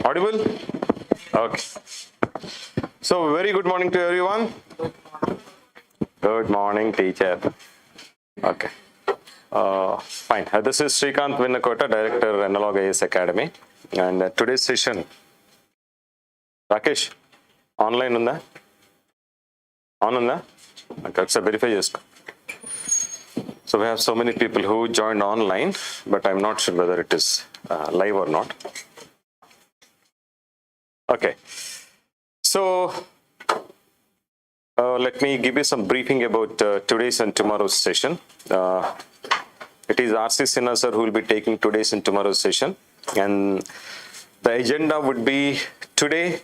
Audible? Okay. So, very good morning to everyone. Good morning, teacher. Okay. Fine. This is Srikanth Vinnakota, Director, Analog IAS Academy. And today's session, Rakesh, online on that? On that? Okay, so verify yes. So we have so many people who joined online, but I'm not sure whether it is live or not. Okay. So let me give you some briefing about today's and tomorrow's session. It is RC Sinha sir who will be taking today's and tomorrow's session. And the agenda would be today,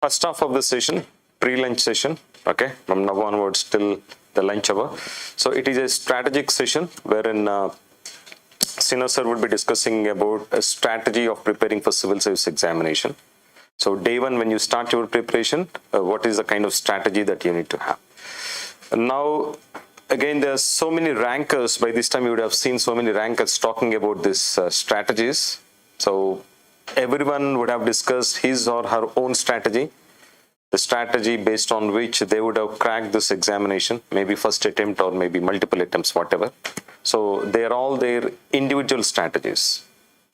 first half of the session, pre-lunch session, okay, from now onwards till the lunch hour. So it is a strategic session wherein Sinha sir would be discussing about a strategy of preparing for civil service examination. So day one, when you start your preparation, what is the kind of strategy that you need to have? And now, again, there are so many rankers. By this time, you would have seen so many rankers talking about these strategies. So everyone would have discussed his or her own strategy, the strategy based on which they would have cracked this examination, maybe first attempt or maybe multiple attempts, whatever. So they are all their individual strategies.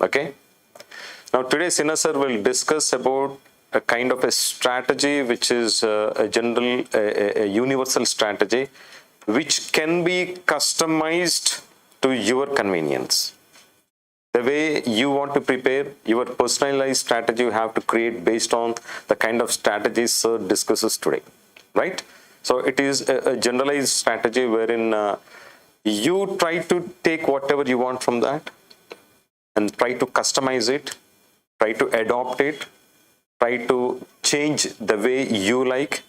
Okay. Now today Sinha sir will discuss about a kind of a strategy which is a general, a universal strategy which can be customized to your convenience. The way you want to prepare, your personalized strategy you have to create based on the kind of strategies sir discusses today, right? So it is a generalized strategy wherein you try to take whatever you want from that and try to customize it, try to adopt it, try to change the way you like,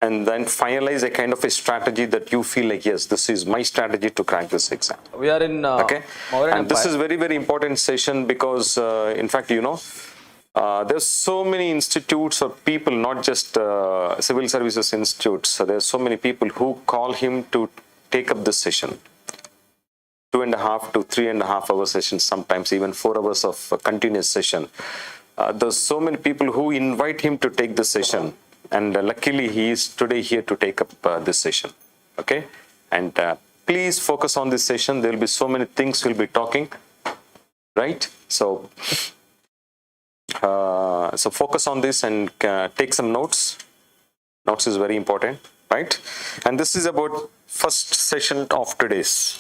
and then finalize a kind of a strategy that you feel like, yes, this is my strategy to crack this exam. We are in okay, and this is very, very important session because, in fact, you know, there's so many institutes or people, not just civil services institutes. So there's so many people who call him to take up this session. 2.5 to 3.5 hour sessions, sometimes even 4 hours of continuous session. There's so many people who invite him to take the session, and luckily he is today here to take up this session. Okay, and please focus on this session. There will be so many things we'll be talking, right? So, so focus on this and take some notes. Notes is very important, right? And this is about first session of today's.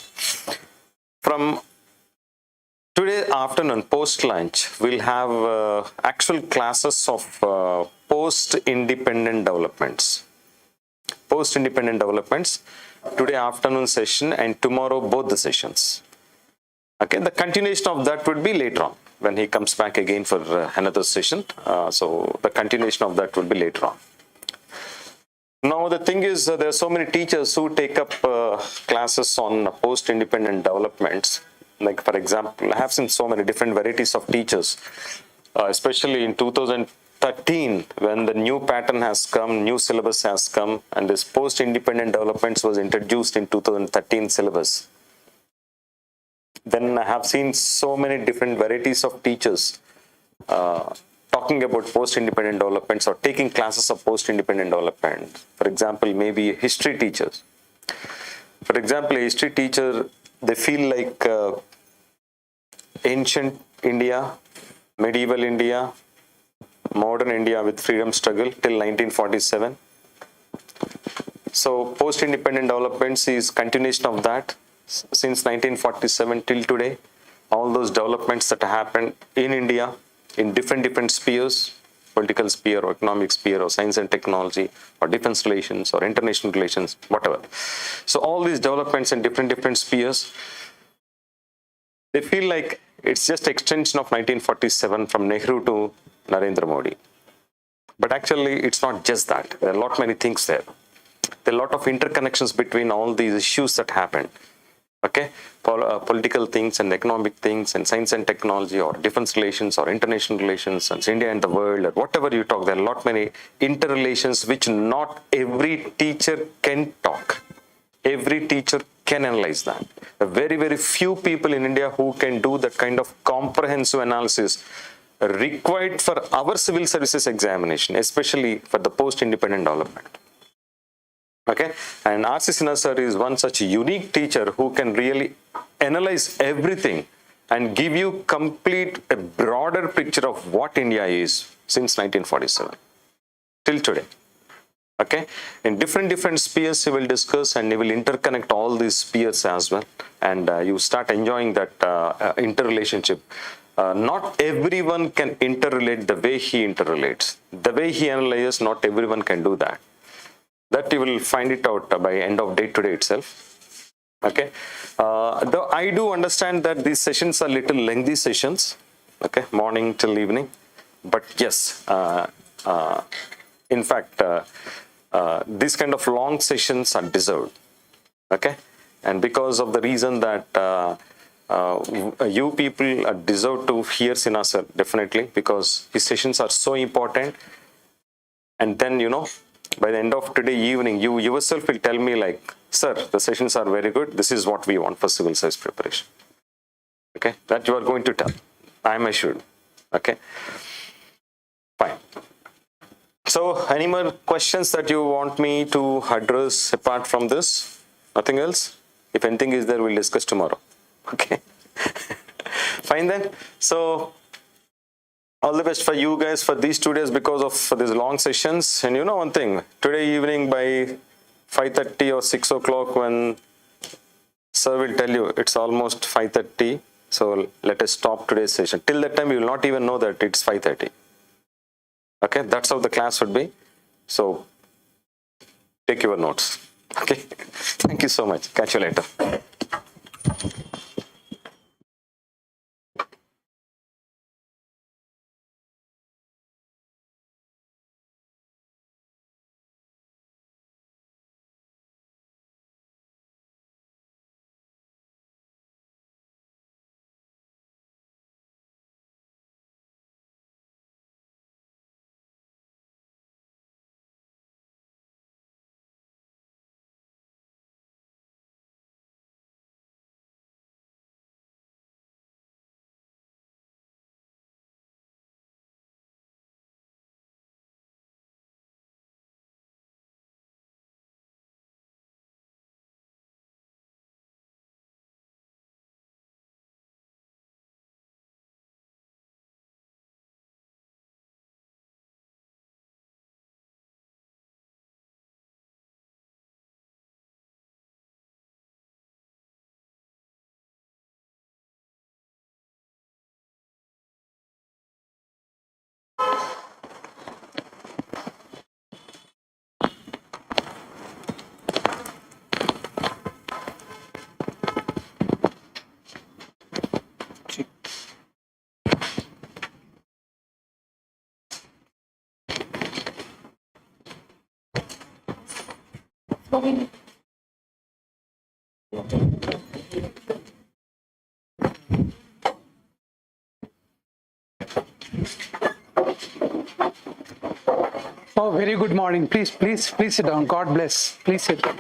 From today afternoon, post-lunch, we'll have actual classes of post-independent developments. Post-independent developments, today afternoon session and tomorrow both the sessions. Okay, the continuation of that would be later on when he comes back again for another session. So the continuation of that would be later on. Now the thing is, there are so many teachers who take up classes on post-independent developments. Like for example, I have seen so many different varieties of teachers, especially in 2013 when the new pattern has come, new syllabus has come, and this post-independent developments was introduced in 2013 syllabus. Then I have seen so many different varieties of teachers talking about post-independent developments or taking classes of post-independent development. For example, maybe history teachers. For example, a history teacher, they feel like ancient India, medieval India, modern India with freedom struggle till 1947. So post-independent developments is continuation of that since 1947 till today. All those developments that happened in India in different spheres, political sphere or economic sphere or science and technology or defense relations or international relations, whatever. So all these developments in different spheres, they feel like it's just extension of 1947 from Nehru to Narendra Modi. But actually, it's not just that. There are a lot many things there. There are a lot of interconnections between all these issues that happened. Okay, political things and economic things and science and technology or defense relations or international relations and India and the world or whatever you talk, there are a lot many interrelations which not every teacher can talk. Every teacher can analyze that. Very few people in India who can do that kind of comprehensive analysis required for our civil services examination, especially for the post-independent development. Okay, and R.C. Sinha sir is one such unique teacher who can really analyze everything and give you a broader picture of what India is since 1947 till today. Okay, in different spheres you will discuss, and you will interconnect all these spheres as well, and you start enjoying that interrelationship. Not everyone can interrelate the way he interrelates. The way he analyzes, not everyone can do that. That you will find it out by end of day today itself. Okay, though I do understand that these sessions are little lengthy sessions, okay, morning till evening, but yes, in fact, these kind of long sessions are deserved. Okay, and because of the reason that you people deserve to hear Sinha sir, definitely, because his sessions are so important. And then, you know, by the end of today evening, you yourself will tell me like, sir, the sessions are very good. This is what we want for civil service preparation. Okay, that you are going to tell. I am assured. Okay, fine. So, any more questions that you want me to address apart from this? Nothing else? If anything is there, we'll discuss tomorrow. Okay, fine then. So, all the best for you guys for these 2 days for these long sessions. And you know one thing, today evening by 5:30 or 6 o'clock, when sir will tell you it's almost 5:30, so let us stop today's session. Till that time, you will not even know that it's 5:30. Okay, that's how the class would be. So, take your notes. Okay, thank you so much. Catch you later. Oh, very good morning. Please sit down. God bless. Please sit down.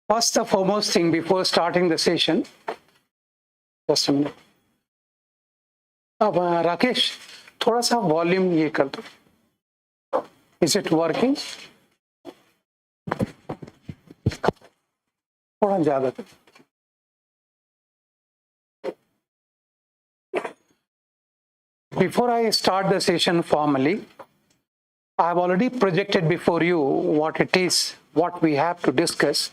First, the foremost thing before starting the session, just a minute. Rakesh, थोड़ा सा volume ये कर दो. Is it working? थोड़ा ज़्यादा कर. Before I start the session formally, I have already projected before you what it is, what we have to discuss.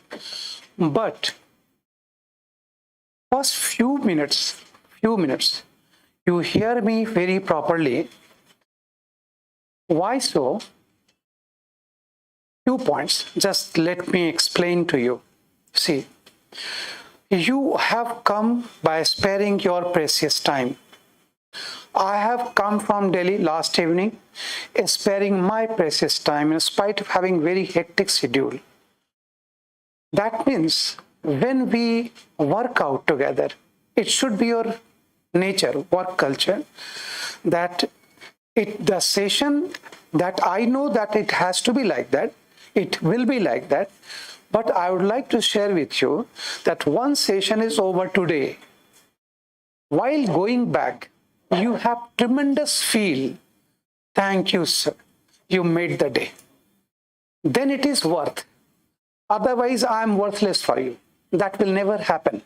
But first few minutes, you hear me very properly. Why so? 2 points. Just let me explain to you. See, you have come by sparing your precious time. I have come from Delhi last evening, sparing my precious time in spite of having very hectic schedule. That means when we work out together, it should be your nature, work culture, that the session that I know that it has to be like that, it will be like that, but I would like to share with you that one session is over today. While going back, you have tremendous feel, thank you, sir, you made the day. Then it is worth. Otherwise, I am worthless for you. That will never happen.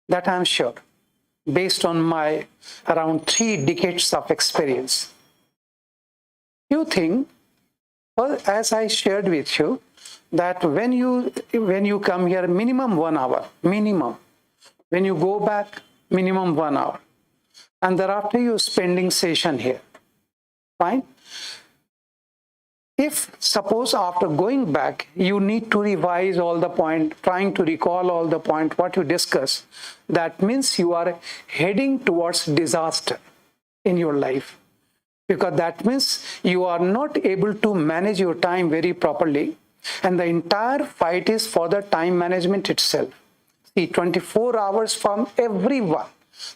That I am sure, based on my around 3 decades of experience. You think, well, as I shared with you, that when you come here, minimum 1 hour, minimum. When you go back, minimum 1 hour. And thereafter you're spending session here. Fine? If suppose after going back, you need to revise all the point, trying to recall all the point, what you discuss, that means you are heading towards disaster in your life. Because that means you are not able to manage your time very properly. And the entire fight is for the time management itself. See, 24 hours from everyone.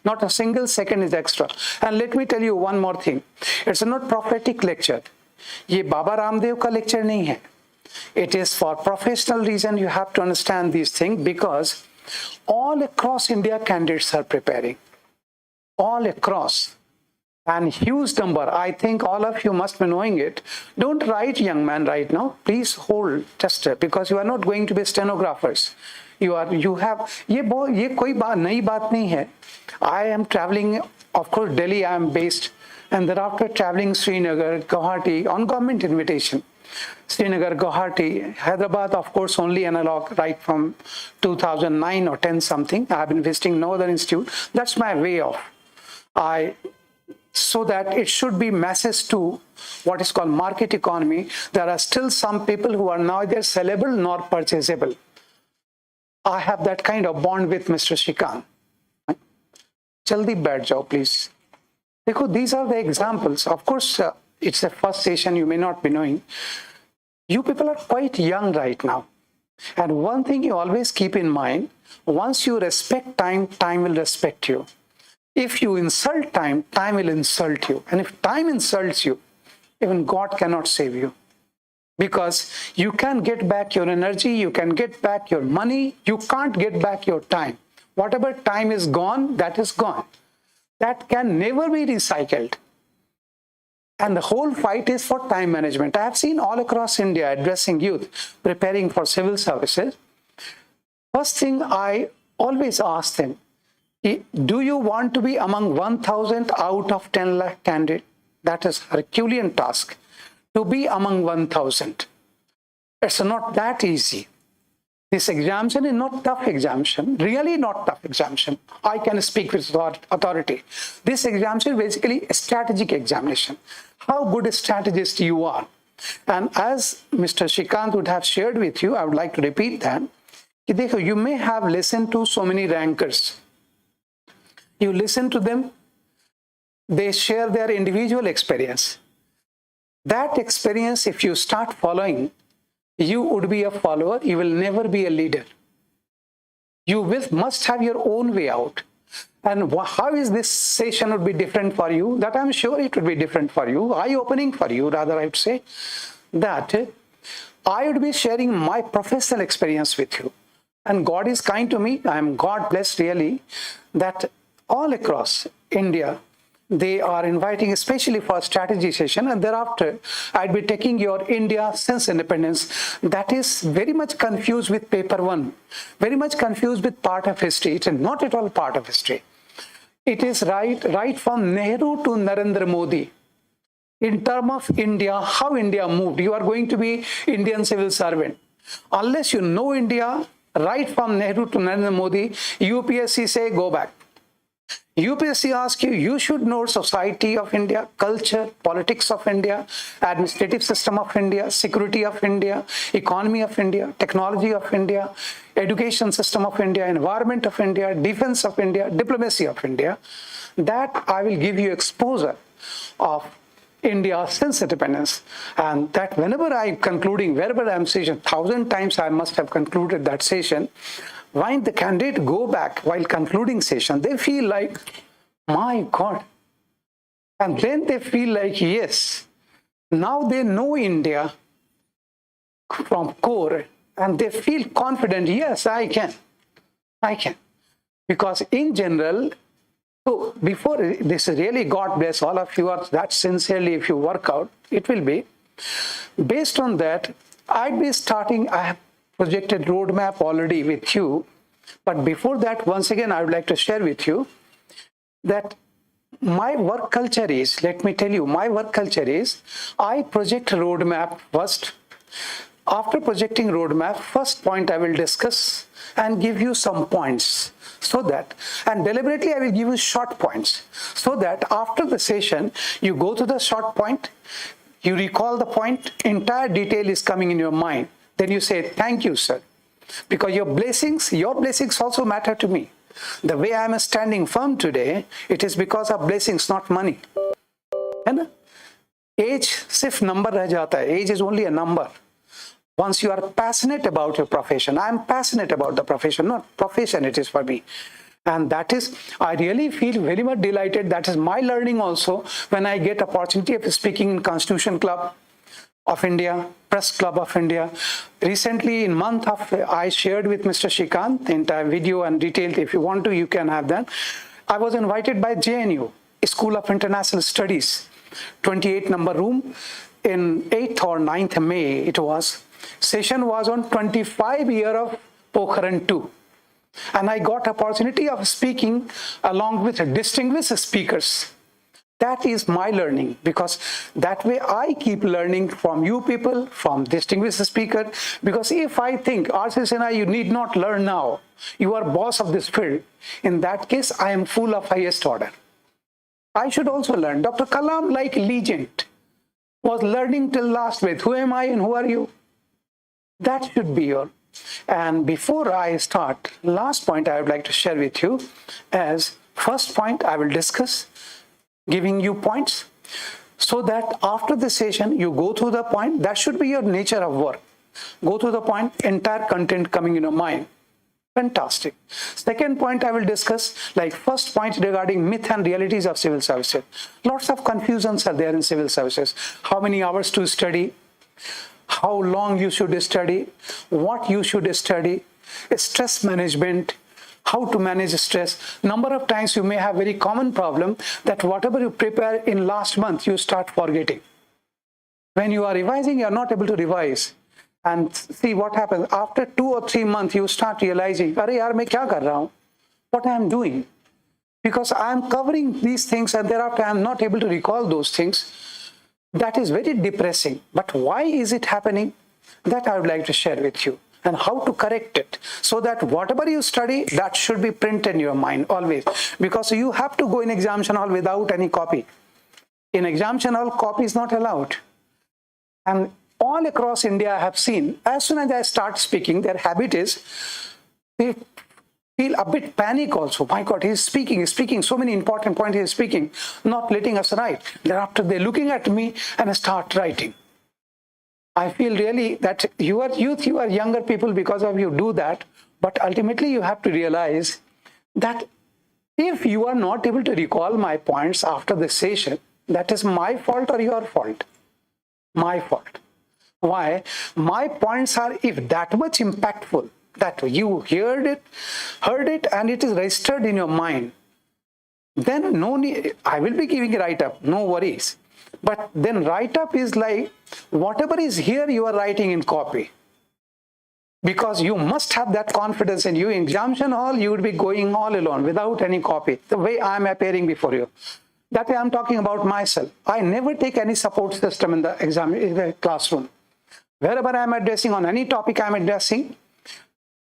Not a single second is extra. And let me tell you one more thing. It's not prophetic lecture. ये बाबा रामदेव का lecture नहीं है. It is for professional reason. You have to understand these things because all across India candidates are preparing. All across. And huge number. I think all of you must be knowing it. Don't write, young man, right now. Please hold just because you are not going to be stenographers. You have. ये कोई नई बात नहीं है. I am traveling, of course, Delhi. I am based, and thereafter traveling Srinagar, Guwahati on government invitation. Srinagar, Guwahati, Hyderabad, of course, only analog right from 2009 or 10 something. I have been visiting no other institute. That's my way of. So that it should be masses to what is called market economy. There are still some people who are neither sellable nor purchasable. I have that kind of bond with Mr. Shrikant. Jaldi baith jao, please. Because these are the examples. Of course, it's the first session, you may not be knowing. You people are quite young right now. And one thing you always keep in mind, once you respect time, time will respect you. If you insult time, time will insult you. And if time insults you, even God cannot save you. Because you can get back your energy, you can get back your money, you can't get back your time. Whatever time is gone, that is gone. That can never be recycled. And the whole fight is for time management. I have seen all across India addressing youth, preparing for civil services. First thing I always ask them, do you want to be among 1,000 out of 10 lakh candidates? That is a Herculean task. To be among 1,000. It's not that easy. This examination is not tough examination, really not tough examination. I can speak with authority. This examination is basically a strategic examination. How good a strategist you are. And as Mr. Shrikant would have shared with you, I would like to repeat that. You may have listened to so many rankers. You listen to them, they share their individual experience. That experience, if you start following, you would be a follower, you will never be a leader. You must have your own way out. And how is this session would be different for you? That I'm sure it would be different for you, eye-opening for you, rather I would say, that I would be sharing my professional experience with you. And God is kind to me, I am God blessed really, that all across India, they are inviting especially for a strategy session, and thereafter I'd be taking your India since independence. That is very much confused with paper one, very much confused with part of history. It is not at all part of history. It is right from Nehru to Narendra Modi. In terms of India, how India moved, you are going to be Indian civil servant. Unless you know India, right from Nehru to Narendra Modi, UPSC say go back. UPSC asks you, you should know society of India, culture, politics of India, administrative system of India, security of India, economy of India, technology of India, education system of India, environment of India, defense of India, diplomacy of India. That I will give you exposure of India since independence. And that whenever I'm concluding, wherever I'm session, 1,000 times I must have concluded that session. When the candidate go back while concluding session, they feel like, my God. And then they feel like, yes, now they know India from core and they feel confident, yes, I can. Because in general, So before this, really, God bless all of you are that sincerely, if you work out, it will be. Based on that, I'd be starting, I have projected roadmap already with you. But before that, once again, I would like to share with you that my work culture is, let me tell you, my work culture is, I project roadmap first. After projecting roadmap, first point I will discuss and give you some points so that, and deliberately I will give you short points so that after the session, you go to the short point, you recall the point, entire detail is coming in your mind. Then you say, thank you, sir. Because your blessings also matter to me. The way I am standing firm today, it is because of blessings, not money. है ना? Age सिर्फ number रह जाता है. Age is only a number. Once you are passionate about your profession, I am passionate about the profession, not profession it is for me. And that is, I really feel very much delighted. That is my learning also when I get opportunity of speaking in Constitution Club of India, Press Club of India. Recently in month of, I shared with Mr. Shrikant the entire video and detailed. If you want to, you can have that. I was invited by JNU, School of International Studies, 28 number room in 8th or 9th May it was. Session was on 25 year of Pokhran 2. And I got opportunity of speaking along with distinguished speakers. That is my learning, because that way I keep learning from you people, from distinguished speaker. Because if I think, R.C. Sinha, you need not learn now, you are boss of this field, in that case, I am full of highest order. I should also learn. Dr. Kalam, like legend, was learning till last breath. Who am I and who are you? That should be your. And before I start, last point I would like to share with you as first point I will discuss, giving you points so that after the session you go through the point. That should be your nature of work. Go to the point, entire content coming in your mind. Fantastic. Second point I will discuss, like first point regarding myth and realities of civil services. Lots of confusions are there in civil services. How many hours to study? How long you should study? What you should study? Stress management. How to manage stress. Number of times you may have very common problem that whatever you prepare in last month, you start forgetting. When you are revising, you are not able to revise. And see what happens. After 2 or 3 months, you start realizing, Arey yaar, main kya kar raha hu? What I am doing? Because I am covering these things and thereafter I am not able to recall those things. That is very depressing. But why is it happening? That I would like to share with you. And how to correct it, so that whatever you study, that should be printed in your mind always. Because you have to go in examination hall without any copy. In examination hall, copy is not allowed. And all across India I have seen, as soon as I start speaking, their habit is, they feel a bit panic also. My God, he's speaking, so many important points he's speaking, not letting us write. Thereafter they're looking at me and start writing. I feel really that you are youth, you are younger people, because of you do that. But ultimately you have to realize that if you are not able to recall my points after the session, that is my fault or your fault? My fault. Why? My points are, if that much impactful, that you heard it and it is registered in your mind, then no need, I will be giving a write-up, no worries. But then write-up is like, whatever is here, you are writing in copy. Because you must have that confidence in you. In examination hall, you would be going all alone without any copy. The way I am appearing before you. That way I am talking about myself. I never take any support system in the classroom. Wherever I am addressing on any topic I am addressing,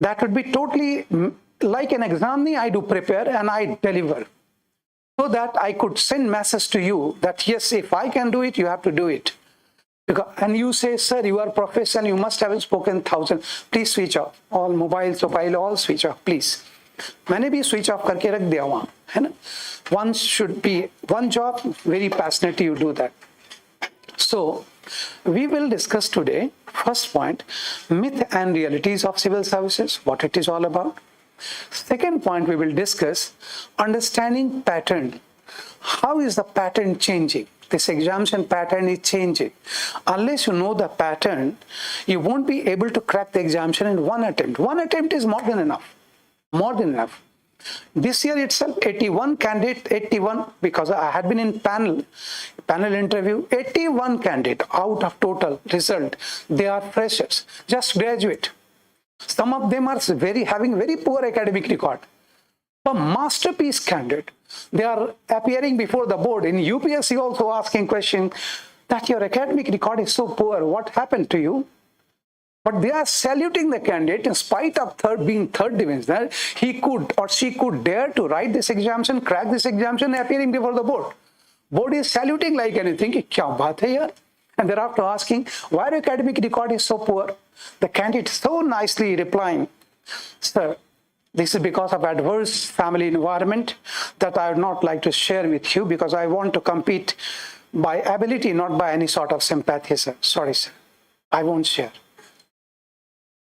that would be totally like an exam. I do prepare and I deliver. So that I could send message to you that yes, if I can do it, you have to do it. And you say, sir, you are professional, you must have spoken 1,000. Please switch off. All mobiles, all switch off, please. मैंने भी switch off करके रख दिया वहाँ, है ना? One should be, one job, very passionate you do that. So, we will discuss today, first point, myth and realities of civil services, what it is all about. Second point, we will discuss understanding pattern. How is the pattern changing? This examination pattern is changing. Unless you know the pattern, you won't be able to crack the examination in one attempt. One attempt is more than enough. More than enough. This year itself, 81 candidate, 81, because I had been in panel interview, 81 candidate out of total result. They are freshers, just graduate. Some of them are having very poor academic record. A masterpiece candidate, they are appearing before the board. In UPSC also asking question that your academic record is so poor, what happened to you? But they are saluting the candidate in spite of being third division. He could or she could dare to write this examination, crack this examination, appearing before the board. Board is saluting like anything. Kya baat hai yaar? And thereafter asking why your academic record is so poor. The candidate so nicely replying, sir, this is because of adverse family environment that I would not like to share with you because I want to compete by ability, not by any sort of sympathy, sir. Sorry, sir. I won't share.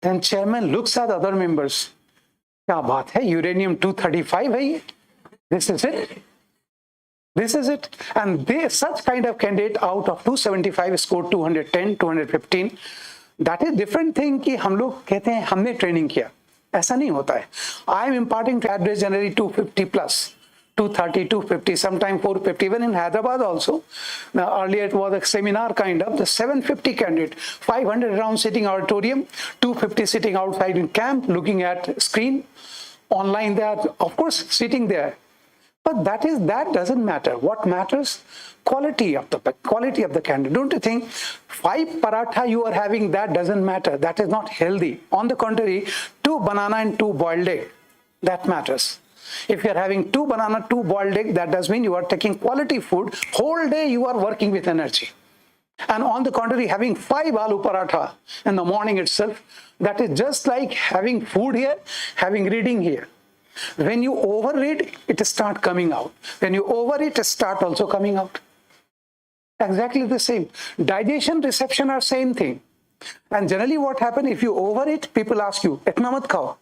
Then chairman looks at other members. Kya baat hai? Uranium 235 hai ye? This is it. This is it. And such kind of candidate out of 275 scored 210, 215. That is different thing कि हम लोग कहते हैं हमने training किया. ऐसा नहीं होता है. I am imparting to average generally 250 plus. 230, 250, sometimes 450, even in Hyderabad also. Now, earlier it was a seminar kind of, the 750 candidate, 500 around sitting auditorium, 250 sitting outside in camp, looking at screen. Online they are, of course, sitting there. But that doesn't matter. What matters? Quality of the candidate. Don't you think 5 paratha you are having, that doesn't matter. That is not healthy. On the contrary, 2 banana and 2 boiled egg, that matters. If you are having 2 banana, 2 boiled egg, that does mean you are taking quality food. Whole day you are working with energy. And on the contrary, having 5 aloo paratha in the morning itself, that is just like having food here, having reading here. When you overread, it start coming out. When you overeat, it start also coming out. Exactly the same. Digestion, reception are same thing. And generally what happens, if you overeat, people ask you, itna mat khao.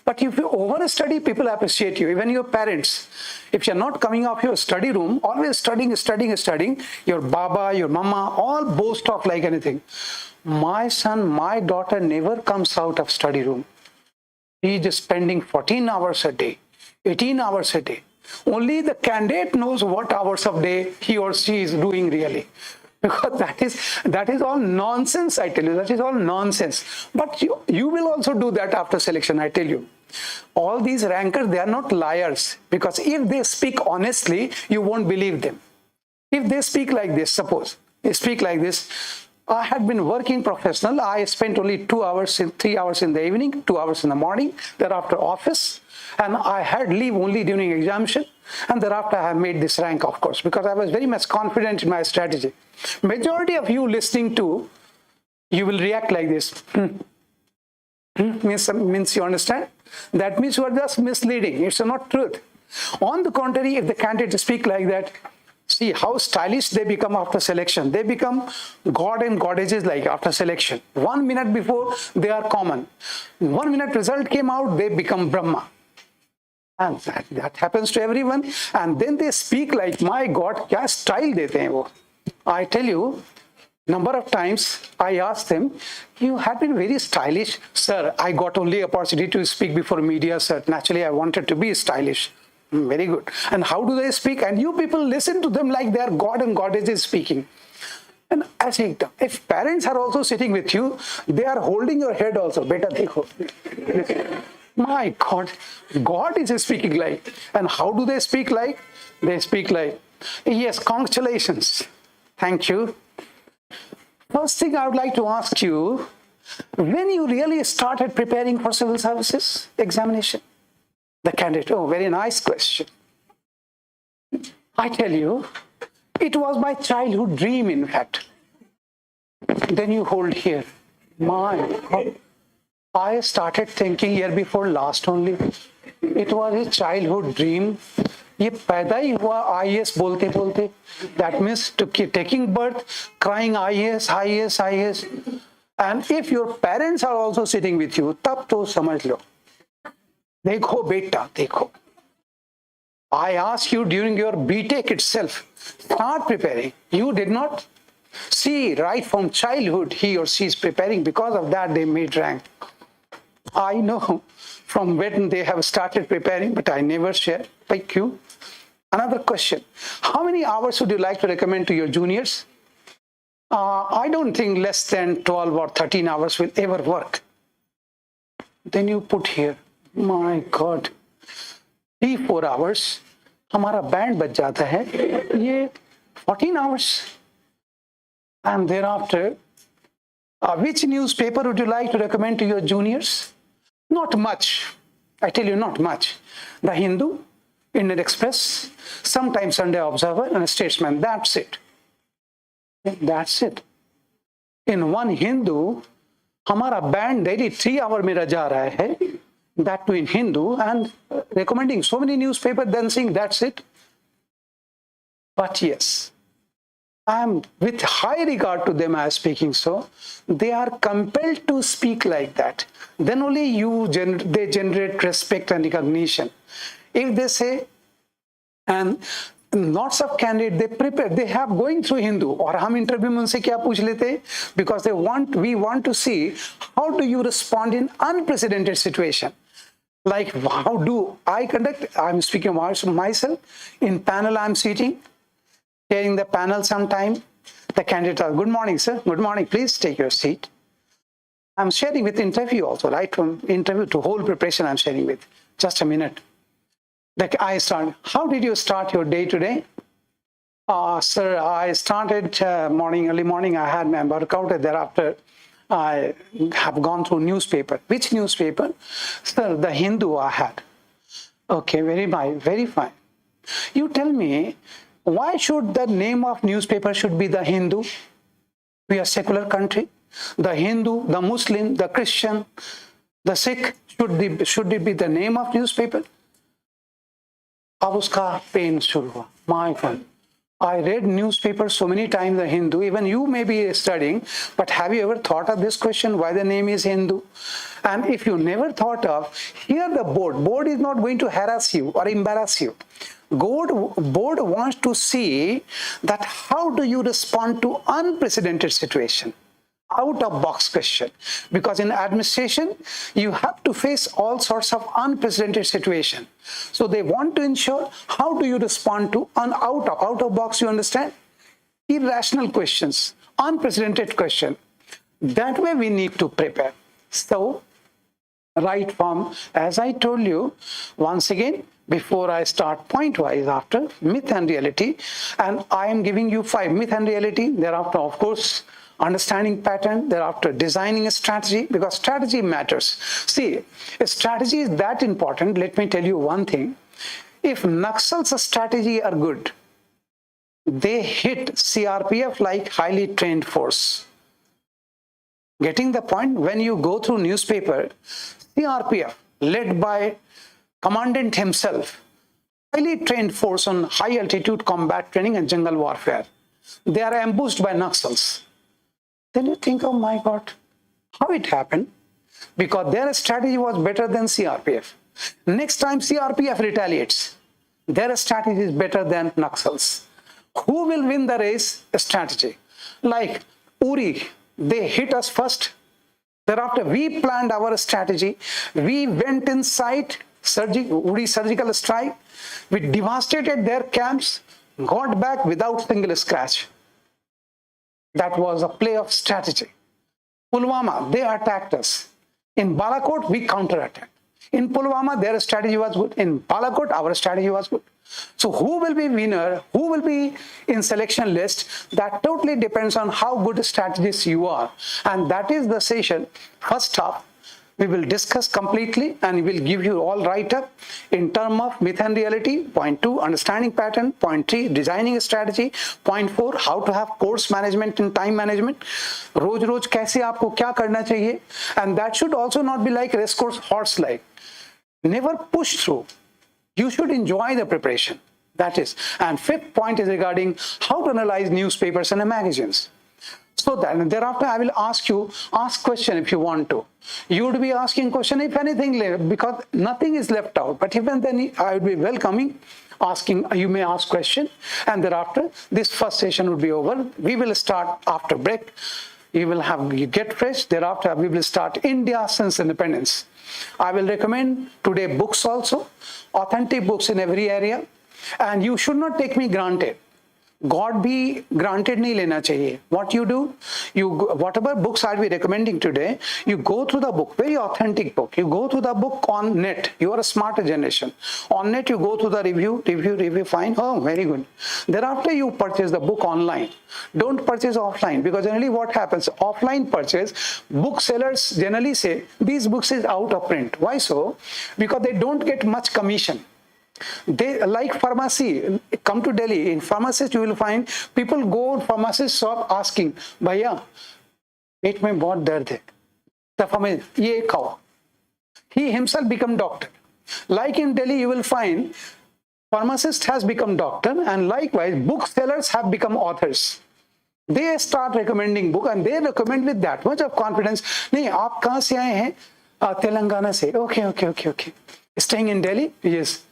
But if you overstudy, people appreciate you, even your parents. If you're not coming out of your study room, always studying, your baba, your mama, all boast of like anything. My son, my daughter never comes out of study room. He is spending 14 hours a day, 18 hours a day. Only the candidate knows what hours of day he or she is doing really. Because that is all nonsense, I tell you. That is all nonsense. But you will also do that after selection, I tell you. All these rankers, they are not liars. Because if they speak honestly, you won't believe them. If they speak like this, suppose, they speak like this, I had been working professional. I spent only 3 hours in the evening, 2 hours in the morning, thereafter office. And I had leave only during examination. And thereafter I have made this rank, of course, because I was very much confident in my strategy. Majority of you listening to, you will react like this. Means you understand? That means you are just misleading. It's not truth. On the contrary, if the candidate speak like that, see how stylish they become after selection. They become god and goddesses like after selection. 1 minute before, they are common. 1 minute result came out, they become Brahma. And that happens to everyone. And then they speak like, my God, kya style dete hain wo. I tell you, number of times I asked them, you have been very stylish. Sir, I got only opportunity to speak before media, sir. Naturally, I wanted to be stylish. Very good. And how do they speak? And you people listen to them like they are God and goddesses speaking. And I say, if parents are also sitting with you, they are holding your head also. Beta dekho. My God, God is speaking like. And how do they speak like? They speak like, yes, congratulations. Thank you. First thing I would like to ask you, when you really started preparing for civil services examination? The candidate, oh, very nice question. I tell you, it was my childhood dream, in fact. Then you hold here. My God. I started thinking year before last only. It was a childhood dream. ये पैदा ही हुआ IAS बोलते बोलते. That means taking birth, crying IAS, IAS, IAS. And if your parents are also sitting with you, तब तो समझ लो. देखो बेटा, देखो. I asked you during your BTech itself, start preparing. You did not see right from childhood he or she is preparing. Because of that, they made rank. I know from when they have started preparing, but I never share. Thank you. Another question. How many hours would you like to recommend to your juniors? I don't think less than 12 or 13 hours will ever work. Then you put here, my God, 3-4 hours, हमारा band बच जाता है, ये 14 hours. And thereafter, which newspaper would you like to recommend to your juniors? Not much. I tell you, not much. The Hindu, Indian Express, sometimes Sunday Observer, and a Statesman. That's it. That's it. In one Hindu, हमारा band daily 3 hours मेरा जा रहा है. That too in Hindu, and recommending so many newspapers, then saying that's it. But yes, I am with high regard to them as speaking so. They are compelled to speak like that. Then only they generate respect and recognition. If they say, and lots of candidates, they prepare, they have going through Hindu, और हम interview में उनसे क्या पूछ लेते, because we want to see how do you respond in unprecedented situation. Like how do I conduct, I'm speaking about myself, in panel I'm sitting, chairing the panel sometime, the candidate are, good morning sir, good morning, please take your seat. I'm sharing with interview also, right from interview to whole preparation I'm sharing with, just a minute. Like I start, how did you start your day today? Sir, I started early morning, I had my workout, and thereafter I have gone through newspaper. Which newspaper? Sir, the Hindu I had. Okay, very fine. You tell me, why should the name of newspaper should be the Hindu? We are a secular country. The Hindu, the Muslim, the Christian, the Sikh, should it be the name of newspaper? अब उसका pen शुरू हुआ. My God. I read newspapers so many times, the Hindu, even you may be studying, but have you ever thought of this question, why the name is Hindu? And if you never thought of, here the board is not going to harass you or embarrass you. Board wants to see that how do you respond to unprecedented situation. Out of box question, because in administration you have to face all sorts of unprecedented situation. So they want to ensure how do you respond to out of box, you understand, irrational questions, unprecedented question. That way we need to prepare. So right from, as I told you, once again, before I start point wise, after myth and reality, and I am giving you 5 myth and reality, thereafter of course understanding pattern, thereafter designing a strategy, because strategy matters. See, a strategy is that important. Let me tell you one thing. If Naxal's strategy are good, they hit CRPF like highly trained force. Getting the point? When you go through newspaper, CRPF led by commandant himself, highly trained force on high altitude combat training and jungle warfare. They are ambushed by Naxals. Then you think, oh my God, how it happened? Because their strategy was better than CRPF. Next time CRPF retaliates, their strategy is better than Naxals. Who will win the race? A strategy. Like Uri, they hit us first. Thereafter, we planned our strategy. We went inside Uri surgical strike. We devastated their camps, got back without single scratch. That was a play of strategy. Pulwama, they attacked us. In Balakot, we counterattacked. In Pulwama, their strategy was good. In Balakot, our strategy was good. So who will be winner, who will be in selection list, that totally depends on how good strategist you are. And that is the session. First half, we will discuss completely and we will give you all write-up in terms of myth and reality. Point 2, understanding pattern. Point 3, designing a strategy. Point 4, how to have course management and time management. रोज कैसे आपको क्या करना चाहिए. And that should also not be like race course horse like. Never push through. You should enjoy the preparation. That is. And 5th point is regarding how to analyze newspapers and magazines. So that thereafter I will ask question if you want to. You would be asking question if anything left, because nothing is left out. But even then I would be welcoming asking, you may ask question, and thereafter this first session would be over. We will start after break. You get fresh. Thereafter, we will start India since independence. I will recommend today books also, authentic books in every area. And you should not take me granted. God भी granted नहीं लेना चाहिए. What you do, whatever books I'll be recommending today, you go through the book, very authentic book. You go through the book on net. You are a smarter generation. On net, you go through the review, fine. Oh, very good. Thereafter, you purchase the book online. Don't purchase offline, because generally what happens, offline purchase, booksellers generally say, these books is out of print. Why so? Because they don't get much commission. They like pharmacy. Come to Delhi, in pharmacist you will find people go pharmacist shop asking, भैया पेट में बहुत दर्द है, तब हमें ये खाओ. He himself become doctor. Like in Delhi you will find pharmacist has become doctor, and likewise booksellers have become authors. They start recommending book and they recommend with that much of confidence. नहीं, आप कहाँ से आए हैं? तेलंगाना से. Okay. Staying in Delhi? Yes.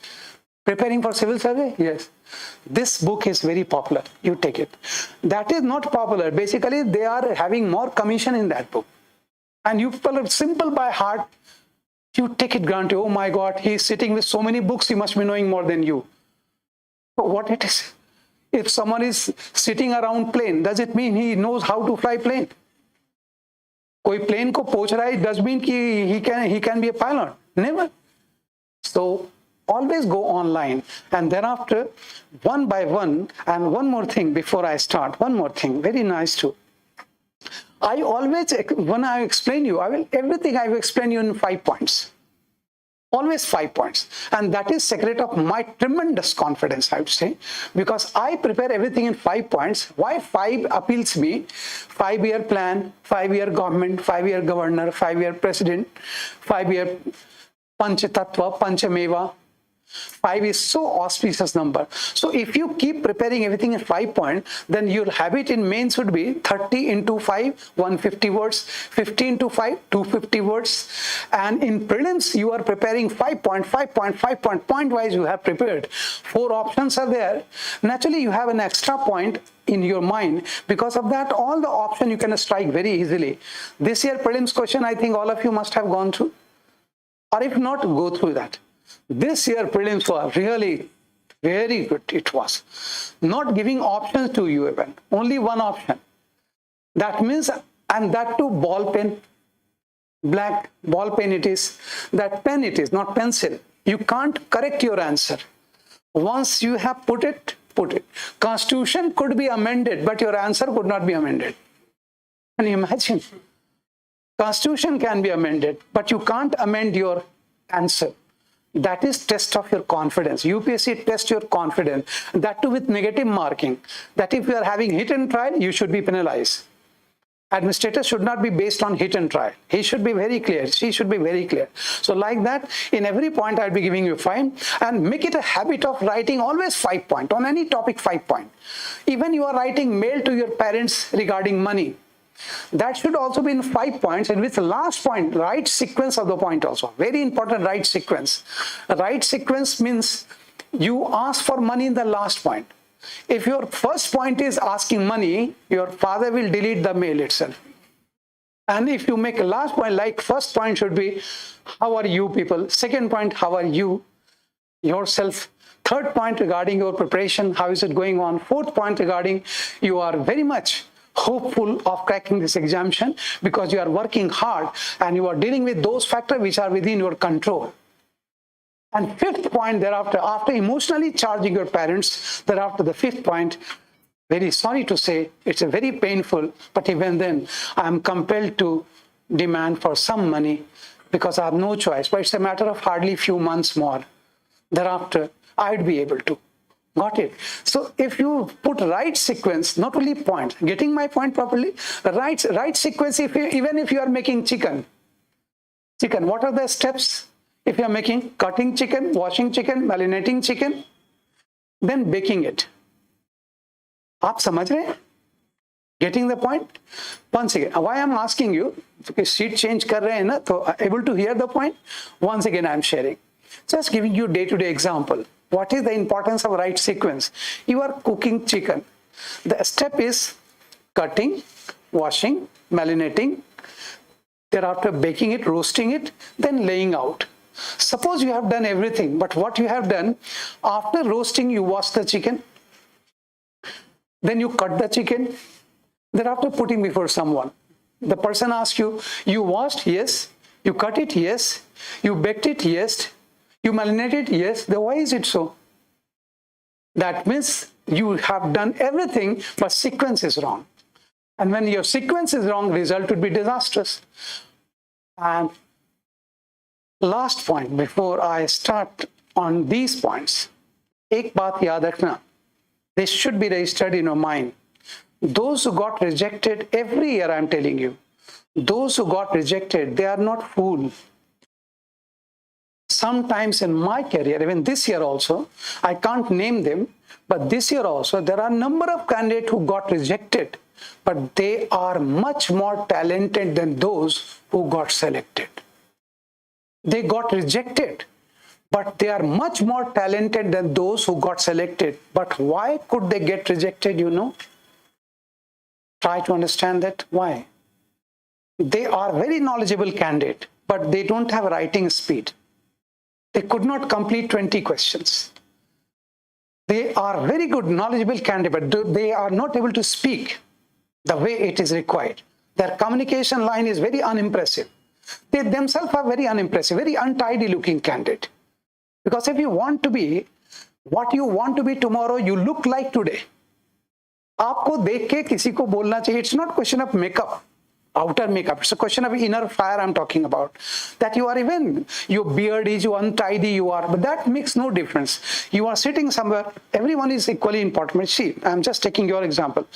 Preparing for civil service? Yes. This book is very popular. You take it. That is not popular. Basically, they are having more commission in that book. And you people are simple by heart. You take it granted. Oh my God, he is sitting with so many books. He must be knowing more than you. But what it is? If someone is sitting around plane, does it mean he knows how to fly plane? कोई plane को पोछ रहा है, does mean कि he can be a pilot? Never. So always go online, and thereafter, one by one. And one more thing before I start, one more thing, very nice too. I always, when I explain you, everything I will explain you in 5 points. Always 5 points. And that is secret of my tremendous confidence, I would say, because I prepare everything in 5 points. Why 5 appeals me? 5-year plan, 5-year government, 5-year governor, 5-year president, 5-year Panchatattva, Panchameva. 5 is so auspicious number. So if you keep preparing everything in 5 points, then your habit in mains would be 30 into 5, 150 words, 50 into 5, 250 words. And in prelims, you are preparing 5 point, point wise you have prepared. 4 options are there. Naturally, you have an extra point in your mind. Because of that, all the options you can strike very easily. This year prelims question, I think all of you must have gone through. Or if not, go through that. This year prelims were really very good. It was not giving options to you even, only one option. That means, and that too ball pen, black ball pen it is, that pen it is, not pencil. You can't correct your answer. Once you have put it. Constitution could be amended, but your answer could not be amended. Can you imagine? Constitution can be amended, but you can't amend your answer. That is test of your confidence. UPSC test your confidence. That too with negative marking. That if you are having hit and trial, you should be penalized. Administrator should not be based on hit and trial. He should be very clear. She should be very clear. So like that, in every point I'll be giving you 5, and make it a habit of writing always 5 points. On any topic, 5 points. Even you are writing mail to your parents regarding money. That should also be in 5 points, and with the last point, right sequence of the point also. Very important, right sequence. Right sequence means you ask for money in the last point. If your first point is asking money, your father will delete the mail itself. And if you make a last point, like first point should be, how are you people? Second point, how are you yourself? Third point regarding your preparation, how is it going on? Fourth point regarding you are very much hopeful of cracking this examination because you are working hard and you are dealing with those factors which are within your control. And fifth point thereafter, after emotionally charging your parents, thereafter the fifth point, very sorry to say, it's a very painful, but even then I am compelled to demand for some money because I have no choice, but it's a matter of hardly few months more. Thereafter, I'd be able to. Got it? So if you put right sequence, not only point, getting my point properly, right sequence, even if you are making chicken, what are the steps? If you are making cutting chicken, washing chicken, marinating chicken, then baking it. आप समझ रहे हैं? Getting the point? Once again, why I'm asking you, because sheet change कर रहे हैं ना, तो able to hear the point? Once again, I'm sharing. Just giving you day-to-day example. What is the importance of right sequence? You are cooking chicken. The step is cutting, washing, malinating, thereafter baking it, roasting it, then laying out. Suppose you have done everything, but what you have done, after roasting, you wash the chicken, then you cut the chicken, thereafter putting before someone. The person asks you, you washed? Yes. You cut it? Yes. You baked it? Yes. You marinated? Yes. Then why is it so? That means you have done everything, but sequence is wrong. And when your sequence is wrong, result would be disastrous. And last point before I start on these points, एक बात याद रखना, this should be registered in your mind. Those who got rejected every year, I'm telling you, those who got rejected, they are not fools. Sometimes in my career, even this year also, I can't name them, but this year also, there are a number of candidates who got rejected, but they are much more talented than those who got selected. They got rejected, but they are much more talented than those who got selected. But why could they get rejected, you know? Try to understand that. Why? They are very knowledgeable candidate, but they don't have writing speed. They could not complete 20 questions. They are very good, knowledgeable candidate, but they are not able to speak the way it is required. Their communication line is very unimpressive. They themselves are very unimpressive, very untidy looking candidate. Because if you want to be what you want to be tomorrow, you look like today. आपको देख के किसी को बोलना चाहिए. It's not question of makeup, outer makeup. It's a question of inner fire I'm talking about. That you are even, your beard is untidy you are, but that makes no difference. You are sitting somewhere, everyone is equally important. See, I'm just taking your example.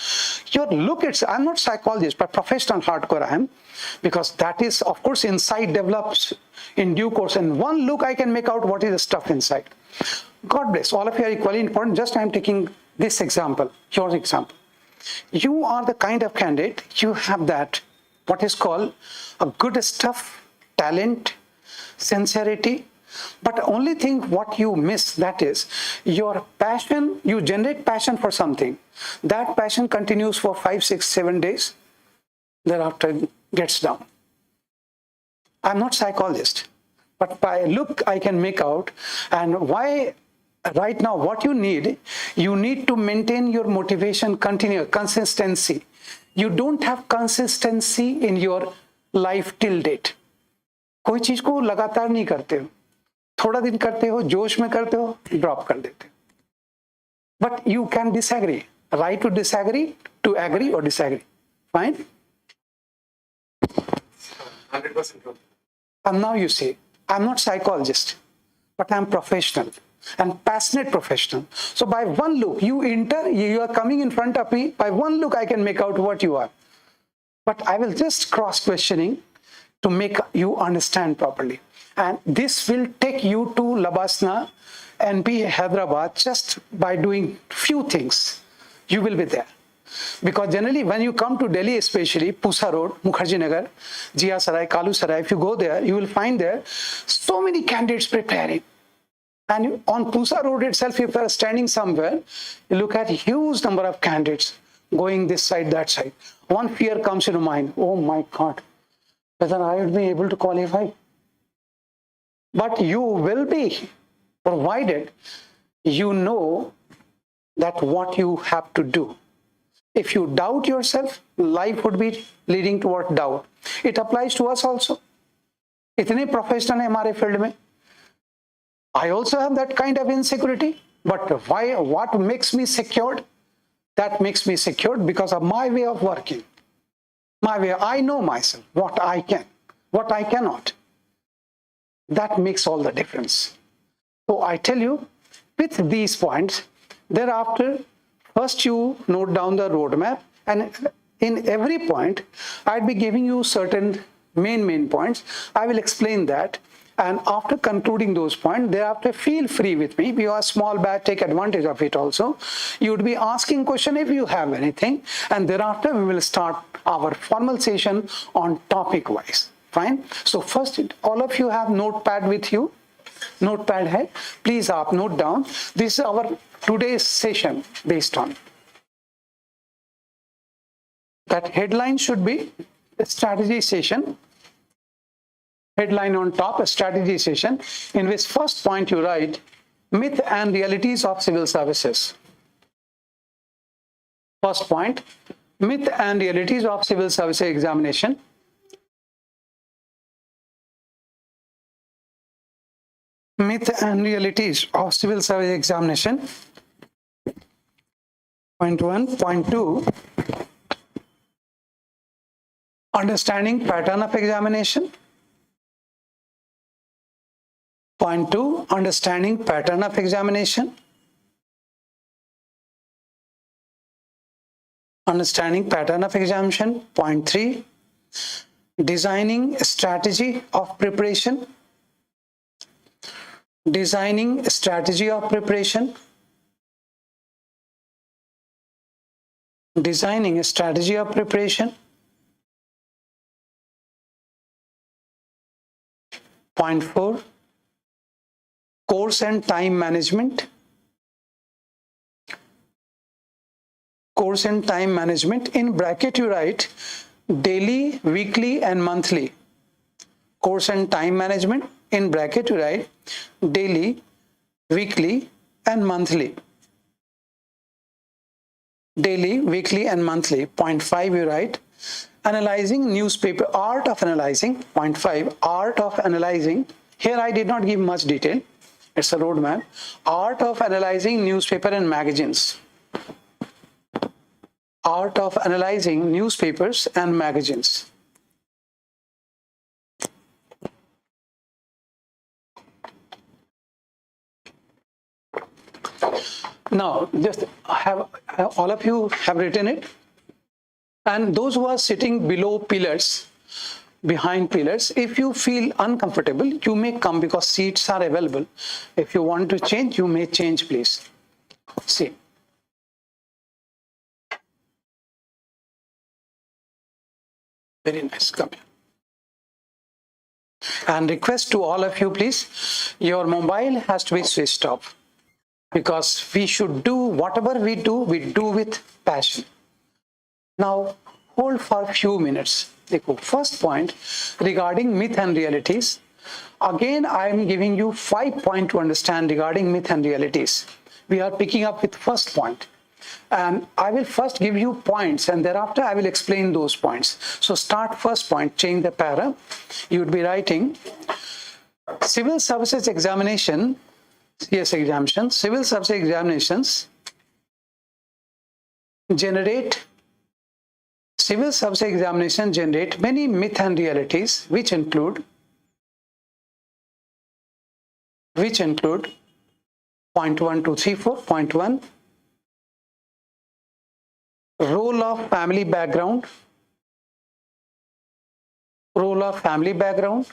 Your look, I'm not psychologist, but professional hardcore I am. Because that is, of course, inside develops in due course. And one look I can make out what is the stuff inside. God bless. All of you are equally important. Just I'm taking this example, your example. You are the kind of candidate, you have that, what is called a good stuff, talent, sincerity. But only thing what you miss, that is your passion. You generate passion for something. That passion continues for 5, 6, 7 days. Thereafter gets down. I'm not psychologist, but by look I can make out. And why right now what you need to maintain your motivation, continue consistency. You don't have consistency in your life till date. कोई चीज को लगातार नहीं करते हो, थोड़ा दिन करते हो, जोश में करते हो, ड्रॉप कर देते हो. But you can disagree, right to disagree, to agree or disagree. Fine? 100%. And now you see, I'm not psychologist, but I'm professional and passionate professional. So by one look, you are coming in front of me, by one look I can make out what you are. But I will just cross-questioning to make you understand properly. And this will take you to Labasna and be Hyderabad just by doing few things. You will be there. Because generally when you come to Delhi, especially Pusa Road, Mukherjee Nagar, Jia Sarai, Kalu Sarai, if you go there, you will find there so many candidates preparing. And on Pusa Road itself, if you are standing somewhere, you look at huge number of candidates going this side, that side. One fear comes into mind, oh my God, whether I will be able to qualify. But you will be, provided you know that what you have to do. If you doubt yourself, life would be leading toward doubt. It applies to us also. इतने professional हैं हमारे field में. I also have that kind of insecurity. But why? What makes me secured? That makes me secured because of my way of working. My way. I know myself, what I can, what I cannot. That makes all the difference. So I tell you, with these points, thereafter, first you note down the roadmap, and in every point, I'd be giving you certain main points. I will explain that. And after concluding those points, thereafter feel free with me. If you are a small batch, take advantage of it also. You would be asking question if you have anything. And thereafter, we will start our formal session on topic wise. Fine. So first, all of you have notepad with you. Notepad hai. Please note down. This is our today's session based on. That headline should be strategy session. Headline on top, a strategy session, in which first point you write myth and realities of civil services. First point, myth and realities of civil services examination. Myth and realities of civil service examination. Point 1. Point 2, understanding pattern of examination. Point 2, understanding pattern of examination. Understanding pattern of examination. Point 3, designing strategy of preparation. Designing strategy of preparation. Designing a strategy of preparation. Point 4, course and time management. Course and time management. In bracket you write daily, weekly and monthly. Course and time management. In bracket you write daily, weekly and monthly. Daily, weekly and monthly. Point 5 you write analyzing newspaper, art of analyzing. Point 5, art of analyzing. Here I did not give much detail. It's a roadmap. Art of analyzing newspaper and magazines. Art of analyzing newspapers and magazines. Now, just have all of you have written it, and those who are sitting below pillars, behind pillars, if you feel uncomfortable, you may come because seats are available. If you want to change, you may change, please. See. Very nice. Come here. And request to all of you, please, your mobile has to be switched off, because we should do whatever we do with passion. Now, hold for a few minutes. First point regarding myth and realities. Again, I am giving you 5 points to understand regarding myth and realities. We are picking up with first point. And I will first give you points and thereafter I will explain those points. So start first point, change the para. You would be writing civil services examination, CS examination, civil services examinations generate many myth and realities which include point 1, 2, 3, 4. Point 1, role of family background. Role of family background.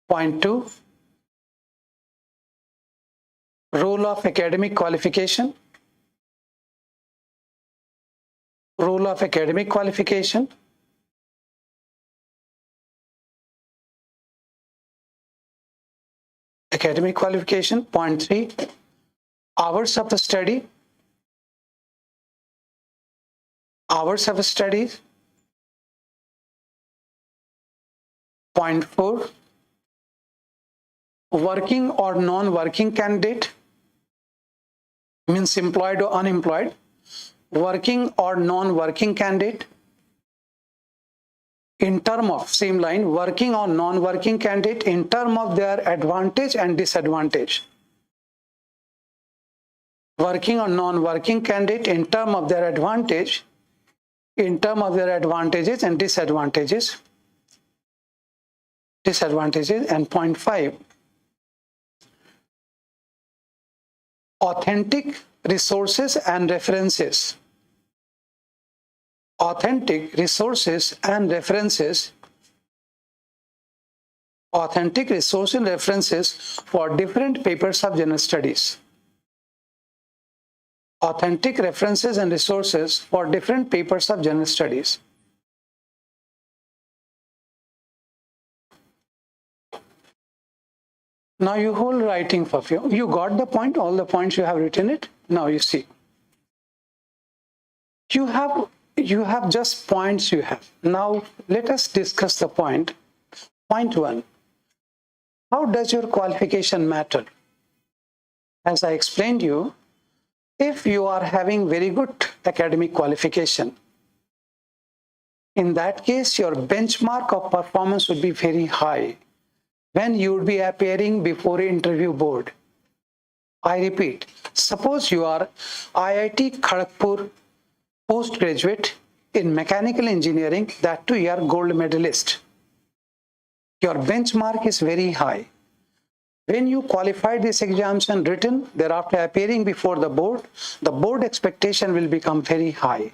Point 2, role of academic qualification. Role of academic qualification. Academic qualification. Point 3, hours of the study. Hours of studies. Point 4, working or non-working candidate, means employed or unemployed. Working or non-working candidate. In term of, same line, working or non-working candidate in term of their advantage and disadvantage. Working or non-working candidate in term of their advantage, advantages and disadvantages. And point 5, authentic resources and references. Authentic resources and references. Authentic resources and references for different papers of general studies. Authentic references and resources for different papers of general studies. Now you hold writing for few. You got the point, all the points you have written it. Now you see. You have you have just points you have. Now, let us discuss the point. Point one, how does your qualification matter? As I explained you, if you are having very good academic qualification, in that case, your benchmark of performance would be very high when you would be appearing before an interview board. I repeat, suppose you are IIT Kharagpur postgraduate in mechanical engineering, that too you are gold medalist. Your benchmark is very high. When you qualify this examination written, thereafter appearing before the board expectation will become very high.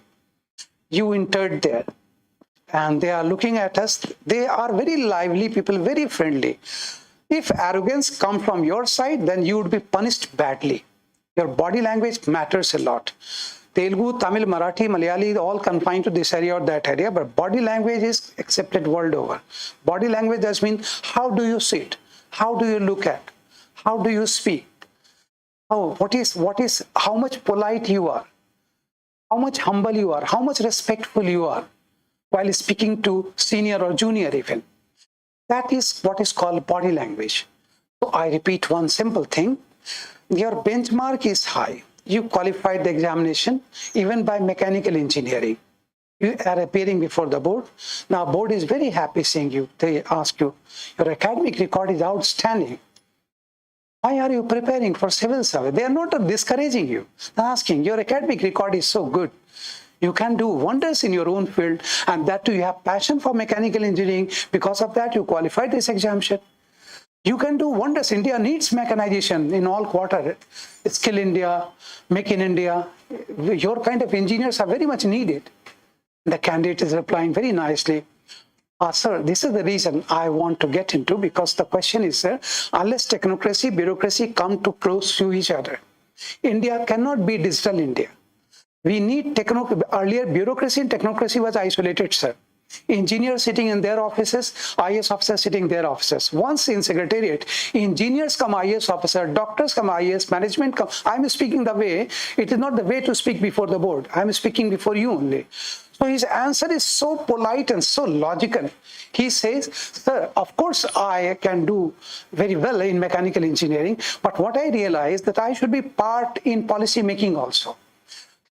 You entered there and they are looking at us. They are very lively people, very friendly. If arrogance comes from your side, then you would be punished badly. Your body language matters a lot. Telugu, Tamil, Marathi, Malayali, all confined to this area or that area, but body language is accepted world over. Body language does mean how do you sit? How do you look at? How do you speak? How much polite you are? How much humble you are? How much respectful you are while speaking to senior or junior even? That is what is called body language. So I repeat one simple thing. Your benchmark is high. You qualified the examination even by mechanical engineering. You are appearing before the board. Now board is very happy seeing you. They ask you, your academic record is outstanding. Why are you preparing for civil service? They are not discouraging you. They're asking, your academic record is so good. You can do wonders in your own field, and that too you have passion for mechanical engineering. Because of that, you qualified this examination. You can do wonders. India needs mechanization in all quarter. Skill India, Make in India. Your kind of engineers are very much needed. The candidate is replying very nicely. Sir, this is the reason I want to get into, because the question is, sir, unless technocracy, bureaucracy come to close to each other, India cannot be digital India. We need earlier bureaucracy and technocracy was isolated, sir. Engineers sitting in their offices, IAS officers sitting in their offices. Once in secretariat, engineers come IAS officer, doctors come IAS, management come. I'm speaking the way, it is not the way to speak before the board. I'm speaking before you only. So his answer is so polite and so logical. He says, sir, of course I can do very well in mechanical engineering, but what I realized that I should be part in policy making also.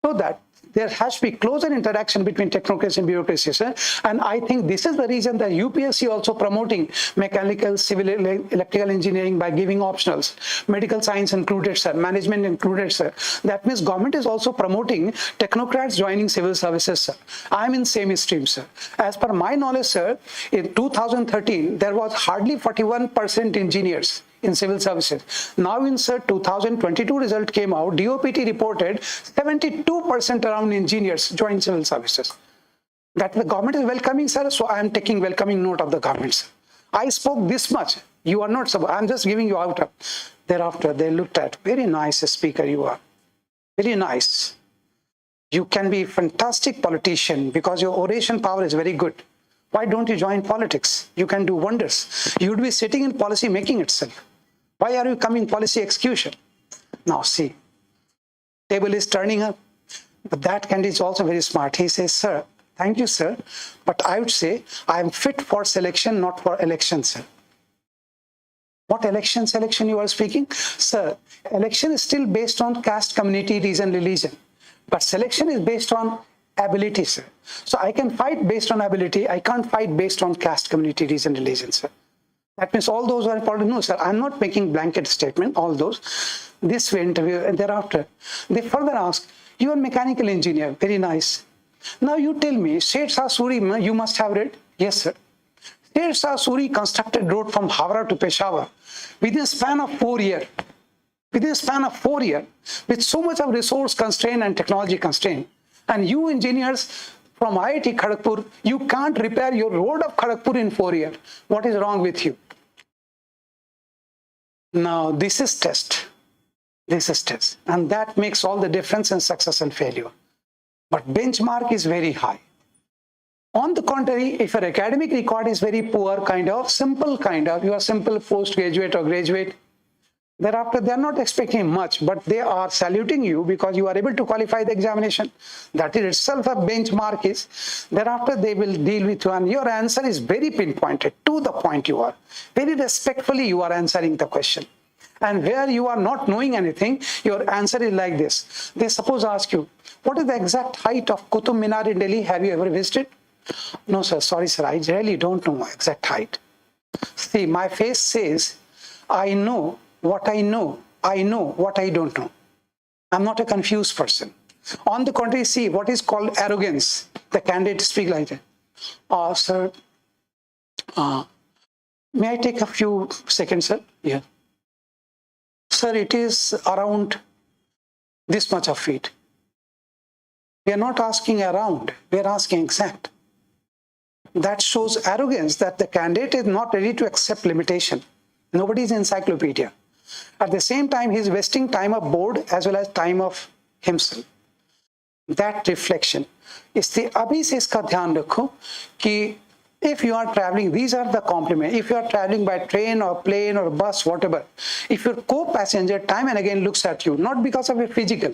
So that there has to be closer interaction between technocracy and bureaucracy, sir. And I think this is the reason that UPSC also promoting mechanical, civil, electrical engineering by giving optionals, medical science included, sir, management included, sir. That means government is also promoting technocrats joining civil services, sir. I'm in same stream, sir. As per my knowledge, sir, in 2013, there was hardly 41% engineers in civil services. Now in 2022 result came out, DOPT reported 72% around engineers join civil services. That the government is welcoming, sir, so I am taking welcoming note of the government, sir. I spoke this much. You are not, I'm just giving you out. Thereafter, they looked at, very nice speaker you are. Very nice. You can be a fantastic politician because your oration power is very good. Why don't you join politics? You can do wonders. You would be sitting in policy making itself. Why are you coming policy execution? Now see, table is turning up, but that candidate is also very smart. He says, sir, thank you, sir, but I would say I am fit for selection, not for election, sir. What selection you are speaking? Sir, election is still based on caste, community, reason, religion, but selection is based on ability, sir. So I can fight based on ability. I can't fight based on caste, community, reason, religion, sir. That means all those are important. No, sir, I'm not making blanket statement, all those. This way interview, and thereafter, they further ask, you are mechanical engineer, very nice. Now you tell me, Sher-Shah Suri, you must have read? Yes, sir. Sher-Shah Suri constructed road from Howrah to Peshawar within a span of 4 years. Within a span of 4 years, with so much of resource constraint and technology constraint. And you engineers from IIT Kharagpur, you can't repair your road of Kharagpur in 4 years. What is wrong with you? Now, this is test. This is test. And that makes all the difference in success and failure. But benchmark is very high. On the contrary, if your academic record is very poor, kind of, simple kind of, you are simple postgraduate or graduate, Thereafter, they are not expecting much, but they are saluting you because you are able to qualify the examination. That is itself a benchmark is. Thereafter, they will deal with you, and your answer is very pinpointed, to the point you are. Very respectfully, you are answering the question. And where you are not knowing anything, your answer is like this. They suppose ask you, what is the exact height of Qutub Minar in Delhi? Have you ever visited? No, sir. Sorry, sir. I really don't know exact height. See, my face says, I know what I know. I know what I don't know. I'm not a confused person. On the contrary, see what is called arrogance. The candidate speak like that. Sir, may I take a few seconds, sir? Yeah. Sir, it is around this much of feet. We are not asking around, we are asking exact. That shows arrogance, that the candidate is not ready to accept limitation. Nobody is encyclopedia. At the same time, he is wasting time of board as well as time of himself. That reflection. इसलिए अभी से इसका ध्यान रखो कि if you are traveling, these are the compliments. If you are traveling by train or plane or bus, whatever, if your co-passenger time and again looks at you, not because of your physical,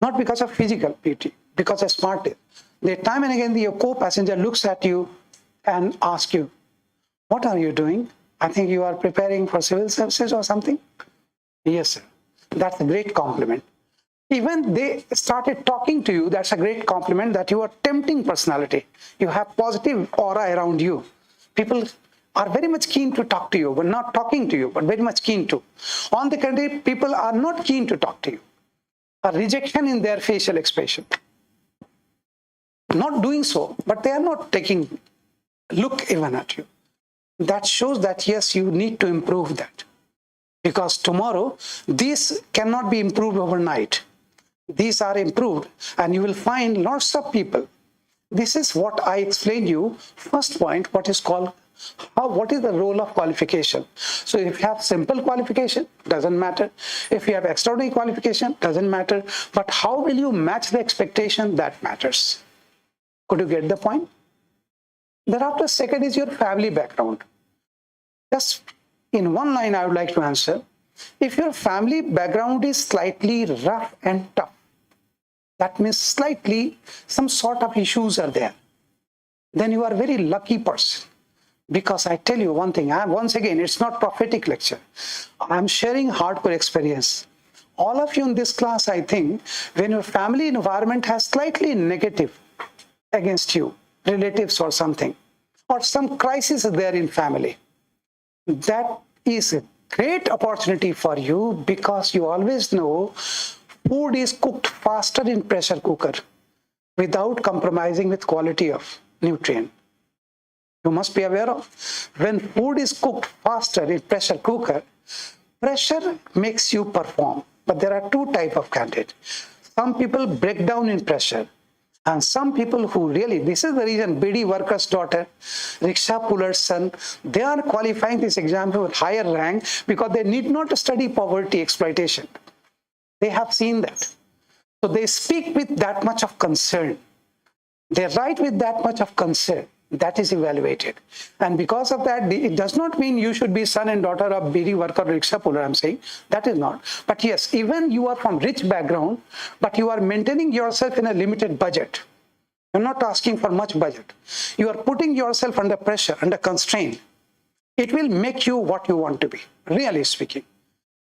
not because of physical beauty, because of smartness, the time and again your co-passenger looks at you and asks you, what are you doing? I think you are preparing for civil services or something. Yes, sir. That's a great compliment. Even they started talking to you, that's a great compliment, that you are tempting personality. You have positive aura around you. People are very much keen to talk to you, but not talking to you, but very much keen to. On the contrary, people are not keen to talk to you. A rejection in their facial expression. Not doing so, but they are not taking look even at you. That shows that yes, you need to improve that. Because tomorrow, this cannot be improved overnight. These are improved, and you will find lots of people. This is what I explained you. First point, what is called, what is the role of qualification? So if you have simple qualification, doesn't matter. If you have extraordinary qualification, doesn't matter. But how will you match the expectation? That matters. Could you get the point? Thereafter, second is your family background. Just in one line, I would like to answer. If your family background is slightly rough and tough, that means slightly some sort of issues are there, then you are a very lucky person. Because I tell you one thing, once again, it's not prophetic lecture. I'm sharing hardcore experience. All of you in this class, I think, when your family environment has slightly negative against you, relatives or something, or some crisis there in family, that is a great opportunity for you, because you always know food is cooked faster in pressure cooker without compromising with quality of nutrient. You must be aware of, when food is cooked faster in pressure cooker, pressure makes you perform. But there are two types of candidates. Some people break down in pressure, and some people who really, this is the reason BD worker's daughter, rickshaw puller's son, they are qualifying this exam with higher rank, because they need not study poverty exploitation. They have seen that. So they speak with that much of concern. They write with that much of concern. That is evaluated. And because of that, it does not mean you should be son and daughter of BD worker or rickshaw puller, I'm saying. That is not. But yes, even you are from rich background, but you are maintaining yourself in a limited budget. You're not asking for much budget. You are putting yourself under pressure, under constraint. It will make you what you want to be, really speaking.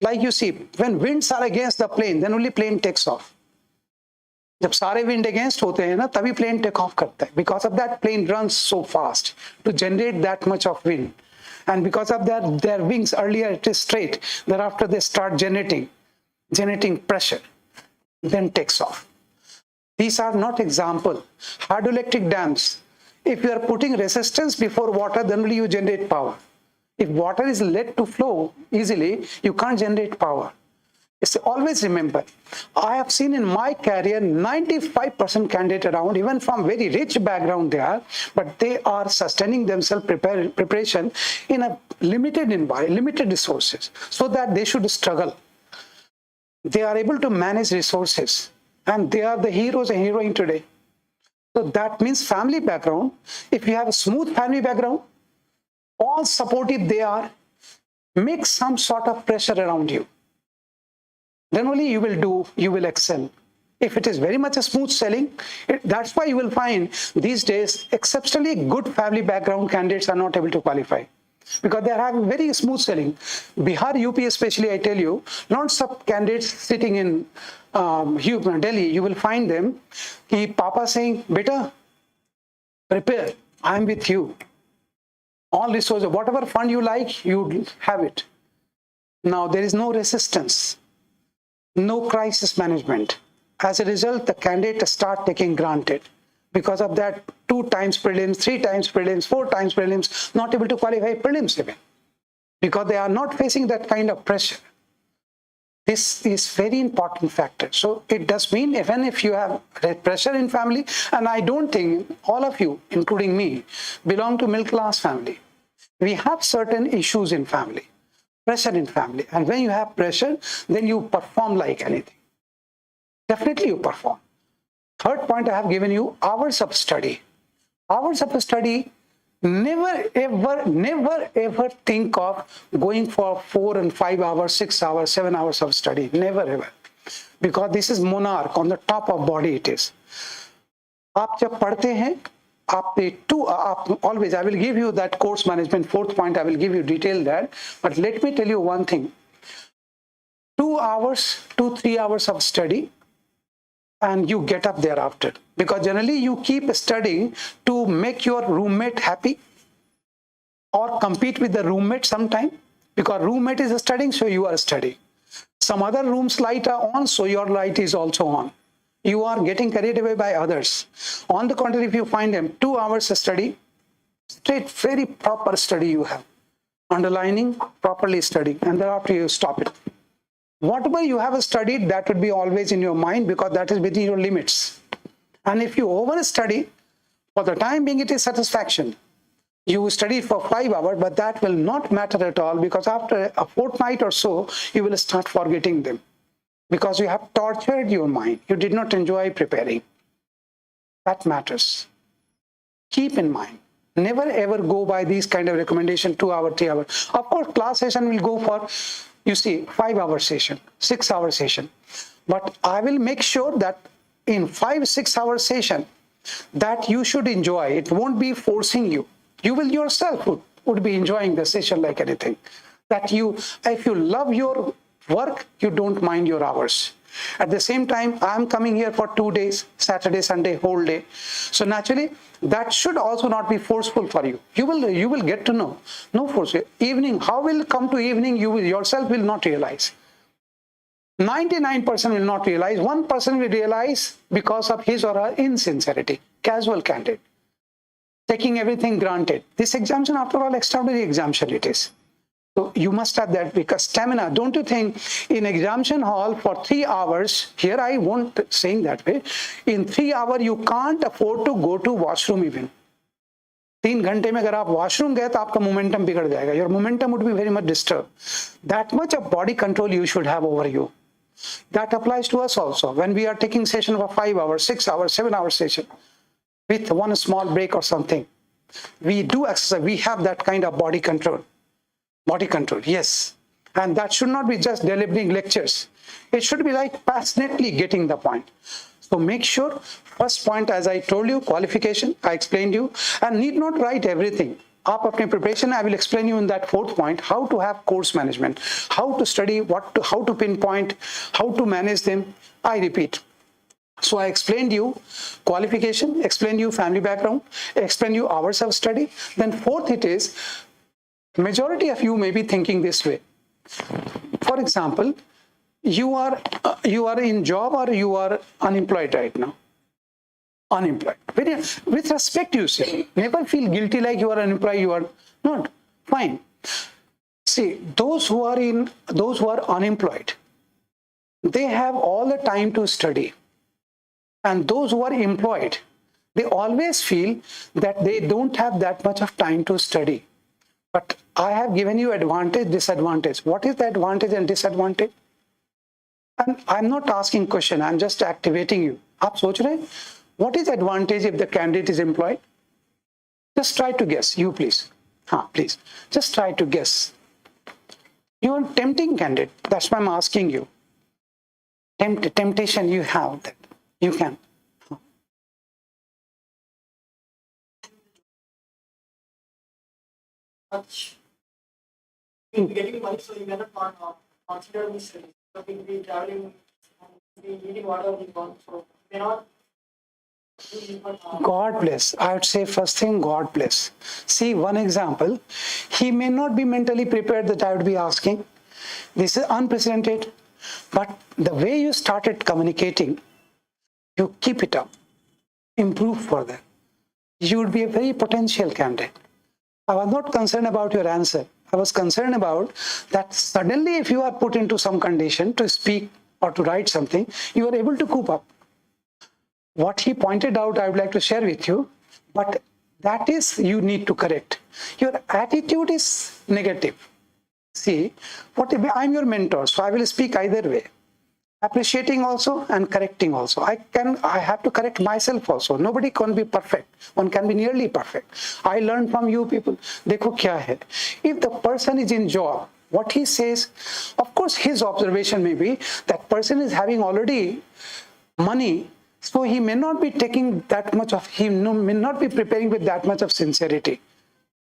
Like you see, when winds are against the plane, then only plane takes off. जब सारे wind against होते हैं ना, तभी plane take off करता है. Because of that, plane runs so fast to generate that much of wind. And because of that, their wings earlier it is straight. Thereafter they start generating pressure, then takes off. These are not example. Hydroelectric dams. If you are putting resistance before water, then only you generate power. If water is let to flow easily, you can't generate power. It's always remember, I have seen in my career 95% candidate around, even from very rich background they are, but they are sustaining themselves preparation in a limited environment, limited resources, so that they should struggle. They are able to manage resources, and they are the heroes and heroine today. So that means family background. If you have a smooth family background, all supportive they are, make some sort of pressure around you. Then only you will excel. If it is very much a smooth selling, that's why you will find these days exceptionally good family background candidates are not able to qualify, because they have very smooth selling. Bihar, UP especially, I tell you, lots of candidates sitting in Delhi, you will find them, Papa saying, beta, prepare, I am with you. All resources, whatever fund you like, you have it. Now there is no resistance, no crisis management. As a result, the candidate start taking granted. Because of that, 2 times prelims, 3 times prelims, 4 times prelims, not able to qualify prelims even, because they are not facing that kind of pressure. This is very important factor. So it does mean even if you have pressure in family, and I don't think all of you, including me, belong to middle class family. We have certain issues in family, pressure in family. And when you have pressure, then you perform like anything. Definitely you perform. Third point I have given you, hours of study. Hours of study, never ever think of going for 4 and 5 hours, 6 hours, 7 hours of study. Never ever. Because this is monarch, on the top of body it is. आप जब पढ़ते हैं, always, I will give you that course management, 4th point, I will give you detail that. But let me tell you one thing. 2 hours, 2-3 hours of study, and you get up thereafter. Because generally you keep studying to make your roommate happy or compete with the roommate sometime, because roommate is studying, so you are studying. Some other room's light are on, so your light is also on. You are getting carried away by others. On the contrary, if you find them 2 hours of study, straight, very proper study you have, underlining, properly studying, and thereafter you stop it. Whatever you have studied, that would be always in your mind, because that is within your limits. And if you overstudy, for the time being it is satisfaction. You studied for 5 hours, but that will not matter at all, because after a fortnight or so, you will start forgetting them. Because you have tortured your mind. You did not enjoy preparing. That matters. Keep in mind. Never ever go by these kind of recommendation, 2 hours, 3 hours. Of course, class session will go for, you see, 5-hour session, 6-hour session. But I will make sure that in 5-6 hour session, that you should enjoy. It won't be forcing you. You will yourself would be enjoying the session like anything. That you, if you love your work, you don't mind your hours. At the same time, I am coming here for 2 days, Saturday, Sunday, whole day. So naturally, that should also not be forceful for you. You will get to know. No force. Evening, how will it come to evening? You will yourself will not realize. 99% will not realize. 1% will realize because of his or her insincerity. Casual candidate. Taking everything granted. This exemption, after all, extraordinary exemption it is. So you must have that, because stamina. Don't you think in examination hall for 3 hours, here I won't saying that way, in 3 hours you can't afford to go to washroom even. 3 घंटे में अगर आप washroom गए तो आपका momentum बिगड़ जाएगा. Your momentum would be very much disturbed. That much of body control you should have over you. That applies to us also. When we are taking session for 5 hours, 6 hours, 7 hour session, with one small break or something, we do exercise. We have that kind of body control. Body control, yes. And that should not be just delivering lectures. It should be like passionately getting the point. So make sure, first point, as I told you, qualification, I explained you, and need not write everything. Aap apne preparation, I will explain you in that 4th point, how to have course management, how to study, how to pinpoint, how to manage them. I repeat. So I explained you qualification, explained you family background, explained you hours of study. Then 4th it is, majority of you may be thinking this way. For example, you are in job or you are unemployed right now. Unemployed. With respect, you say, never feel guilty like you are unemployed. You are not. Fine. See, those who are unemployed, they have all the time to study. And those who are employed, they always feel that they don't have that much of time to study. But I have given you advantage, disadvantage. What is the advantage and disadvantage? And I'm not asking question, I'm just activating you. आप सोच रहे हैं, what is the advantage if the candidate is employed? Just try to guess, you please. Please, just try to guess. You are tempting candidate. That's why I'm asking you. Temptation you have that you can. Much getting money, so you cannot consider this study. So we'll be traveling, we'll be eating whatever we want. So we cannot God bless. I would say first thing, God bless. See, one example, he may not be mentally prepared that I would be asking. This is unprecedented. But the way you started communicating, you keep it up, improve further. You would be a very potential candidate. I was not concerned about your answer. I was concerned about that suddenly if you are put into some condition to speak or to write something, you are able to cope up. What he pointed out, I would like to share with you, but that is you need to correct. Your attitude is negative. See, I'm your mentor, so I will speak either way. Appreciating also and correcting also. I have to correct myself also. Nobody can be perfect. One can be nearly perfect. I learn from you people. Dekho kya hai. If the person is in job, what he says, of course his observation may be that person is having already money, so he may not be taking that much of, may not be preparing with that much of sincerity.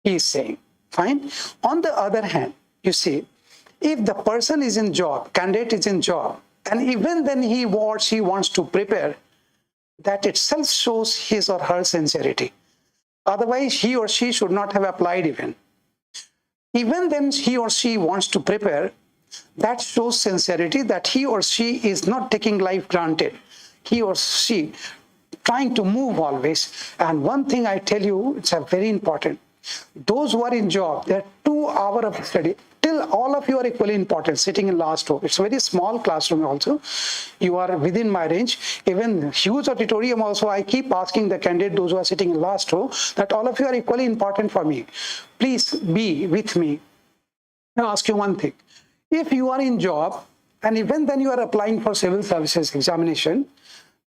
He is saying, fine. On the other hand, you see, if the person is in job, candidate is in job, and even then he or she wants to prepare, that itself shows his or her sincerity. Otherwise, he or she should not have applied even. Even then he or she wants to prepare, that shows sincerity, that he or she is not taking life granted. He or she trying to move always. And one thing I tell you, it's a very important. Those who are in job, there are 2 hours of study. Till all of you are equally important, sitting in last row. It's a very small classroom also. You are within my range. Even huge auditorium also, I keep asking the candidate, those who are sitting in last row, that all of you are equally important for me. Please be with me. I'll ask you one thing. If you are in job, and even then you are applying for civil services examination,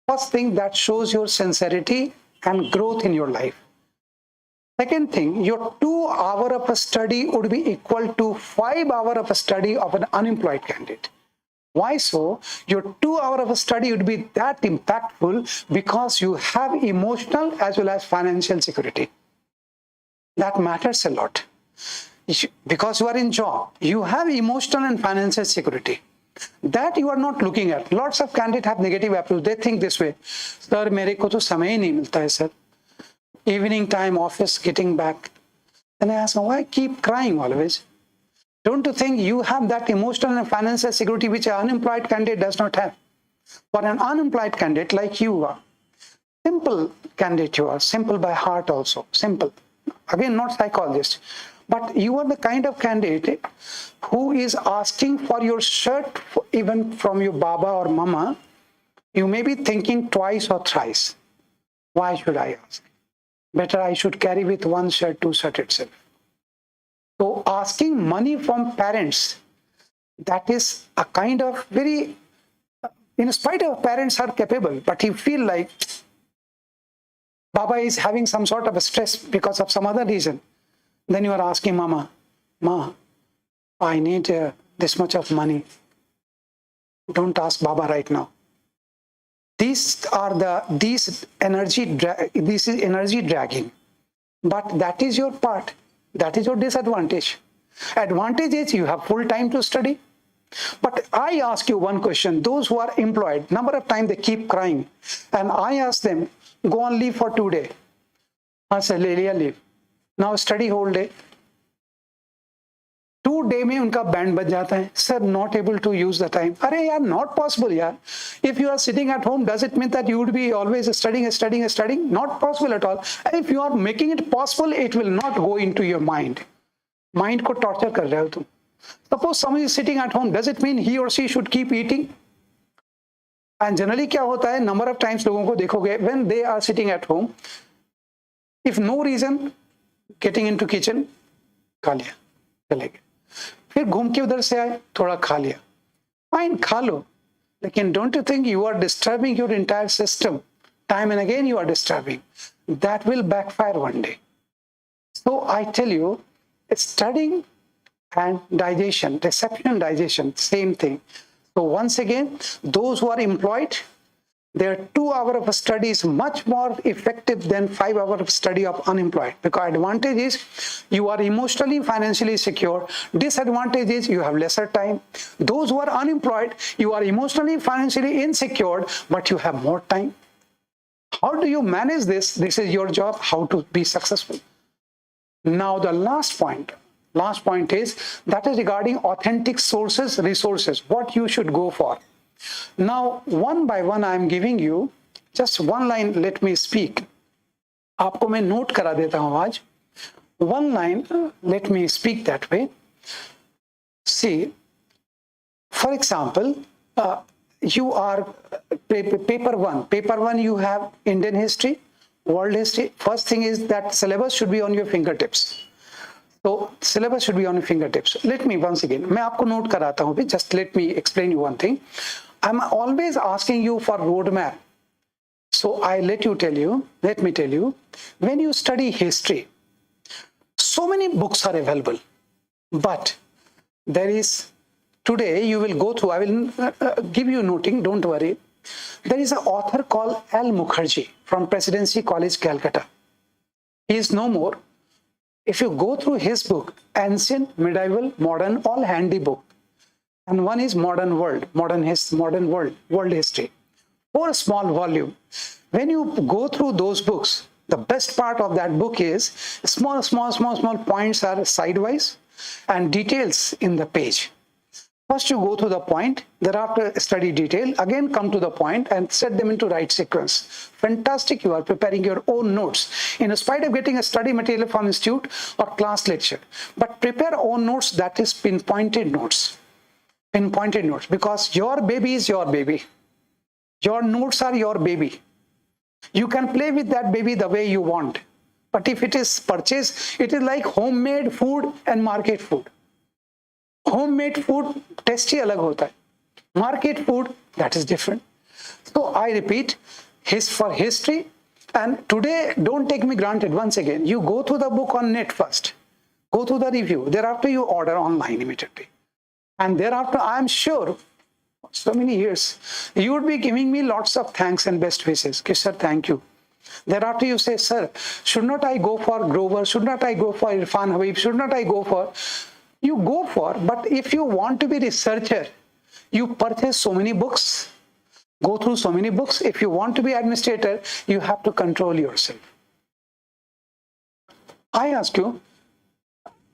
first thing that shows your sincerity and growth in your life. Second thing, your 2 hours of a study would be equal to 5 hours of a study of an unemployed candidate. Why so? Your 2 hours of a study would be that impactful because you have emotional as well as financial security. That matters a lot. Because you are in job, you have emotional and financial security. That you are not looking at. Lots of candidates have negative approach. They think this way, sir, मेरे को तो समय ही नहीं मिलता है sir. Evening time, office, getting back. Then I ask them, why keep crying always? Don't you think you have that emotional and financial security which an unemployed candidate does not have? For an unemployed candidate like you are, simple candidate you are, simple by heart also, simple. Again, not psychologist. But you are the kind of candidate who is asking for your shirt even from your baba or mama. You may be thinking twice or thrice. Why should I ask? Better I should carry with 1 shirt, 2 shirt itself. So asking money from parents, that is a kind of very, in spite of parents are capable, but you feel like Baba is having some sort of a stress because of some other reason. Then you are asking Mama, Ma, I need this much of money. Don't ask Baba right now. These is energy dragging. But that is your part. That is your disadvantage. Advantage is you have full time to study. But I ask you one question. Those who are employed, number of times they keep crying. And I ask them, go on leave for 2 days. I say, ले लिया leave. Now study whole day. 2 days में उनका band बज जाता है. Sir, not able to use the time. अरे यार, not possible यार. If you are sitting at home, does it mean that you would be always studying? Not possible at all. And if you are making it possible, it will not go into your mind. Mind को torture कर रहे हो तुम. Suppose someone is sitting at home, does it mean he or she should keep eating? And generally क्या होता है, number of times लोगों को देखोगे, when they are sitting at home, if no reason, getting into kitchen, खा लिया, चले गए. फिर घूम के उधर से आए, थोड़ा खा लिया. Fine, खा लो. लेकिन don't you think you are disturbing your entire system? Time and again you are disturbing. That will backfire one day. So I tell you, studying and digestion, reception and digestion, same thing. So once again, those who are employed, their 2 hours of study is much more effective than 5 hours of study of unemployed, because advantage is you are emotionally, financially secure. Disadvantage is you have lesser time. Those who are unemployed, you are emotionally, financially insecure, but you have more time. How do you manage this? This is your job, how to be successful. Now the last point is that is regarding authentic sources, resources, what you should go for. Now one by one I am giving you just one line. Let me speak. आपको मैं note करा देता हूं आज. One line, let me speak that way. See, for example, you are paper one you have Indian history, world history. First thing is that syllabus should be on your fingertips. So syllabus should be on your fingertips. Let me once again, मैं आपको note कराता हूं. Just let me explain you one thing. I'm always asking you for roadmap. So let me tell you, when you study history, so many books are available, but there is, today you will go through, I will give you noting, don't worry. There is an author called L. Mukherjee from Presidency College, Calcutta. He is no more. If you go through his book, Ancient, Medieval, Modern, all handy book. And one is Modern World, World History. 4 small volume. When you go through those books, the best part of that book is small points are sidewise and details in the page. First you go to the point, thereafter study detail, again come to the point and set them into right sequence. Fantastic, you are preparing your own notes. In spite of getting a study material from institute or class lecture, but prepare own notes, that is pinpointed notes. Pinpointed notes, because your baby is your baby. Your notes are your baby. You can play with that baby the way you want. But if it is purchased, it is like homemade food and market food. Homemade food, tasty alag hota hai. Market food, that is different. So I repeat, for history, and today, don't take me granted, once again, you go through the book on net first. Go through the review. Thereafter, you order online immediately. And thereafter, I am sure, so many years, you would be giving me lots of thanks and best wishes. Okay, sir, thank you. Thereafter, you say, sir, should not I go for Grover? Should not I go for Irfan Habib? Should not I go for? You go for, but if you want to be researcher, you purchase so many books, go through so many books. If you want to be administrator, you have to control yourself. I ask you,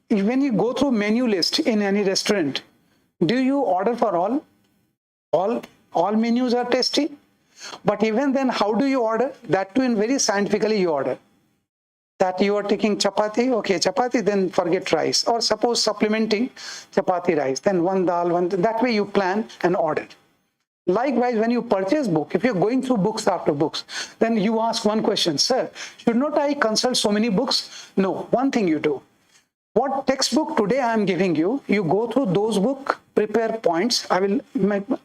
when you go through menu list in any restaurant, do you order for all? All menus are tasty, but even then, how do you order? That too, in very scientifically you order. That you are taking chapati, okay, chapati, then forget rice. Or suppose supplementing chapati rice, then one dal, that way you plan and order. Likewise, when you purchase book, if you're going through books after books, then you ask one question, sir, should not I consult so many books? No, one thing you do. What textbook today I am giving you, you go through those books, prepare points. I will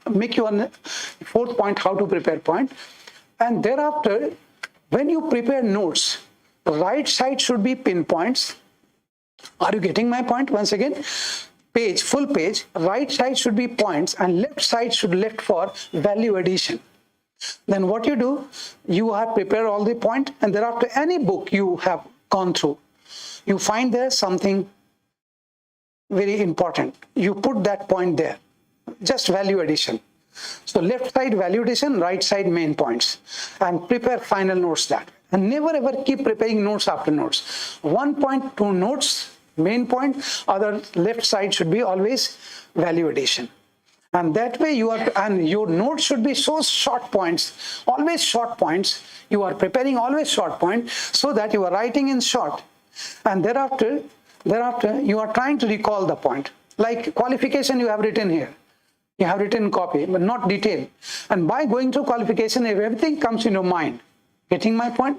make you a 4th point, how to prepare point. And thereafter, when you prepare notes, right side should be pinpoints. Are you getting my point? Once again, page, full page, right side should be points and left side should left for value addition. Then what you do, you have prepared all the point, and thereafter any book you have gone through, you find there something very important. You put that point there, just value addition. So left side value addition, right side main points, and prepare final notes that way. And never ever keep preparing notes after notes. 1 point, 2 notes, main point, other left side should be always value addition. And that way you are, and your notes should be so short points, always short points. You are preparing always short point so that you are writing in short. And thereafter you are trying to recall the point. Like qualification you have written here. You have written copy, but not detail. And by going through qualification, everything comes in your mind. Getting my point?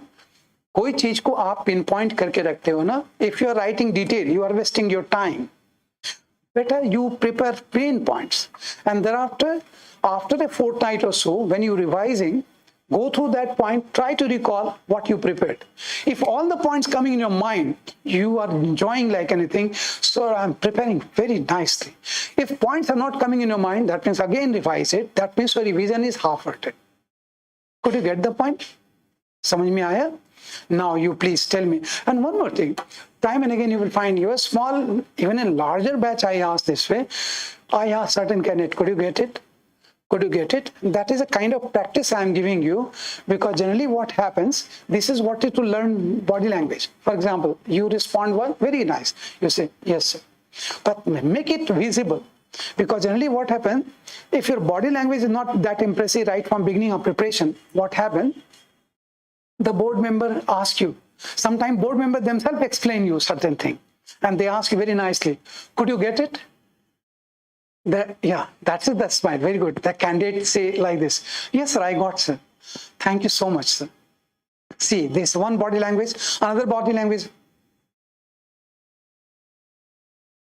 कोई चीज को आप pinpoint करके रखते हो ना. If you are writing detail, you are wasting your time. Better you prepare main points, and thereafter, after a fortnight or so, when you revising, Go through that point, try to recall what you prepared. If all the points coming in your mind, you are enjoying like anything, so I'm preparing very nicely. If points are not coming in your mind, that means again revise it. That means your revision is half-hearted. Could you get the point? समझ में आया? Now you please tell me. And one more thing, time and again you will find you a small, even in larger batch I ask this way. I ask certain candidate, could you get it? Could you get it? That is a kind of practice I am giving you, because generally what happens, this is what is to learn body language. For example, you respond well, very nice. You say, yes, sir. But make it visible. Because generally what happens, if your body language is not that impressive right from beginning of preparation, what happens? The board member asks you. Sometimes board member themselves explain you certain thing. And they ask you very nicely, could you get it? Yeah, that's it, that's fine, very good. The candidate say like this, yes sir, I got sir. Thank you so much sir. See, this one body language, another body language.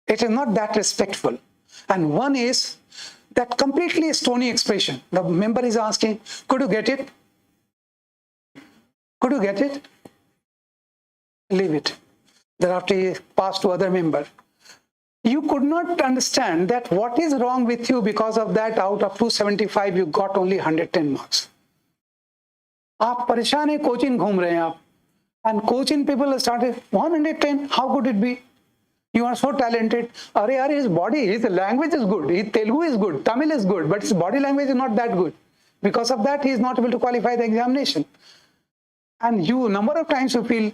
It is not that respectful. And one is that completely stony expression. The member is asking, could you get it? Could you get it? Leave it. Thereafter he passed to other member. You could not understand that what is wrong with you, because of that out of 275 you got only 110 marks. आप परेशान है, coaching घूम रहे हैं आप, and coaching people started 110. How could it be? You are so talented. अरे यार, his body, his language is good, his Telugu is good, Tamil is good, but his body language is not that good. Because of that, he is not able to qualify the examination. And you, number of times you feel,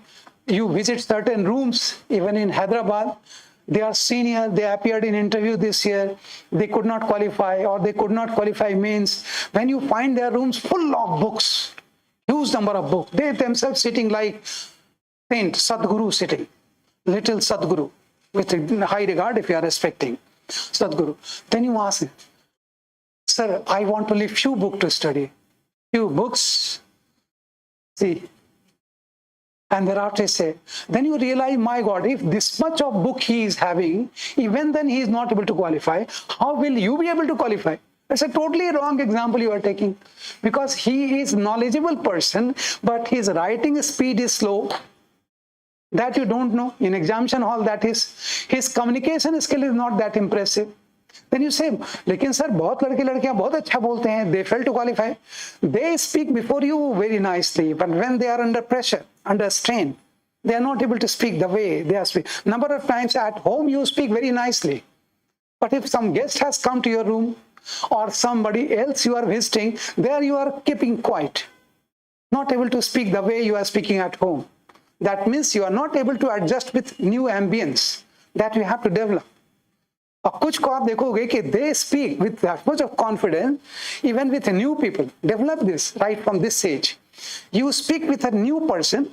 you visit certain rooms, even in Hyderabad. They are senior, they appeared in interview this year, they could not qualify, or they could not qualify means. When you find their rooms full of books, huge number of books, they themselves sitting like Saint Sadguru sitting, little Sadguru, with high regard if you are respecting Sadguru. Then you ask, sir, I want only few books to study. Few books, see. And thereafter say, then you realize, my God, if this much of book he is having, even then he is not able to qualify, how will you be able to qualify? That's a totally wrong example you are taking. Because he is knowledgeable person, but his writing speed is slow. That you don't know. In examination hall, that is, his communication skill is not that impressive. Then you say, लेकिन sir, बहुत लड़के लड़कियां बहुत अच्छा बोलते हैं, they fail to qualify. They speak before you very nicely, but when they are under pressure, under strain, they are not able to speak the way they are speaking. Number of times at home you speak very nicely, but if some guest has come to your room or somebody else you are visiting, there you are keeping quiet, not able to speak the way you are speaking at home. That means you are not able to adjust with new ambience that you have to develop. अब कुछ को आप देखोगे कि they speak with that much of confidence, even with new people. Develop this right from this age. You speak with a new person,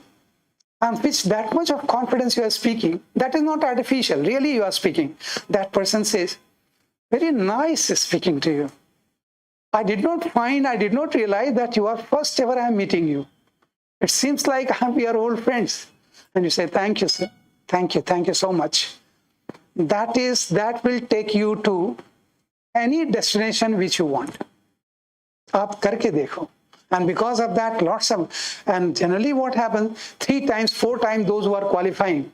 and with that much of confidence you are speaking, that is not artificial. Really you are speaking. That person says, very nice speaking to you. I did not realize that you are first ever I am meeting you. It seems like we are old friends. And you say, thank you, sir. Thank you so much. That will take you to any destination which you want. आप करके देखो. And because of that, and generally what happens, 3 times, 4 times those who are qualifying,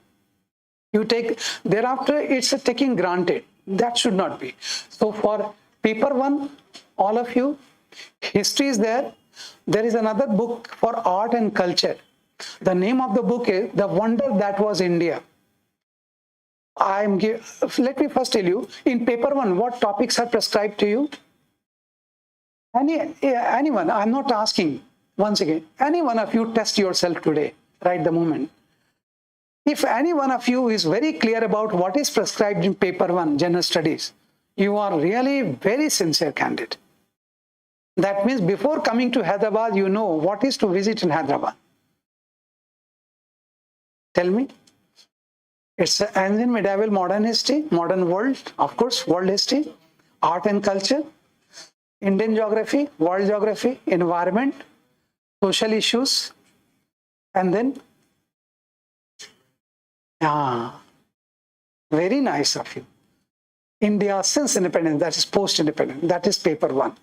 you take, thereafter it's a taking granted. That should not be. So for paper 1, all of you, history is there. There is another book for art and culture. The name of the book is The Wonder That Was India. Let me first tell you, in paper 1, what topics are prescribed to you? Anyone, I'm not asking, once again, any one of you test yourself today, right the moment. If any one of you is very clear about what is prescribed in paper 1, general studies, you are really very sincere candidate. That means before coming to Hyderabad, you know what is to visit in Hyderabad. Tell me. It's ancient, medieval, modern history, modern world, of course, world history, art and culture, Indian geography, world geography, environment, social issues, and then, very nice of you. India since independence, that is post-independence, that is paper 1.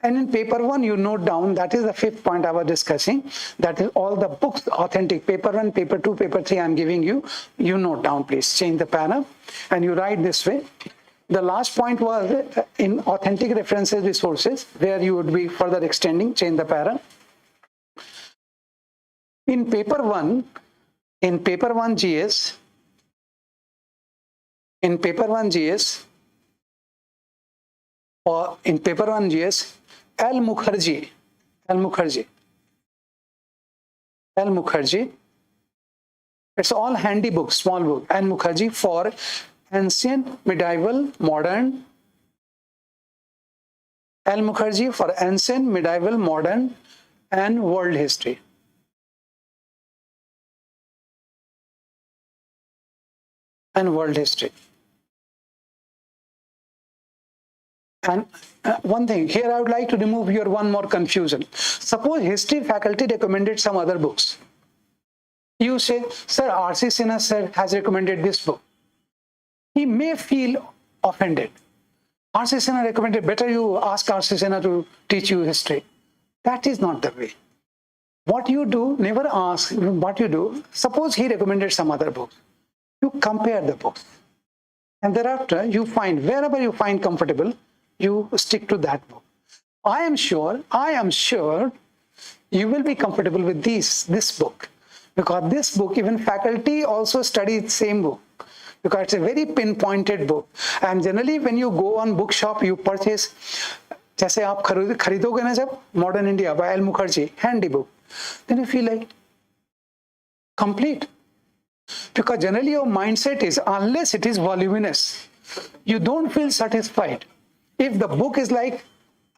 And in paper 1, you note down, that is the 5th point I was discussing, that is all the books authentic. Paper 1, paper 2, paper 3 I'm giving you. You note down, please. Change the para and you write this way. The last point was in authentic references resources, where you would be further extending, change the para. In paper 1 GS, L. Mukherjee, it's all handy books, small book. L. Mukherjee for ancient, medieval, modern. L. Mukherjee for ancient, medieval, modern, and world history. And world history. And one thing, here I would like to remove your one more confusion. Suppose history faculty recommended some other books. You say, sir, R.C. Sinha sir has recommended this book. He may feel offended. R.C. Sinha recommended, better you ask R.C. Sinha to teach you history. That is not the way. What you do, never ask. What you do, suppose he recommended some other books. You compare the books. And thereafter, you find, wherever you find comfortable, you stick to that book. I am sure you will be comfortable with this book. Because this book, even faculty also study the same book. Because it's a very pinpointed book. And generally, when you go on bookshop, you purchase, जैसे आप खरीदोगे ना जब Modern India by L. Mukherjee, handy book, then you feel like complete. Because generally your mindset is, unless it is voluminous, you don't feel satisfied. If the book is like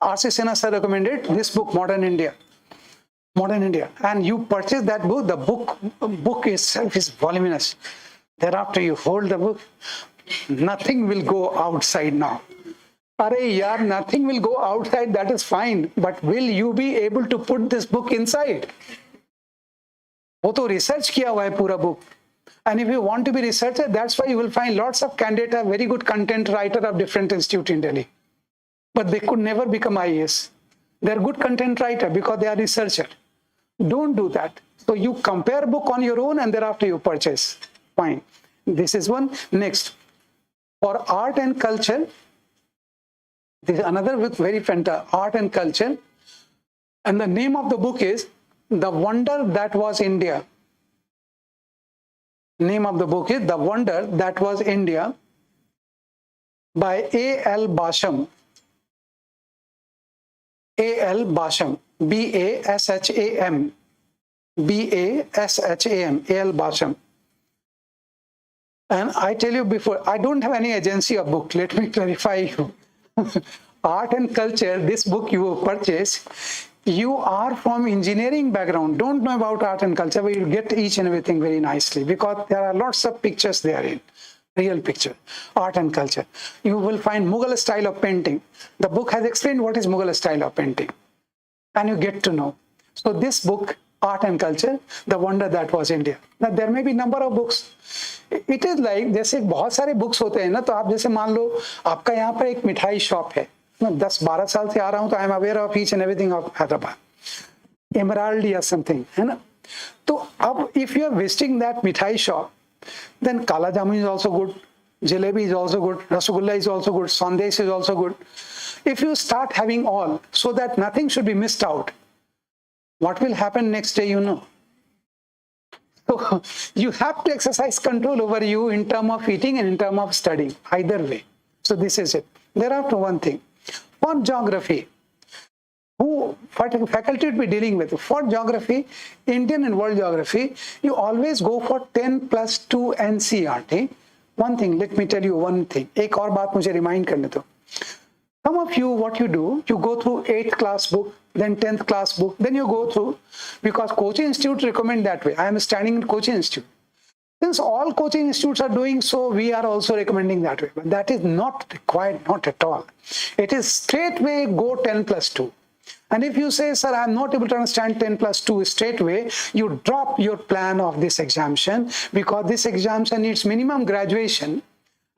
R.C. Sinha sir recommended, this book, Modern India, and you purchase that book, the book itself is voluminous. Thereafter you hold the book, nothing will go outside now. Arey yaar, nothing will go outside, that is fine, but will you be able to put this book inside? वो तो research किया हुआ है पूरा book. And if you want to be researcher, that's why you will find lots of candidates are very good content writer of different institute in Delhi. But they could never become IAS. They're good content writer because they are researcher. Don't do that. So you compare book on your own and thereafter you purchase. Fine. This is one. Next, for art and culture, this is another book, very fantastic, art and culture. And the name of the book is The Wonder That Was India. Name of the book is The Wonder That Was India by A.L. Basham. A.L. Basham. B-A-S-H-A-M. B-A-S-H-A-M. A.L. Basham. And I tell you before, I don't have any agency of book. Let me clarify you. Art and culture, this book you will purchase. You are from engineering background, don't know about art and culture, but you get each and everything very nicely because there are lots of pictures therein. Real picture, art and culture. You will find Mughal style of painting. The book has explained what is Mughal style of painting. And you get to know. So this book, Art and Culture, The Wonder That Was India. Now there may be number of books. It is like, जैसे बहुत सारे books होते हैं ना, तो आप जैसे मान लो आपका यहाँ पर एक मिठाई शॉप है. मैं 10-12 साल से आ रहा हूँ तो I am aware of each and everything of Hyderabad, emerald या समथिंग, है ना. तो अब if you are visiting that mithai shop, then kala jamun is also good, jalebi is also good, rasgulla is also good, sandesh is also good. If you start having all so that nothing should be missed out, what will happen next day, you know. So you have to exercise control over you in terms of eating and in terms of studying, either way. So this is it. Thereafter, one thing, for geography, who faculty would be dealing with. For geography, Indian and world geography, you always go for 10+2 NCERT. One thing, let me tell you one thing. एक और बात मुझे remind करने दो. Some of you, what you do, you go through 8th class book, then 10th class book, then you go through, because coaching institutes recommend that way. I am standing in coaching institute. Since all coaching institutes are doing so, we are also recommending that way. But that is not required, not at all. It is straightway go 10+2. And if you say, sir, I am not able to understand 10+2 straightway, you drop your plan of this examination because this examination needs minimum graduation.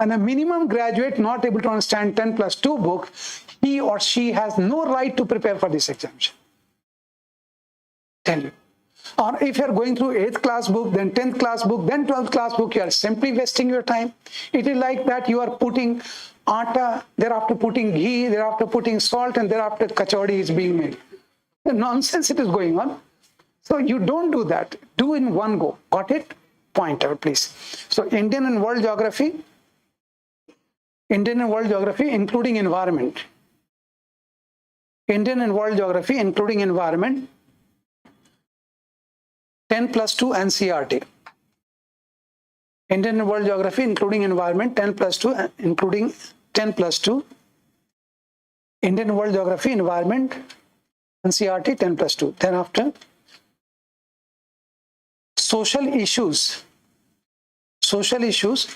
And a minimum graduate not able to understand 10+2 book, he or she has no right to prepare for this examination. Tell you. Or if you're going through 8th class book, then 10th class book, then 12th class book, you are simply wasting your time. It is like that you are putting atta, thereafter putting ghee, thereafter putting salt, and thereafter kachori is being made. The nonsense it is going on. So you don't do that. Do in one go. Got it? Point out, please. So Indian and world geography, including environment. Indian and world geography, including environment, 10 plus 2 NCERT. Indian and world geography, including environment, 10 plus 2, including 10 plus 2. Indian and world geography, environment, NCERT, 10 plus 2. Thereafter, social issues. Social issues.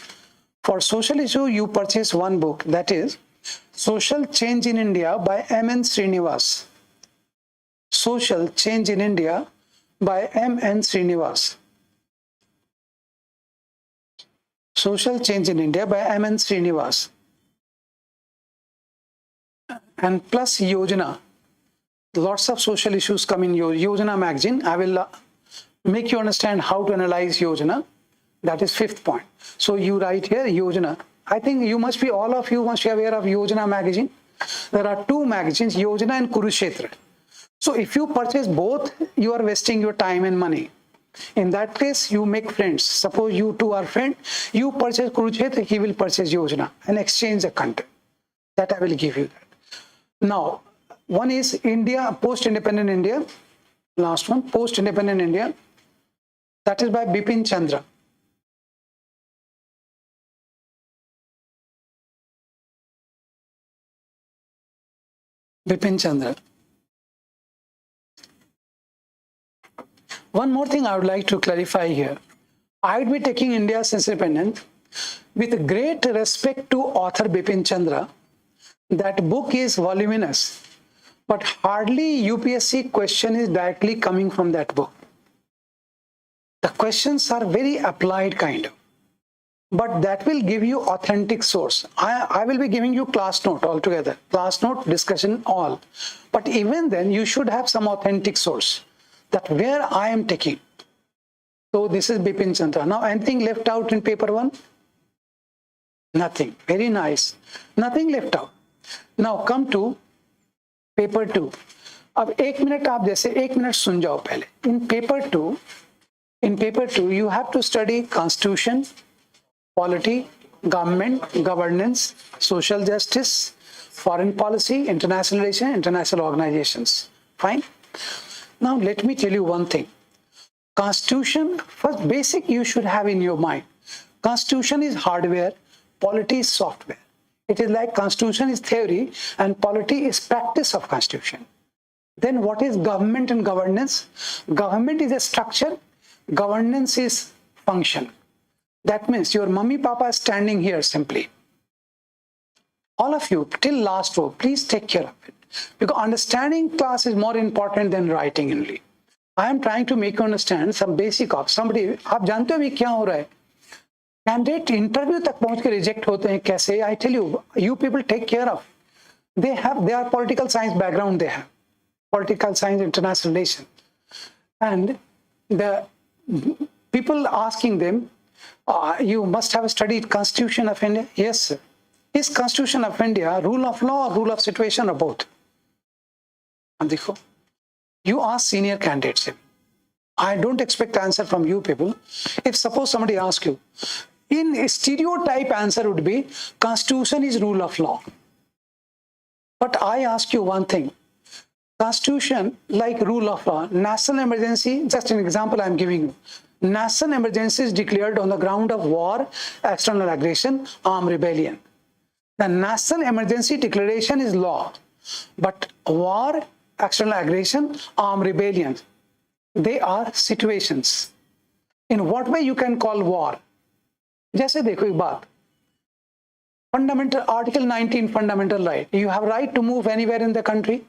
For social issue, you purchase one book, that is Social Change in India by M.N. Srinivas. Social Change in India by M.N. Srinivas. Social Change in India by M.N. Srinivas. And plus Yojana. Lots of social issues come in Yojana magazine. I will make you understand how to analyze Yojana. That is 5th point. So you write here Yojana. I think all of you must be aware of Yojana magazine. There are 2 magazines, Yojana and Kurukshetra. So if you purchase both, you are wasting your time and money. In that case, you make friends. Suppose you two are friends, you purchase Kurukshetra, he will purchase Yojana and exchange the content. That I will give you that. Now, one is India, post-independent India. Last one, post-independent India. That is by Bipin Chandra. Bipin Chandra. One more thing I would like to clarify here. I would be taking India since independence with great respect to author Bipin Chandra. That book is voluminous, but hardly UPSC question is directly coming from that book. The questions are very applied kind of, but that will give you authentic source. I will be giving you class note altogether, class note, discussion, all. But even then, you should have some authentic source that where I am taking. So this is Bipin Chandra. Now anything left out in paper 1? Nothing. Very nice. Nothing left out. Now come to paper 2. अब 1 minute आप जैसे 1 minute सुन जाओ पहले. In paper 2, you have to study constitution, polity, government, governance, social justice, foreign policy, international relations, international organizations. Fine. Now let me tell you one thing. Constitution, first basic you should have in your mind. Constitution is hardware, polity is software. It is like constitution is theory and polity is practice of constitution. Then what is government and governance? Government is a structure, governance is function. That means your mummy papa is standing here simply. All of you till last row, please take care of it. Because understanding class is more important than writing only. I am trying to make you understand some basic of somebody. आप जानते हो अभी क्या हो रहा है? Candidate interview तक पहुंच के reject होते हैं कैसे? I tell you, you people take care of. They are political science background. They have political science, international relations, and the people asking them, you must have studied Constitution of India. Yes, sir. Is Constitution of India rule of law or rule of situation or both? And देखो, you ask senior candidates. I don't expect answer from you people. If suppose somebody asks you, in stereotype answer would be Constitution is rule of law. But I ask you one thing. Constitution like rule of law, national emergency, just an example I am giving you. National emergency is declared on the ground of war, external aggression, armed rebellion. The national emergency declaration is law, but war, external aggression, armed rebellion, they are situations. In what way you can call war? जैसे देखो एक बात, fundamental article 19 fundamental right. You have right to move anywhere in the country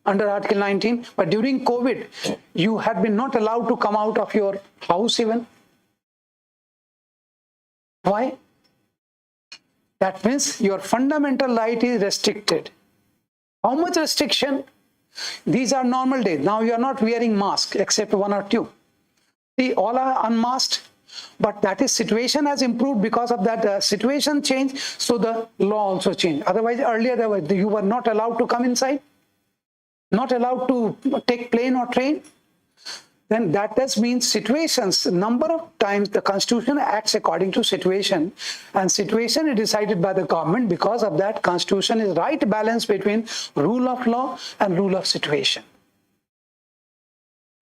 under article 19, but during COVID, you had been not allowed to come out of your house even. Why? That means your fundamental right is restricted. How much restriction? These are normal days. Now you are not wearing mask except one or two. See, all are unmasked. But that is situation has improved because of that situation change. So the law also changed. Otherwise, earlier you were not allowed to come inside, not allowed to take plane or train. Then that does mean situations, number of times the Constitution acts according to situation, and situation is decided by the government. Because of that, Constitution is right balance between rule of law and rule of situation.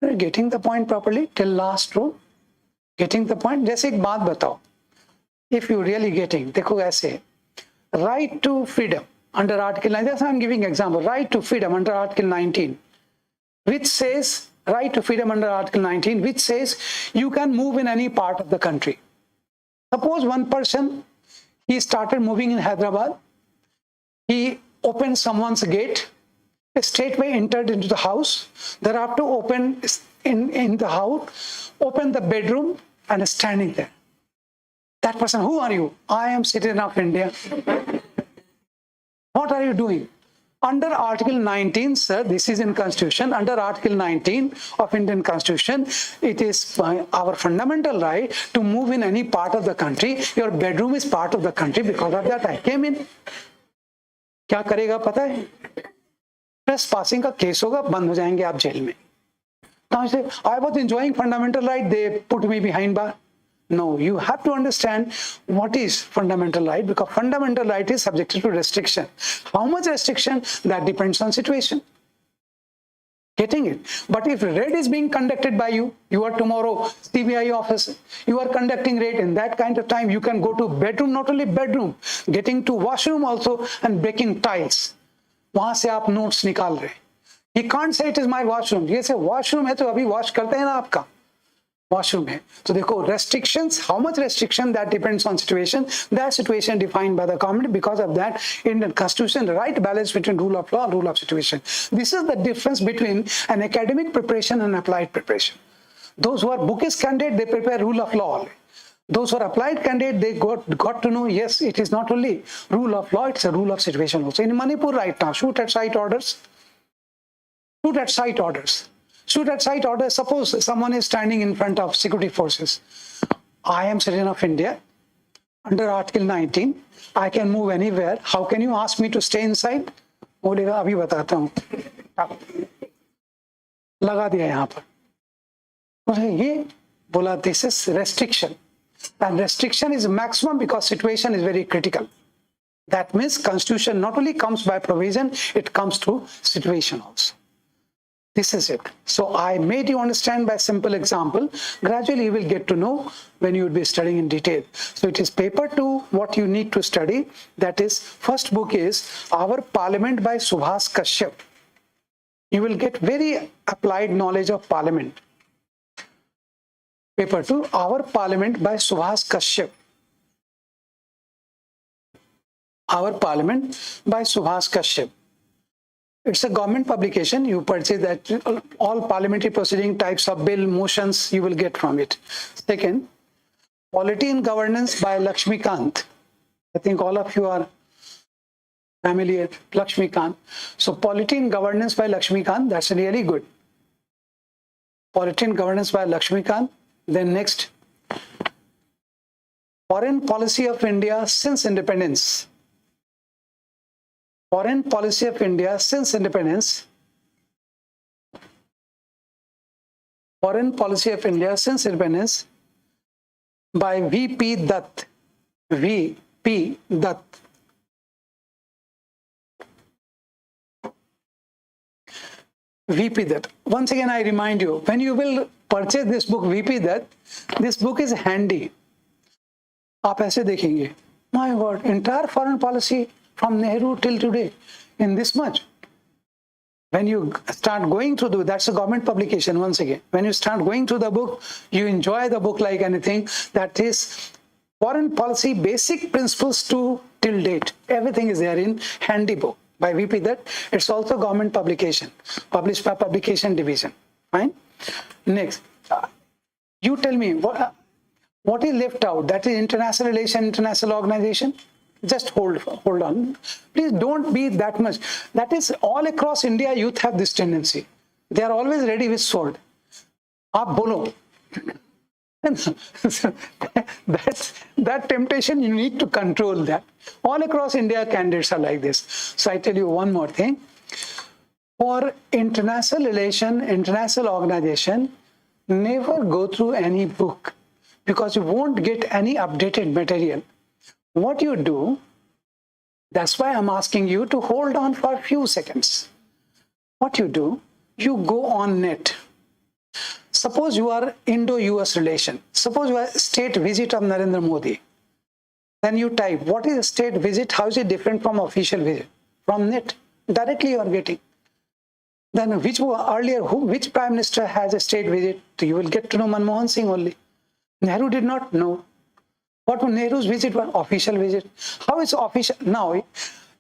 Are you getting the point properly till last row? Getting the point? जैसे एक बात बताओ, if you really getting, देखो ऐसे, right to freedom under Article 9, that's why I'm giving example, right to freedom under Article 19, which says, right to freedom under Article 19, which says you can move in any part of the country. Suppose one person, he started moving in Hyderabad, he opened someone's gate, straightway entered into the house, thereafter opened in the house, opened the bedroom and is standing there. That person, who are you? I am citizen of India. What are you doing? Under Article 19, sir, this is in Constitution, under Article 19 of Indian Constitution, it is our fundamental right to move in any part of the country. Your bedroom is part of the country. Because of that, I came in. क्या करेगा पता है? Trespassing का case होगा, बंद हो जाएंगे आप जेल में. Now you say, I was enjoying fundamental right, they put me behind bar. No, you have to understand what is fundamental right, because fundamental right is subjected to restriction. How much restriction? That depends on situation. Getting it? But if raid is being conducted by you, you are tomorrow CBI officer, you are conducting raid. In that kind of time, you can go to bedroom, not only bedroom, getting to washroom also and breaking tiles. वहां से आप notes निकाल रहे. He can't say it is my washroom. ये से washroom है तो अभी wash करते हैं ना आपका. Washroom है. So देखो restrictions, how much restriction, that depends on situation. That situation defined by the government. Because of that, Indian Constitution, the right balance between rule of law and rule of situation. This is the difference between an academic preparation and applied preparation. Those who are bookish candidate, they prepare rule of law only. Those who are applied candidate, they got to know, yes, it is not only rule of law, it's a rule of situation also. In Manipur right now, shoot at sight orders. Shoot at sight orders. Shoot at sight orders. Suppose someone is standing in front of security forces. I am citizen of India. Under Article 19, I can move anywhere. How can you ask me to stay inside? बोलेगा अभी बताता हूँ. लगा दिया यहाँ पर. ये बोला this is restriction. And restriction is maximum because situation is very critical. That means Constitution not only comes by provision, it comes through situation also. This is it. So I made you understand by simple example. Gradually you will get to know when you will be studying in detail. So it is paper 2 what you need to study. That is, first book is Our Parliament by Subhas Kashyap. You will get very applied knowledge of Parliament. Paper 2, Our Parliament by Subhas Kashyap. Our Parliament by Subhas Kashyap. It's a government publication. You purchase that, all parliamentary proceeding types of bill, motions, you will get from it. Second, Polity and Governance by Lakshmikant. I think all of you are familiar with Lakshmikant. So Polity and Governance by Lakshmikant, that's really good. Polity and Governance by Lakshmikant. Then next, Foreign Policy of India since Independence. Foreign Policy of India since Independence. Foreign Policy of India since Independence by V.P. Dutt. V.P. Dutt. V.P. Dutt. Once again, I remind you, when you will purchase this book, V.P. Dutt, this book is handy. आप ऐसे देखेंगे, my God, entire foreign policy from Nehru till today in this much. When you start going through that's a government publication once again. When you start going through the book, you enjoy the book like anything. That is foreign policy basic principles to till date. Everything is there in handy book by V.P. Dutt. It's also government publication, published by Publication Division. Fine. Next, you tell me what is left out. That is international relation, international organization. Just hold on. Please don't be that much. That is all across India. Youth have this tendency. They are always ready with sword. Aap bolo. That temptation, you need to control that. All across India, candidates are like this. So I tell you one more thing. For international relation, international organization, never go through any book because you won't get any updated material. What you do, that's why I'm asking you to hold on for a few seconds. What you do, you go on net. Suppose you are Indo-US relation. Suppose you are state visit of Narendra Modi. Then you type, what is a state visit? How is it different from official visit? From net, directly you are getting. Then which prime minister has a state visit? You will get to know Manmohan Singh only. Nehru did not know. What was Nehru's visit? Was official visit. How is official? Now,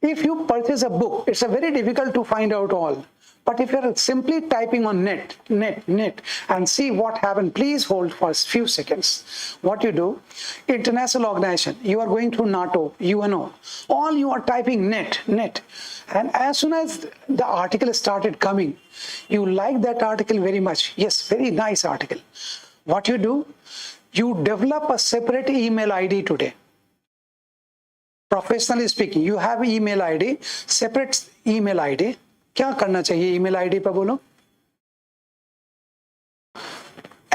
if you purchase a book, it's a very difficult to find out all. But if you're simply typing on net, and see what happened, please hold for a few seconds. What you do, international organization, you are going through NATO, UNO, all you are typing net. And as soon as the article started coming, you like that article very much. Yes, very nice article. What you do, you develop a separate email ID today. Professionally speaking, you have email ID, separate email ID. क्या करना चाहिए email ID पर बोलो?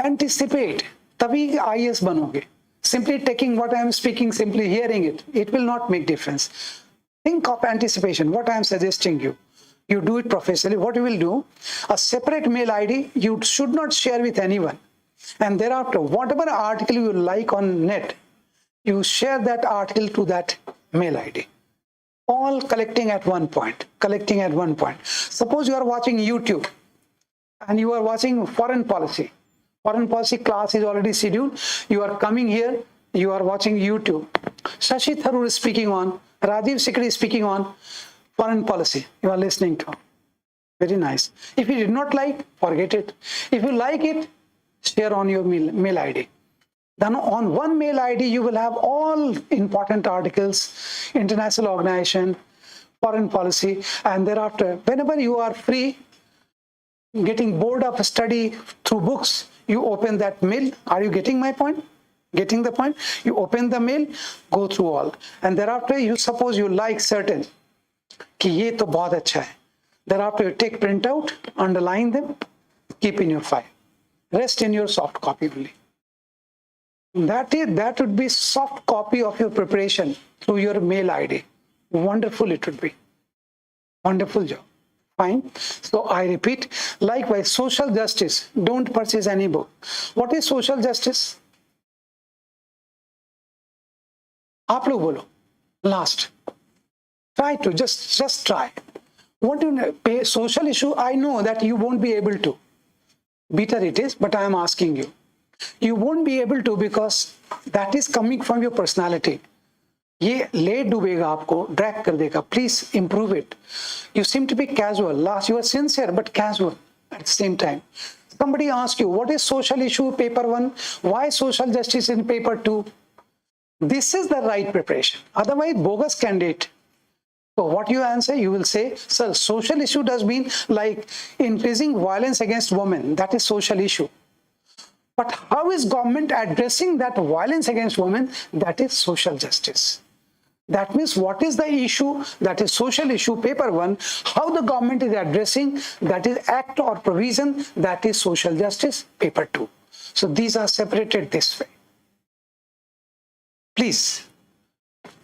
Anticipate, तभी IAS बनोगे. Simply taking what I am speaking, simply hearing it will not make difference. Think of anticipation, what I am suggesting you. You do it professionally. What you will do, a separate mail ID you should not share with anyone. And thereafter, whatever article you like on net, you share that article to that mail ID. All collecting at one point. Suppose you are watching YouTube and you are watching foreign policy. Foreign policy class is already scheduled. You are coming here, you are watching YouTube. Shashi Tharoor is speaking on, Rajiv Sikri is speaking on foreign policy. You are listening to. Very nice. If you did not like, forget it. If you like it, share on your mail ID. Then on one mail ID, you will have all important articles, international organization, foreign policy, and thereafter, whenever you are free, getting bored of study through books, you open that mail. Are you getting my point? Getting the point? You open the mail, go through all. And thereafter, you suppose you like certain, कि ये तो बहुत अच्छा है. Thereafter, you take print out, underline them, keep in your file. Rest in your soft copy only. That would be soft copy of your preparation through your mail ID. Wonderful it would be. Wonderful job. Fine. So I repeat, likewise, social justice. Don't purchase any book. What is social justice? आप लोग बोलो. Last. Try to just try. What do you pay social issue? I know that you won't be able to. Bitter it is, but I am asking you. You won't be able to because that is coming from your personality. ये ले डूबेगा आपको, drag कर देगा. Please improve it. You seem to be casual. Last, you are sincere but casual at the same time. Somebody asks you, what is social issue, paper 1? Why social justice in paper 2? This is the right preparation. Otherwise, bogus candidate. So what you answer, you will say, sir, social issue does mean like increasing violence against women. That is social issue. But how is government addressing that violence against women? That is social justice. That means what is the issue? That is social issue, paper 1. How the government is addressing, that is act or provision, that is social justice, paper 2. So these are separated this way. Please.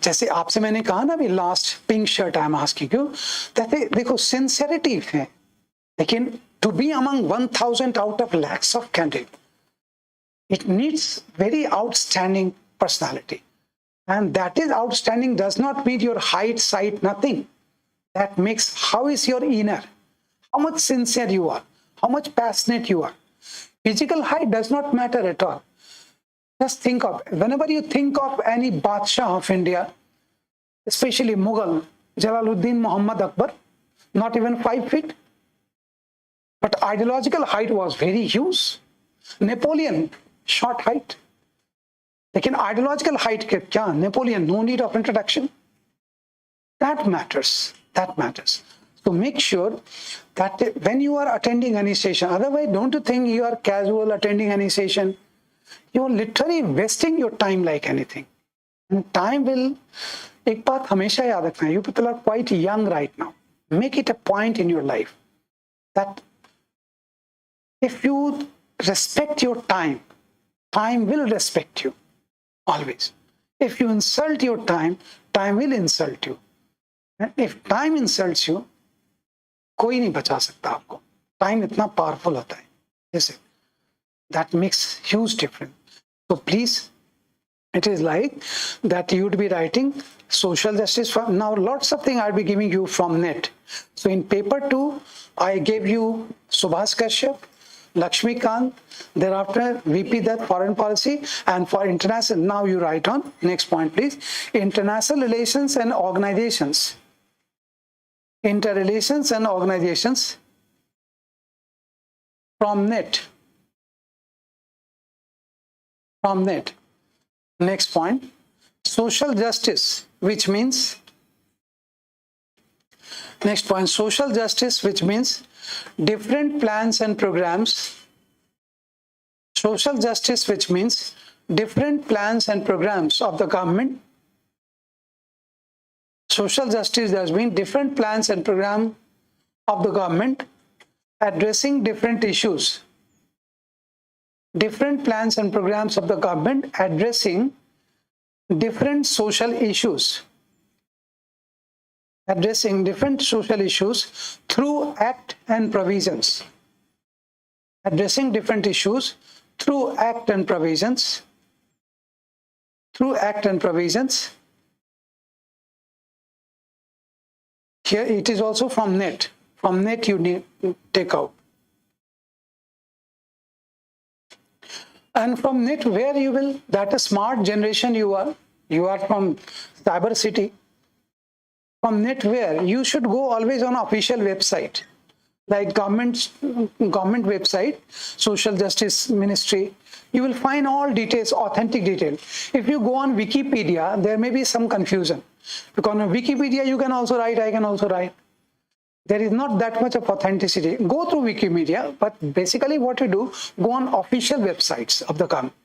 जैसे आपसे मैंने कहा ना, अभी last pink shirt I am asking you, देखो sincerity है, लेकिन to be among 1000 out of lakhs of candidate, it needs very outstanding personality, and that is outstanding does not mean your height, sight, nothing. That makes how is your inner, how much sincere you are, how much passionate you are. Physical height does not matter at all. Just think of, whenever you think of any Badshah of India, especially Mughal, Jalaluddin Muhammad Akbar, not even 5 feet, but ideological height was very huge. Napoleon, short height. लेकिन ideological height के क्या? Napoleon, no need of introduction. That matters. That matters. So make sure that when you are attending any session, otherwise don't you think you are casual attending any session? You are literally wasting your time like anything. And time will, एक बात हमेशा याद रखना, you people are quite young right now. Make it a point in your life that if you respect your time, time will respect you always. If you insult your time, time will insult you. And if time insults you, कोई नहीं बचा सकता आपको. Time इतना powerful होता है. जैसे that makes huge difference. So please, it is like that you would be writing social justice. From now lots of things I'll be giving you from net. So in paper 2, I gave you Subhas Kashyap, Lakshmikant, thereafter VP that foreign policy, and for international, now you write on, next point please, international relations and organizations. Interrelations and organizations from net. From net. Next point, social justice, which means, next point, social justice, which means different plans and programs. Social justice, which means different plans and programs of the government. Social justice does mean different plans and programs of the government addressing different issues. Different plans and programs of the government addressing different social issues. Addressing different social issues through act and provisions. Addressing different issues through act and provisions. Through act and provisions. Here it is also from net. From net you need to take out. And from net where you will, that a smart generation you are from cyber city. From net where you should go always on official website, like government website, social justice ministry. You will find all details, authentic detail. If you go on Wikipedia, there may be some confusion. Because on Wikipedia you can also write, I can also write. There is not that much of authenticity. Go through Wikimedia, but basically what you do, go on official websites of the government.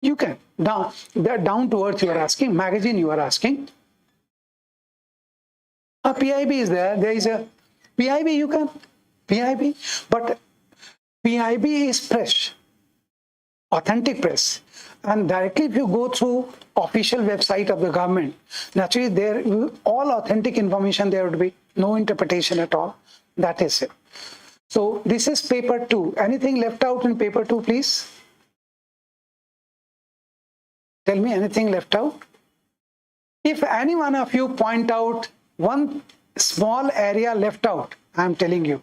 You can, down to earth you are asking, magazine you are asking. A PIB is there is a PIB, you can, PIB, but PIB is press, authentic press. And directly if you go through official website of the government, naturally there all authentic information there would be, no interpretation at all. That is it. So this is paper 2. Anything left out in paper 2, please? Tell me anything left out. If any one of you point out one small area left out, I am telling you,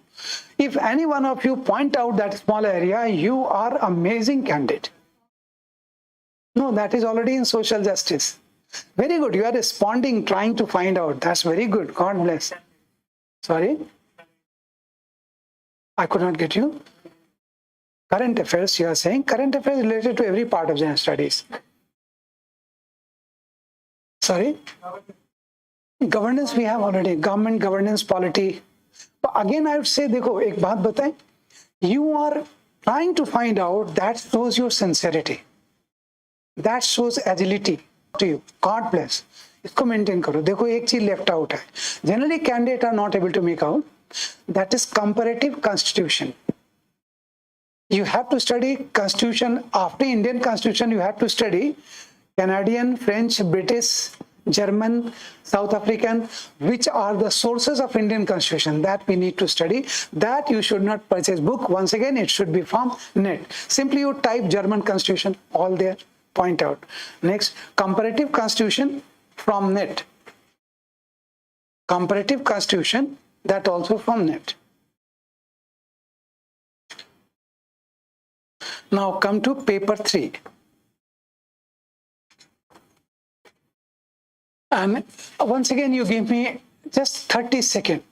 if any one of you point out that small area, you are amazing candidate. No, that is already in social justice. Very good. You are responding, trying to find out. That's very good. God bless. Sorry? I could not get you. Current affairs, you are saying. Current affairs related to every part of general studies. Sorry? Governance we have already. Government, governance, polity. But again, I would say, देखो, एक बात बताएं. You are trying to find out, that shows your sincerity. That shows agility to you. God bless. इसको maintain करो. देखो एक चीज left out है. Generally, candidates are not able to make out. That is comparative constitution. You have to study constitution. After Indian constitution, you have to study Canadian, French, British, German, South African, which are the sources of Indian constitution. That we need to study. That you should not purchase book. Once again, it should be from net. Simply you type German constitution, all there. Point out. Next, comparative constitution from net. Comparative constitution, that also from net. Now come to paper 3. And once again, you give me just 30 seconds,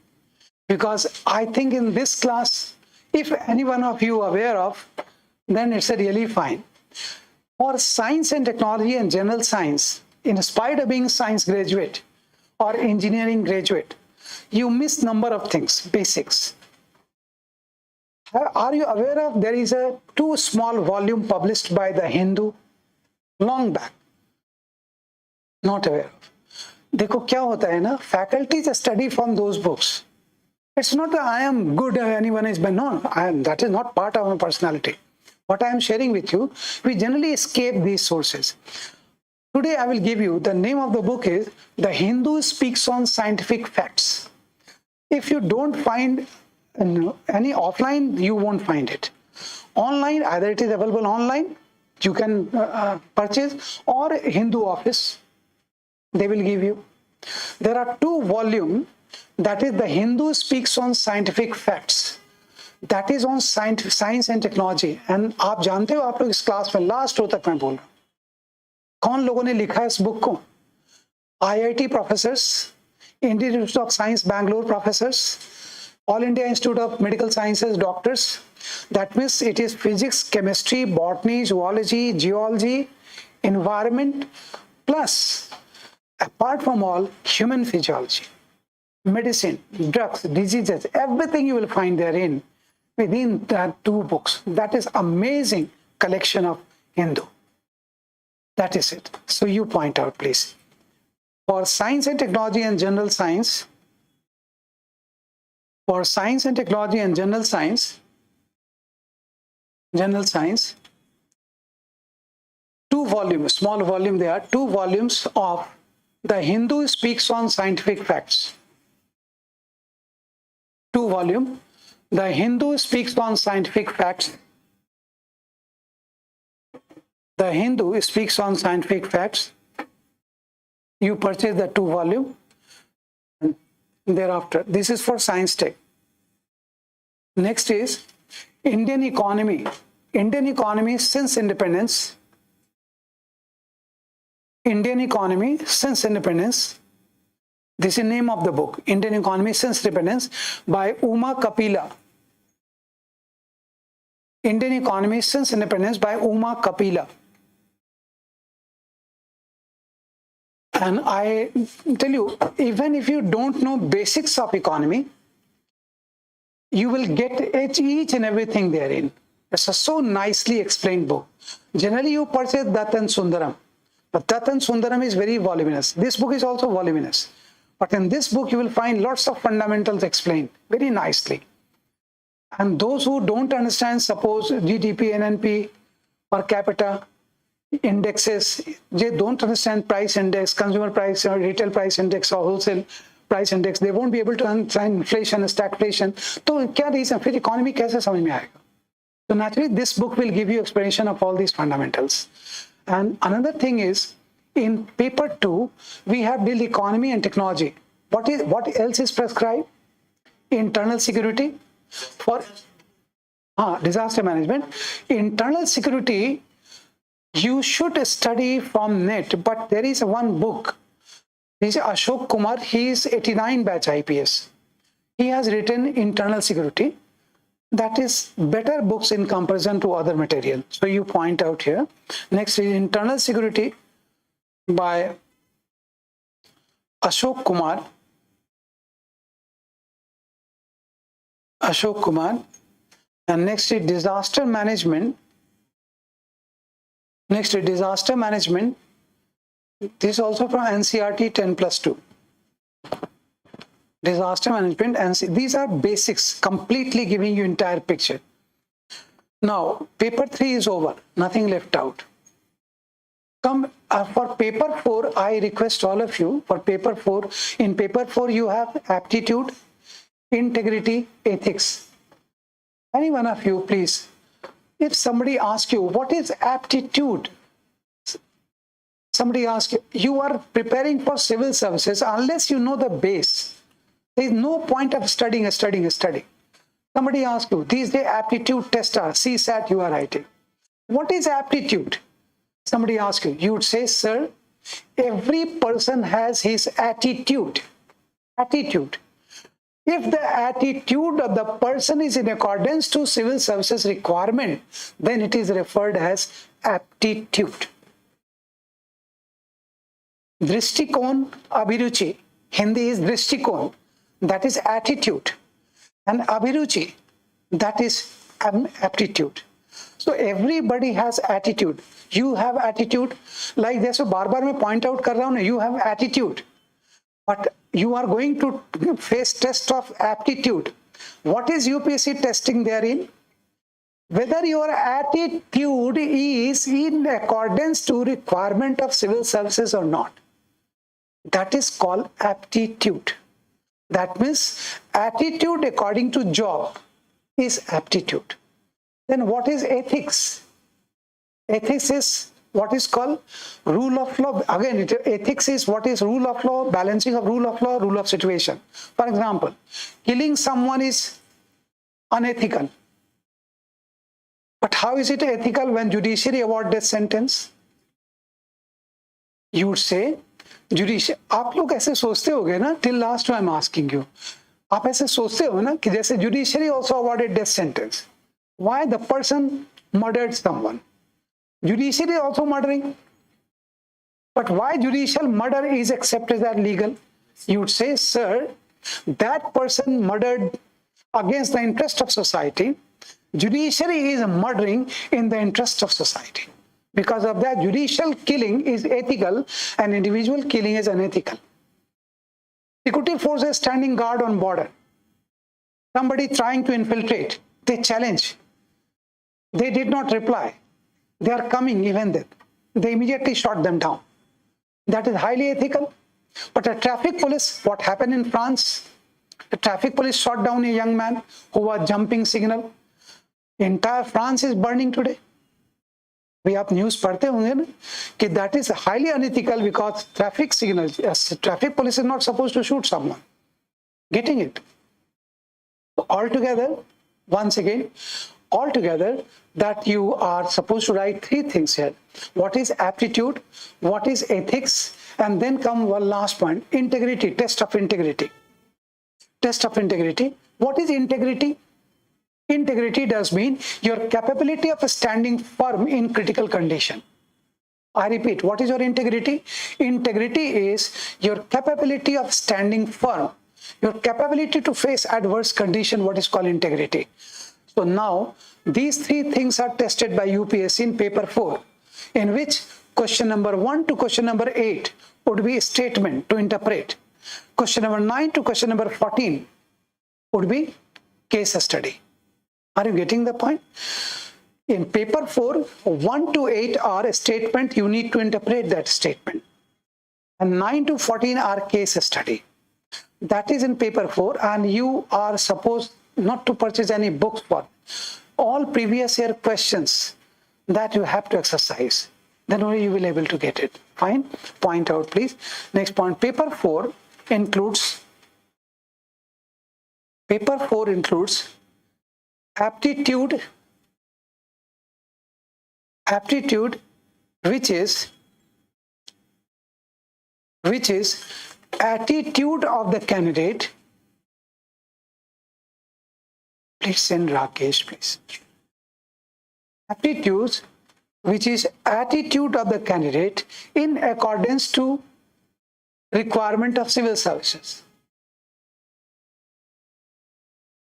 because I think in this class, if any one of you are aware of, then it's really fine. For science and technology and general science, in spite of being science graduate, or engineering graduate, you miss number of things, basics. Are you aware of there is a 2 small volume published by the Hindu long back? Not aware of. देखो क्या होता है ना, faculties study from those books. It's not that I am good, anyone is bad. No, that is not part of my personality. What I am sharing with you, we generally escape these sources. Today I will give you, the name of the book is The Hindu Speaks on Scientific Facts. If you don't find any offline, you won't find it. Online, either it is available online, you can purchase, or Hindu office, they will give you. There are 2 volumes, that is The Hindu Speaks on Scientific Facts. That is on science and technology. And आप जानते हो, आप लोग इस class में last row तक मैं बोल रहा हूँ, कौन लोगों ने लिखा है इस बुक को? IIT professors, Indian institute of science Bangalore professors, all India institute of medical sciences doctors. That means it is physics, chemistry, botany, zoology, geology, environment, plus apart from all, human physiology, medicine, drugs, diseases, everything you will find therein within that 2 books. That is amazing collection of Hindu. That is it. So you point out, please. For science and technology and general science, for science and technology and general science, 2 volumes, small volume, there are 2 volumes of The Hindu Speaks on Scientific Facts. 2 volume, The Hindu Speaks on Scientific Facts. The Hindu Speaks on Scientific Facts. You purchase the 2 volume. Thereafter, this is for science tech. Next is Indian economy. Indian economy since independence. Indian economy since independence. This is the name of the book, Indian Economy Since Independence, by Uma Kapila. Indian Economy Since Independence by Uma Kapila. And I tell you, even if you don't know basics of economy, you will get each and everything therein. It's a so nicely explained book. Generally, you purchase Dutt and Sundaram, but Dutt and Sundaram is very voluminous. This book is also voluminous. But in this book, you will find lots of fundamentals explained very nicely. And those who don't understand, suppose GDP, NNP, per capita, indexes, they don't understand price index, consumer price, or retail price index, or wholesale price index, they won't be able to understand inflation, stagflation. So, क्या reason? फिर economy कैसे समझ में आएगा? So naturally, this book will give you explanation of all these fundamentals. And another thing is, in paper 2, we have built economy and technology. What else is prescribed? Internal security for disaster management. Internal security, you should study from net, but there is one book. This is Ashok Kumar. He is 89 batch IPS. He has written internal security. That is better books in comparison to other material. So you point out here. Next is internal security by Ashok Kumar. Ashok Kumar. And next is disaster management. Next is disaster management. This is also from NCERT 10+2. Disaster management, and these are basics, completely giving you entire picture. Now, paper 3 is over, nothing left out. Come for paper 4, I request all of you, for paper 4, in paper 4 you have aptitude, integrity, ethics. Any one of you, please, if somebody asks you, what is aptitude? Somebody asks you, you are preparing for civil services, unless you know the base, there is no point of studying. Somebody asks you, these days aptitude test are CSAT you are writing. What is aptitude? Somebody asks you, you would say, sir, every person has his attitude. Attitude. If the attitude of the person is in accordance to civil services requirement, then it is referred as aptitude. Drishtikon, abhiruchi. Hindi is drishtikon, that is attitude, and abhiruchi, that is aptitude. So everybody has attitude. You have attitude, like जैसे बार बार मैं point out कर रहा हूँ ना, you have attitude, but you are going to face test of aptitude. What is UPSC testing therein? Whether your attitude is in accordance to requirement of civil services or not. That is called aptitude. That means attitude according to job is aptitude. Then what is ethics? Ethics is what is called rule of law. Again, ethics is what is rule of law, balancing of rule of law, rule of situation. For example, killing someone is unethical. But how is it ethical when judiciary award death sentence? You would say, judiciary. आप लोग ऐसे सोचते होगे ना, till last time I'm asking you. आप ऐसे सोचते हो ना कि जैसे judiciary also awarded death sentence. Why? The person murdered someone. Judiciary also murdering. But why judicial murder is accepted as legal? You would say, sir, that person murdered against the interest of society. Judiciary is murdering in the interest of society. Because of that, judicial killing is ethical and individual killing is unethical. Security forces standing guard on border. Somebody trying to infiltrate. They challenge. They did not reply. They are coming even then. They immediately shot them down. That is highly ethical. But a traffic police, what happened in France? The traffic police shot down a young man who was jumping signal. Entire France is burning today. We have news पढ़ते होंगे ना कि that is highly unethical because traffic signal, traffic police is not supposed to shoot someone. Getting it? Altogether, once again, altogether that you are supposed to write three things here. What is aptitude? What is ethics? And then come one last point, integrity, test of integrity. Test of integrity. What is integrity? Integrity does mean your capability of standing firm in critical condition. I repeat, what is your integrity? Integrity is your capability of standing firm, your capability to face adverse condition, what is called integrity. So now, these three things are tested by UPSC in paper 4, in which question number 1 to question number 8 would be a statement to interpret. Question number 9 to question number 14 would be case study. Are you getting the point? In paper 4, 1 to 8 are a statement, you need to interpret that statement. And 9 to 14 are case study. That is in paper 4, and you are supposed not to purchase any books for all previous year questions that you have to exercise. Then only you will be able to get it. Fine? Point out, please. Next point, paper 4 includes aptitude, which is attitude of the candidate. Please send Rakesh, please. Aptitudes, which is attitude of the candidate in accordance to requirement of civil services.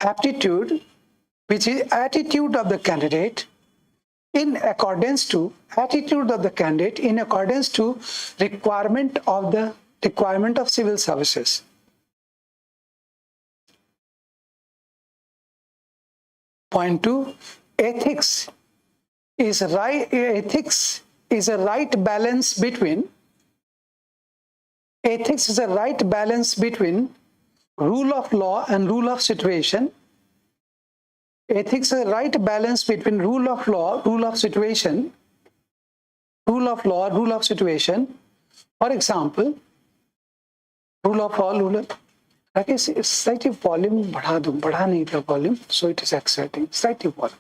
Aptitude, which is attitude of the candidate in accordance to requirement of civil services. Point 2, ethics is a right balance between rule of law and rule of situation. Ethics is a right balance between rule of law, rule of situation. For example, rule of law, okay, slightly volume, बढ़ा नहीं था volume, so it is exciting. Slightly volume.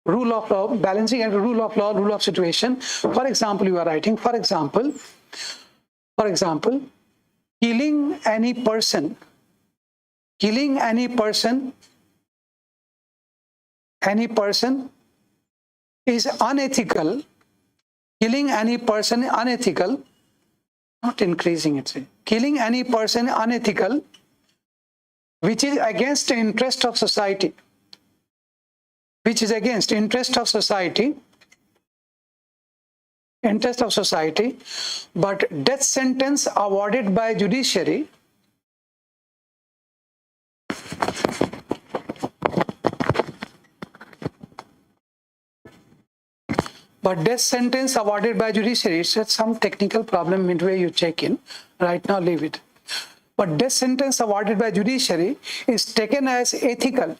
Rule of law, balancing and rule of law, rule of situation. For example, you are writing, for example, killing any person is unethical. Killing any person unethical not increasing it. Killing any person unethical, which is against the interest of society, which is against interest of society, but death sentence awarded by judiciary it's some technical problem midway you check in. Right now leave it. But death sentence awarded by judiciary is taken as ethical.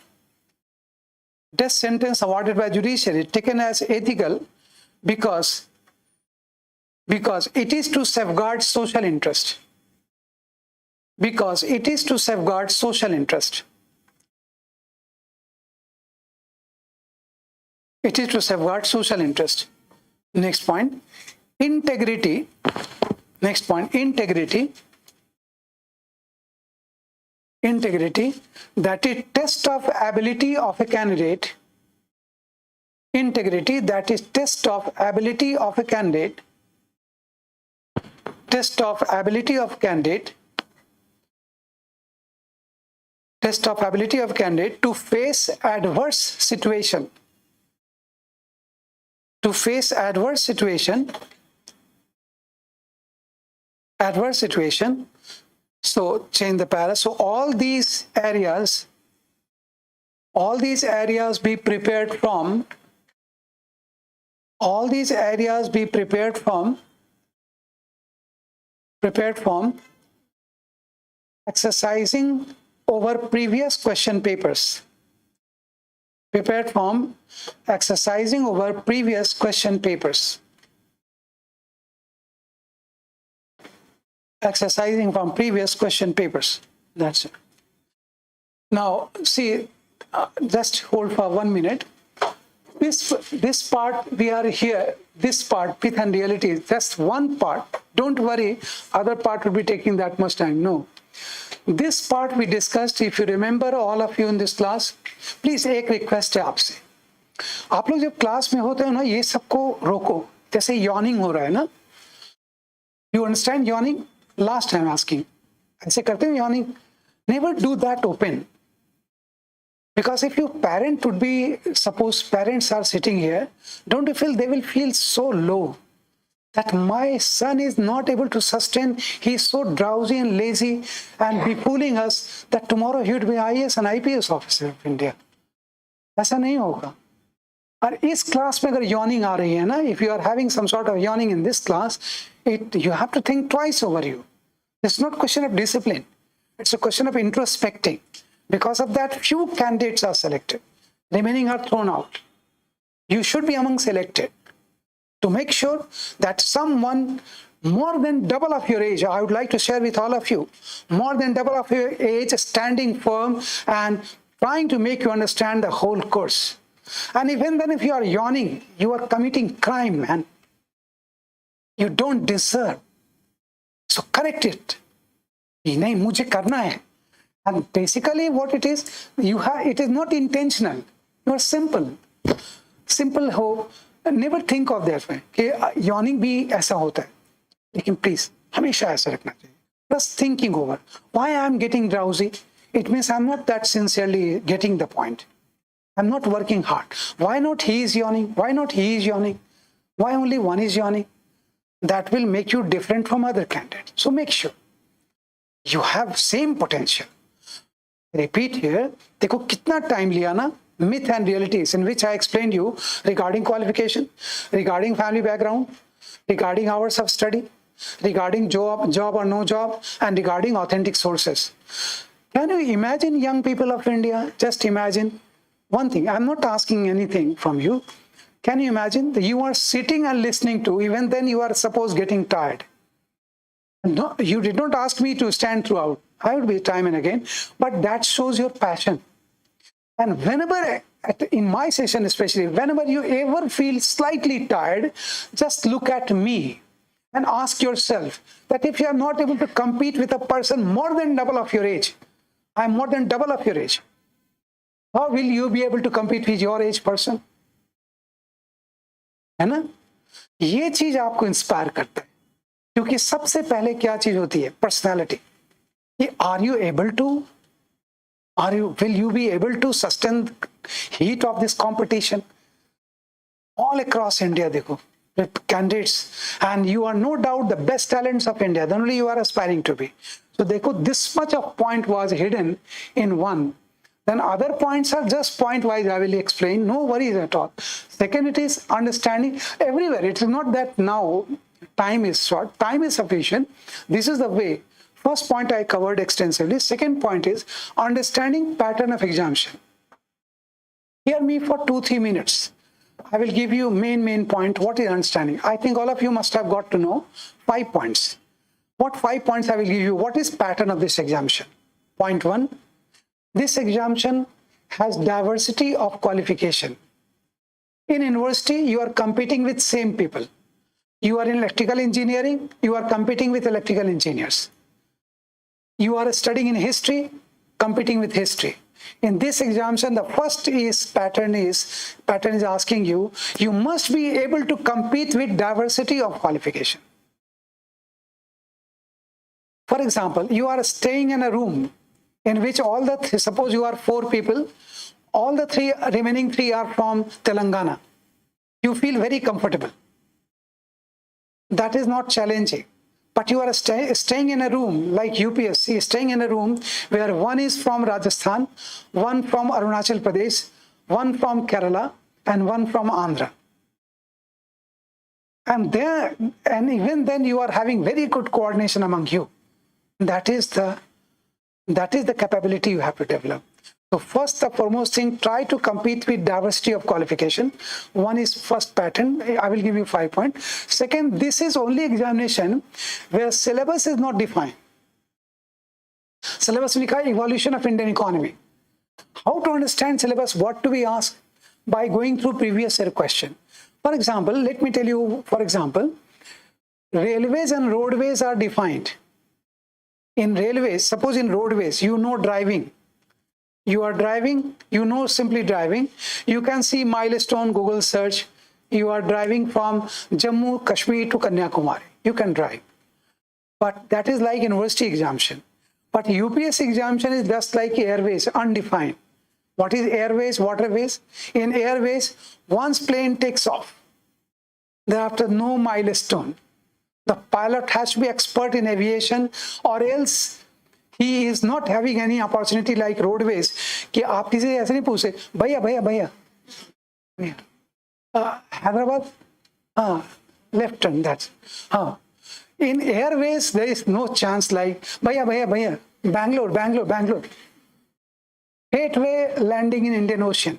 Death sentence awarded by judiciary taken as ethical because it is to safeguard social interest. Because it is to safeguard social interest. It is to safeguard social interest. Next point, integrity. Next point, integrity. Integrity, that is test of ability of a candidate. Integrity, that is test of ability of a candidate. Test of ability of candidate. Test of ability of candidate to face adverse situation. To face adverse situation. Adverse situation. So change the para. So all these areas be prepared from. All these areas be prepared from exercising over previous question papers. Prepared from exercising over previous question papers. Exercising from previous question papers. That's it. Now, see, just hold for 1 minute. This part we are here. This part, myth and reality, is just one part. Don't worry, other part will be taking that much time. No. This part we discussed. If you remember, all of you in this class, please एक request है आपसे. आप लोग जब class में होते हो ना, ये सबको रोको. जैसे yawning हो रहा है ना. You understand yawning? Last time asking. ऐसे करते हो yawning? Never do that open. Because if your parent would be, suppose parents are sitting here, don't you feel they will feel so low that my son is not able to sustain, he is so drowsy and lazy and be fooling us that tomorrow he would be IAS and IPS officer of India. ऐसा नहीं होगा. और इस class में अगर yawning आ रही है ना, if you are having some sort of yawning in this class, you have to think twice over you. It's not a question of discipline. It's a question of introspecting. Because of that, few candidates are selected. Remaining are thrown out. You should be among selected. To make sure that someone more than double of your age, I would like to share with all of you, more than double of your age, standing firm and trying to make you understand the whole course. And even then, if you are yawning, you are committing crime, man. You don't deserve. So correct it. नहीं मुझे करना है. And basically what it is, it is not intentional. You are simple. Simple हो. Never think of that way. कि yawning भी ऐसा होता है. लेकिन please, हमेशा ऐसा रखना चाहिए. Just thinking over. Why I am getting drowsy? It means I am not that sincerely getting the point. I am not working hard. Why not he is yawning? Why not he is yawning? Why only one is yawning? That will make you different from other candidates. So make sure you have same potential. Repeat here. देखो कितना time लिया ना? Myth and realities, in which I explained you regarding qualification, regarding family background, regarding hours of study, regarding job or no job, and regarding authentic sources. Can you imagine, young people of India? Just imagine one thing. I'm not asking anything from you. Can you imagine that you are sitting and listening to, even then you are suppose getting tired. No, you did not ask me to stand throughout. I would be time and again, but that shows your passion. And whenever, in my session especially, whenever you ever feel slightly tired, just look at me and ask yourself that if you are not able to compete with a person more than double of your age, I am more than double of your age, how will you be able to compete with your age person? है ना? ये चीज आपको inspire करता है. क्योंकि सबसे पहले क्या चीज होती है, personality. Are you able to, will you be able to sustain heat of this competition all across India? देखो candidates, and you are no doubt the best talents of India, then only you are aspiring to be. So देखो, this much of point was hidden in one. Then other points are just point wise, I will explain, no worries at all. Second, it is understanding everywhere. It is not that now time is short, time is sufficient. This is the way. First point I covered extensively. Second point is understanding pattern of examination. Hear me for 2-3 minutes. I will give you main point. What is understanding? I think all of you must have got to know 5 points. What 5 points I will give you? What is pattern of this examination? Point 1, this examination has diversity of qualification. In university, you are competing with same people. You are in electrical engineering, you are competing with electrical engineers. You are studying in history, competing with history. In this examination, the first pattern is asking you, you must be able to compete with diversity of qualification. For example, you are staying in a room in which suppose you are 4 people, all the remaining three are from Telangana. You feel very comfortable. That is not challenging. But you are staying in a room like UPSC, staying in a room where one is from Rajasthan, one from Arunachal Pradesh, one from Kerala, and one from Andhra. And even then you are having very good coordination among you. That is the capability you have to develop. So first, the foremost thing, try to compete with diversity of qualification. One is first pattern. I will give you 5 points. Second, this is only examination where syllabus is not defined. Syllabus लिखा है evolution of Indian economy. How to understand syllabus? What to be asked? By going through previous year question. For example, let me tell you, for example, railways and roadways are defined. In railways, suppose in roadways, you know driving. You are driving, you know simply driving. You can see milestone, Google search. You are driving from Jammu, Kashmir to Kanyakumari. You can drive. But that is like university examination. But UPSC examination is just like airways, undefined. What is airways, waterways? In airways, once plane takes off, thereafter no milestone. The pilot has to be expert in aviation, or else he is not having any opportunity like roadways. कि आप किसी से ऐसे नहीं पूछे, भैया Hyderabad, left turn, that's in airways there is no chance like भैया Bangalore, gateway landing in Indian Ocean.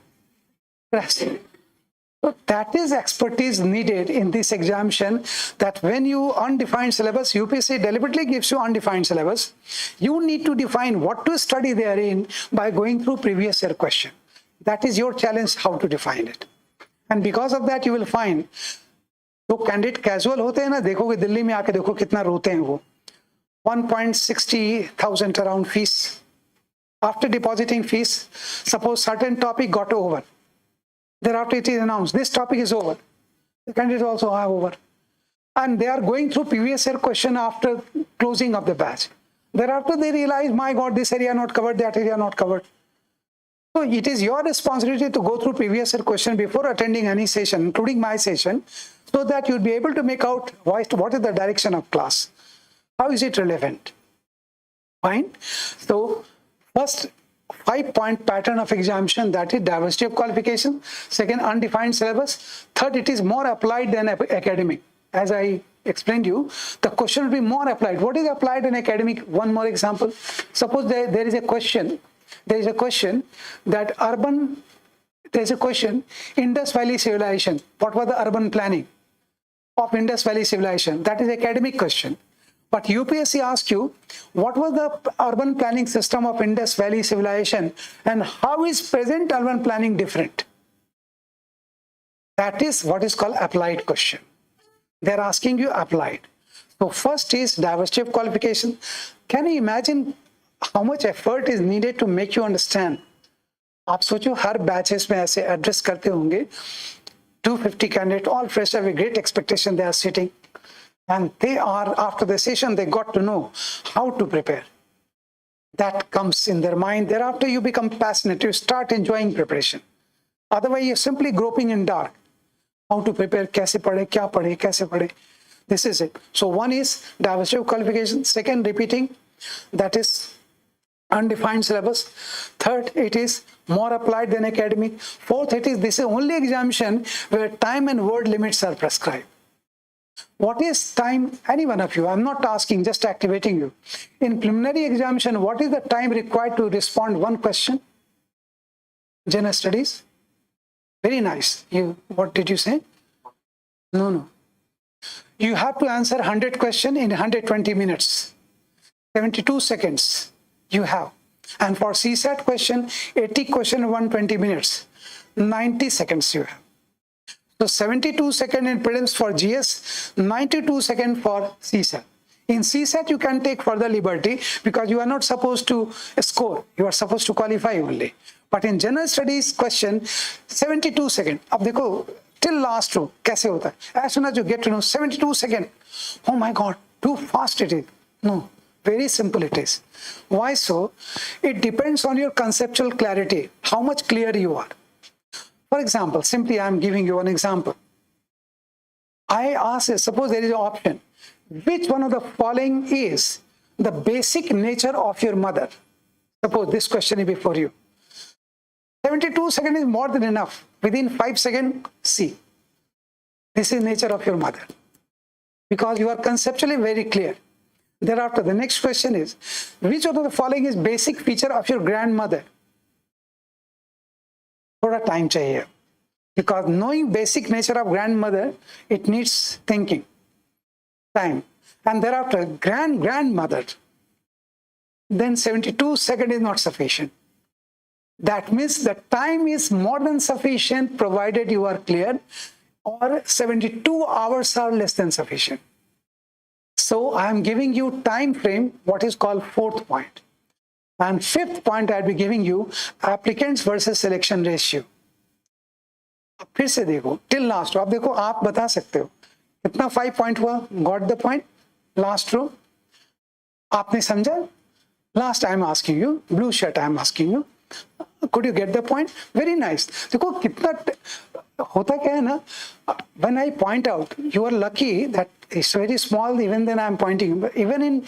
So that is expertise needed in this examination, that when you undefined syllabus, UPSC deliberately gives you undefined syllabus, you need to define what to study therein by going through previous year question. That is your challenge, how to define it. And because of that, you will find, जो candidate casual होते हैं ना, देखोगे दिल्ली में आके देखो कितना रोते हैं वो. 1,60,000 around fees. After depositing fees, suppose certain topic got over. Thereafter it is announced, this topic is over. The candidates also are over. And they are going through previous year question after closing of the batch. Thereafter they realize, my God, this area not covered, that area not covered. So it is your responsibility to go through previous year question before attending any session, including my session, so that you'll be able to make out what is the direction of class. How is it relevant? Fine. So first, 5-point pattern of examination, that is diversity of qualification. Second, undefined syllabus. Third, it is more applied than academic. As I explained to you, the question will be more applied. What is applied in academic? One more example. Suppose there is a question. There is a question that Indus Valley civilization. What was the urban planning of Indus Valley civilization? That is academic question. But UPSC asks you, what was the urban planning system of Indus Valley civilization and how is present urban planning different? That is what is called applied question. They're asking you applied. So first is diversity of qualification. Can you imagine how much effort is needed to make you understand? आप सोचो हर batches में ऐसे address करते होंगे 250 candidate, all fresh, have a great expectation, they are sitting. And they are, after the session, they got to know how to prepare. That comes in their mind. Thereafter, you become passionate. You start enjoying preparation. Otherwise, you're simply groping in dark. How to prepare, kaise padhe, kya padhe, kaise padhe. This is it. So one is diversity of qualification. Second, repeating. That is undefined syllabus. Third, it is more applied than academic. Fourth, it is this is only examination where time and word limits are prescribed. What is time? Any one of you, I'm not asking, just activating you. In preliminary examination, what is the time required to respond one question? General studies? Very nice. What did you say? No. You have to answer 100 questions in 120 minutes. 72 seconds you have. And for CSAT question, 80 question in 120 minutes. 90 seconds you have. So 72 seconds in prelims for GS, 92 seconds for CSAT. In CSAT, you can take further liberty because you are not supposed to score. You are supposed to qualify only. But in general studies question, 72 seconds. Ab dekho, till last row, kaise hota hai? As soon as you get to know 72 seconds, oh my God, too fast it is. No, very simple it is. Why so? It depends on your conceptual clarity, how much clear you are. For example, simply I am giving you an example. I ask, suppose there is an option. Which one of the following is the basic nature of your mother? Suppose this question is before you. 72 seconds is more than enough. Within 5 seconds, see. This is nature of your mother. Because you are conceptually very clear. Thereafter, the next question is, which one of the following is basic feature of your grandmother? थोड़ा time चाहिए. Because knowing basic nature of grandmother, it needs thinking, time. And thereafter, grandmother, then 72 seconds is not sufficient. That means the time is more than sufficient provided you are clear, or 72 hours are less than sufficient. So I am giving you time frame, what is called fourth point. And fifth point I'll be giving you applicants versus selection ratio. अब फिर से देखो till last row. अब देखो आप बता सकते हो कितना 5 point हुआ, got the point, last row. आपने समझा? Last I am asking you, blue shirt I am asking you, could you get the point? Very nice. देखो कितना होता क्या है ना, when I point out, you are lucky that it's very small, even then I am pointing, but even in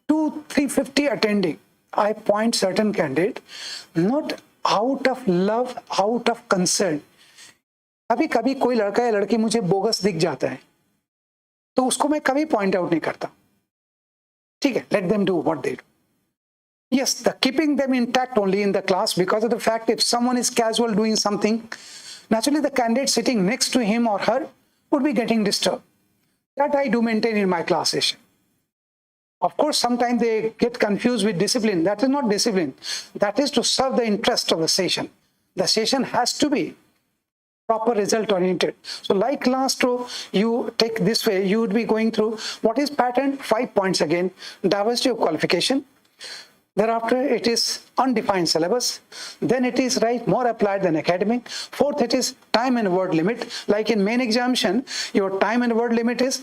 350 attending, I point certain candidate, not out of love, out of concern. कभी कभी कोई लड़का या लड़की मुझे bogus दिख जाता है, तो उसको मैं कभी पॉइंट आउट नहीं करता. ठीक है, let them do what they do. Yes, the keeping them intact only in the class because of the fact if someone is casual doing something, naturally the candidate sitting next to him or her would be getting disturbed. That I do maintain in my class session. Of course, sometimes they get confused with discipline. That is not discipline. That is to serve the interest of the session. The session has to be proper result oriented. So like last row, you take this way, you would be going through what is pattern, 5 points again, diversity of qualification. Thereafter, it is undefined syllabus. Then it is more applied than academic. Fourth, it is time and word limit. Like in main examination, your time and word limit is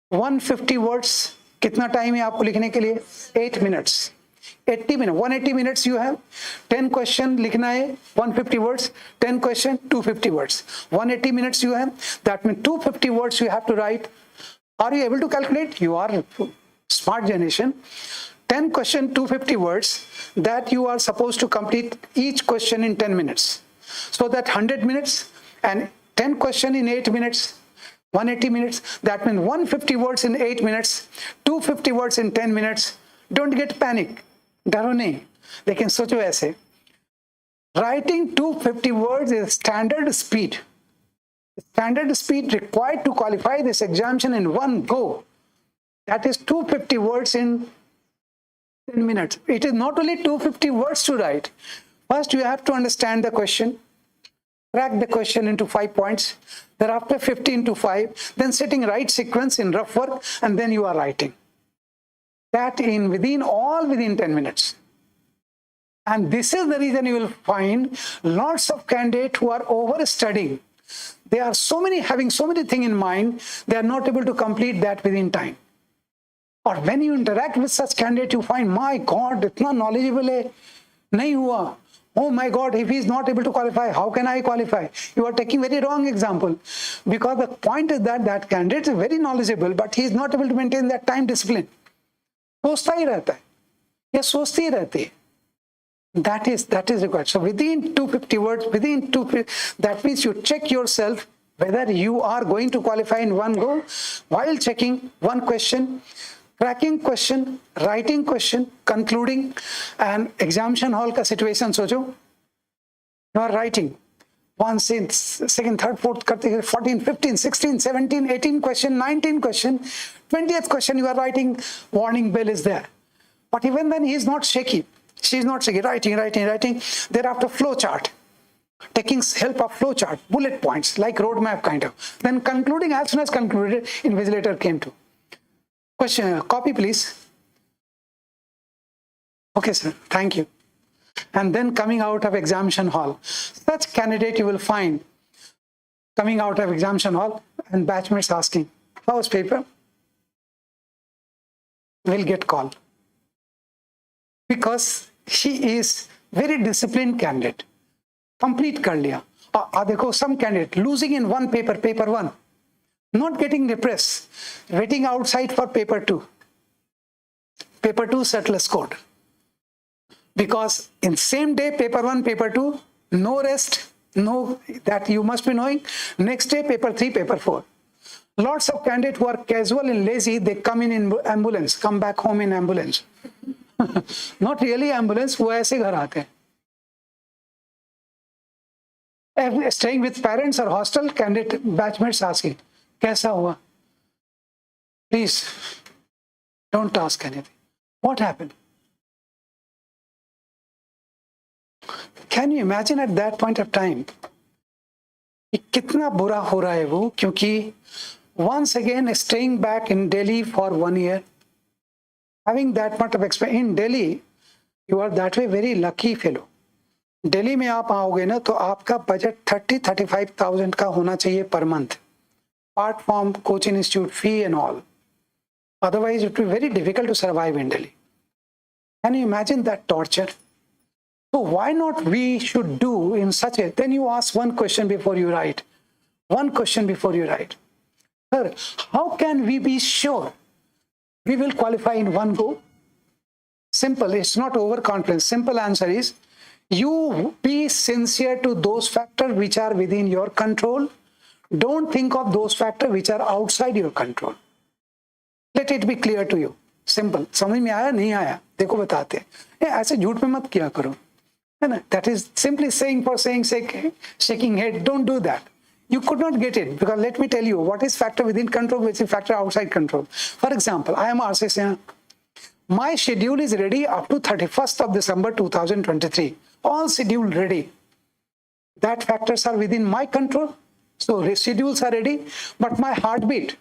150 words. कितना time है आपको लिखने के लिए? 8 minutes. 80 minutes, 180 minutes you have. 10 question लिखना है, 150 words. 10 question, 250 words. 180 minutes you have. That means 250 words you have to write. Are you able to calculate? You are smart generation. 10 question, 250 words that you are supposed to complete each question in 10 minutes. So that 100 minutes and 10 question in 8 minutes. 180 minutes, that means 150 words in 8 minutes, 250 words in 10 minutes. Don't get panic. डरो नहीं, लेकिन सोचो ऐसे. Writing 250 words is standard speed. Standard speed required to qualify this examination in one go. That is 250 words in 10 minutes. It is not only 250 words to write. First, you have to understand the question, crack the question into 5 points. Thereafter 50 into 5, then setting right sequence in rough work, and then you are writing. That within 10 minutes. And this is the reason you will find lots of candidates who are over studying. They are having so many things in mind, they are not able to complete that within time. Or when you interact with such candidate, you find, my God, itna knowledgeable hai, nahi hua. Oh my God, if he is not able to qualify, how can I qualify? You are taking very wrong example. Because the point is that candidate is very knowledgeable, but he is not able to maintain that time discipline. सोचता ही रहता है, या सोचती ही रहती है. That is required. So within 250 words, that means you check yourself whether you are going to qualify in one go while checking one question, cracking question, writing question, concluding, and examination hall ka situation socho. You are writing 1, 6, 2nd, 3rd, 4th, 14, 15, 16, 17, 18 question, 19 question, 20th question you are writing, warning bell is there. But even then he is not shaky. She is not shaky, writing. Thereafter flow chart, taking help of flow chart, bullet points, like roadmap kind of. Then concluding, as soon as concluded, invigilator came to. Question, copy please. Okay sir, thank you. And then coming out of examination hall. Such candidate you will find coming out of examination hall and batchmates asking, how was paper? Will get called. Because he is very disciplined candidate. Complete कर लिया. देखो some candidate losing in one paper 1, not getting depressed, waiting outside for paper 2 setless code. Because in same day paper 1, paper 2, no rest, no, that you must be knowing. Next day paper 3, paper 4. Lots of candidates who are casual and lazy, they come in ambulance, come back home in ambulance. Not really ambulance, वो ऐसे घर आते हैं. Staying with parents or hostel, candidate batchmates asking, कैसा हुआ? Please, don't ask anything. What happened? Can you imagine at that point of time? कितना बुरा हो रहा है वो, क्योंकि once again staying back in Delhi for 1 year, having that much of experience in Delhi, you are that way very lucky fellow. Delhi में आप आओगे ना तो आपका बजट 30-35,000 का होना चाहिए per month, apart from coaching institute fee and all. Otherwise, it will be very difficult to survive in Delhi. Can you imagine that torture? So why not we should do in such a, then you ask one question before you write. One question before you write. Sir, how can we be sure we will qualify in one go? Simple, it's not overconfidence. Simple answer is, you be sincere to those factors which are within your control. Don't think of those factors which are outside your control. Let it be clear to you. Simple. समझ में आया नहीं आया देखो बताते हैं. ऐसे झूठ में मत किया करो, है ना? That is simply saying for saying sake, shaking head. Don't do that. You could not get it, because let me tell you what is factor within control, which is factor outside control. For example, I am RC Sinha. My schedule is ready up to 31st of December 2023. All schedule ready. That factors are within my control. So schedules are ready, but my heartbeat,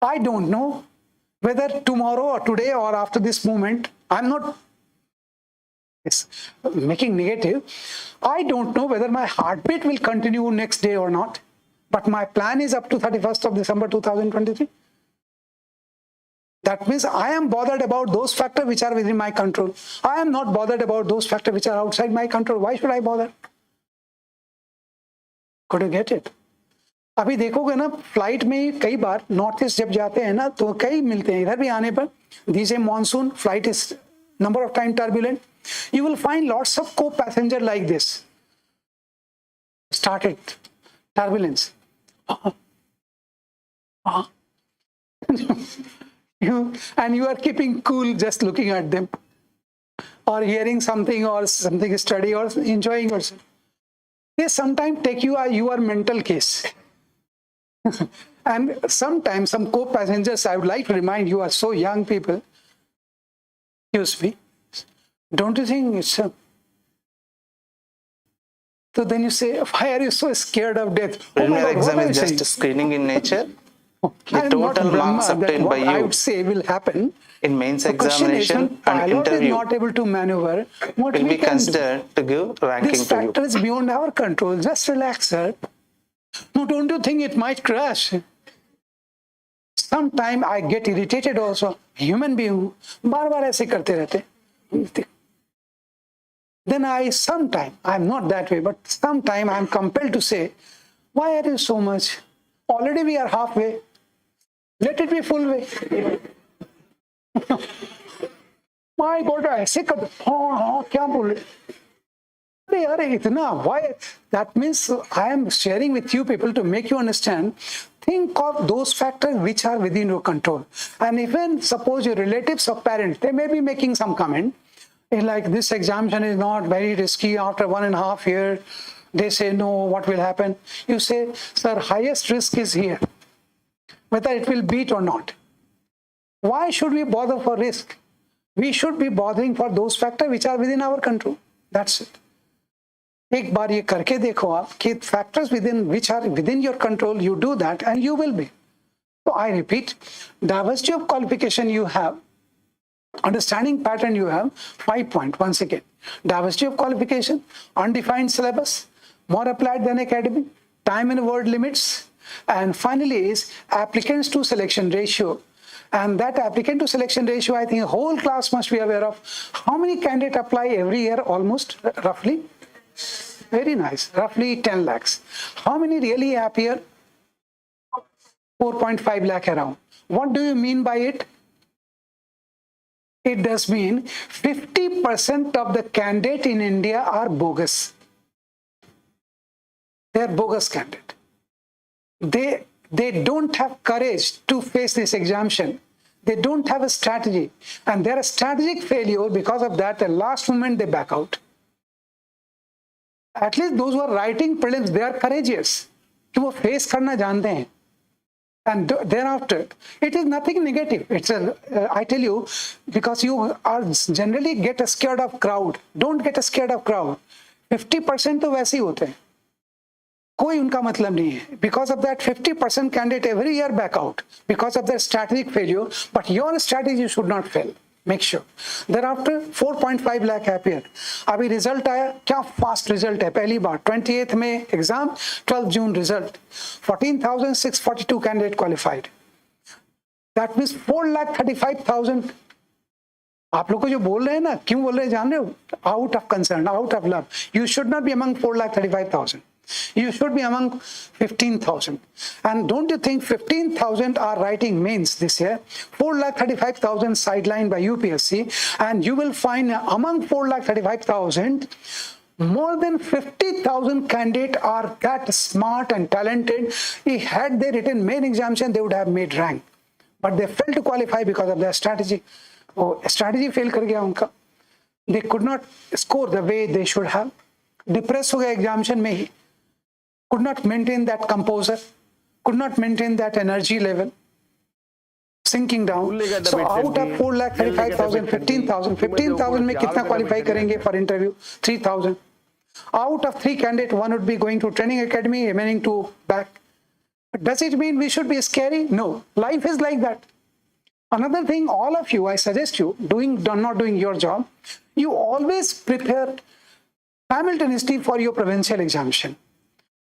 I don't know whether tomorrow or today or after this moment, I'm not making negative. I don't know whether my heartbeat will continue next day or not, but my plan is up to 31st of December 2023. That means I am bothered about those factors which are within my control. I am not bothered about those factors which are outside my control. Why should I bother? Could you get it? अभी देखोगे ना flight में कई बार north east जब जाते हैं ना तो कई मिलते हैं. इधर भी आने पर this A monsoon flight is number of time turbulent. You will find lots of co-passenger like this. Started turbulence. You are keeping cool, just looking at them, or hearing something, or something study, or enjoying yourself. They sometimes take you your mental case. And sometimes some co-passengers, I would like to remind you, are so young people. Excuse me. Don't you think it's a... So then you say, why are you so scared of death? Preliminary exam is just screening in nature. I am not total Brahma, marks that obtained by what I you would say will happen. in mains The question is, when examination and pilot is interview not able to maneuver, what will we be can do? considered to give ranking This to you. factor is beyond our control. Just relax, sir. No, don't you think it might crash? Sometimes I get irritated also. Human being, बार-बार ऐसे करते रहते. Then I'm not that way, but sometime I'm compelled to say, why are you so much? Already we are halfway. Let it be full way. My God, ऐसे कर, हाँ, क्या बोल रहे? अरे इतना, why? That means I am sharing with you people to make you understand. Think of those factors which are within your control. And even suppose your relatives or parents, they may be making some comment, like this examination is not very risky after 1.5 years. They say, no, what will happen? You say, sir, highest risk is here, whether it will beat or not. Why should we bother for risk? We should be bothering for those factors which are within our control. That's it. एक बार ये करके देखो आप कि factors which are within your control, you do that and you will be. So I repeat, diversity of qualification you have, understanding pattern you have, 5 points once again. Diversity of qualification, undefined syllabus, more applied than academic, time and word limits, and finally is applicants to selection ratio. And that applicant to selection ratio, I think the whole class must be aware of. How many candidates apply every year almost, roughly? Very nice, roughly 10 lakhs. How many really appear? 4.5 lakh around. What do you mean by it? It does mean 50% of the candidates in India are bogus. They are bogus candidates. They don't have courage to face this examination. They don't have a strategy. And they're a strategic failure. Because of that, at the last moment, they back out. At least those who are writing prelims, they are courageous. कि वो face करना जानते हैं. And thereafter, it is nothing negative. It's I tell you, because you are generally get scared of crowd. Don't get scared of crowd. 50% तो वैसे ही होते हैं. कोई उनका मतलब नहीं है. Because of that, 50% candidate every year back out because of their strategic failure. But your strategy should not fail. Make sure. Thereafter, 4.5 lakh appear. अभी रिजल्ट आया, क्या फास्ट रिजल्ट है. पहली बार 28th में exam, 12 June result. 14,642 candidate qualified. That means 4,35,000. आप लोग को जो बोल रहे हैं ना, क्यों बोल रहे हैं जान रहे हो? Out of concern, out of love. You should not be among 4,35,000. You should be among 15,000. And don't you think 15,000 are writing mains this year? 4,35,000 sidelined by UPSC. And you will find among 4,35,000, more than 50,000 candidates are that smart and talented. Had they written main examination, they would have made rank. But they failed to qualify because of their strategy. Oh, strategy fail कर गया उनका. They could not score the way they should have. Depressed हो गया examination में ही. Could not maintain that composure, could not maintain that energy level, sinking down. So out of 4,35,000, 15,000 में कितना qualify करेंगे for interview? 3,000. Out of 3 candidates, 1 would be going to training academy, remaining 2 back. Does it mean we should be scary? No. Life is like that. Another thing, all of you, I suggest you, not doing your job, you always prepare simultaneously for your provincial examination.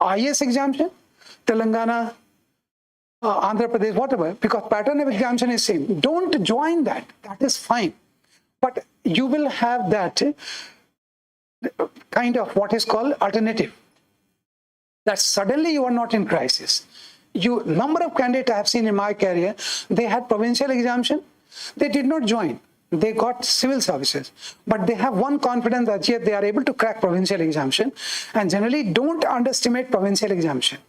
IAS examination, Telangana, Andhra Pradesh, whatever, because pattern of examination is same. Don't join that. That is fine. But you will have that kind of what is called alternative. That suddenly you are not in crisis. Number of candidates I have seen in my career, they had provincial examination, they did not join. They got civil services, but they have one confidence that yet they are able to crack provincial examination. And generally, don't underestimate provincial examination.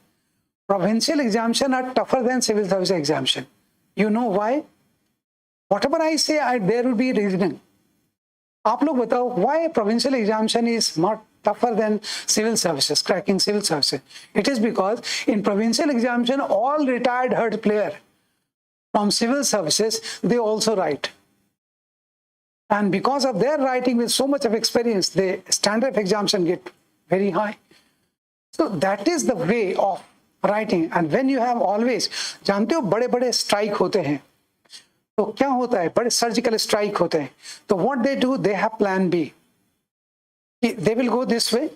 Provincial examination are tougher than civil service examination. You know why? Whatever I say, there will be reasoning. आप लोग बताओ, why provincial examination is not tougher than civil services, cracking civil services? It is because in provincial examination, all retired herd player from civil services, they also write. And because of their writing with so much of experience, the standard of examination get very high. So that is the way of writing and when you have always, जानते हो बड़े बड़े strike होते हैं तो क्या होता है, बड़े सर्जिकल स्ट्राइक होते हैं, तो what they do, they have plan B, they will go this way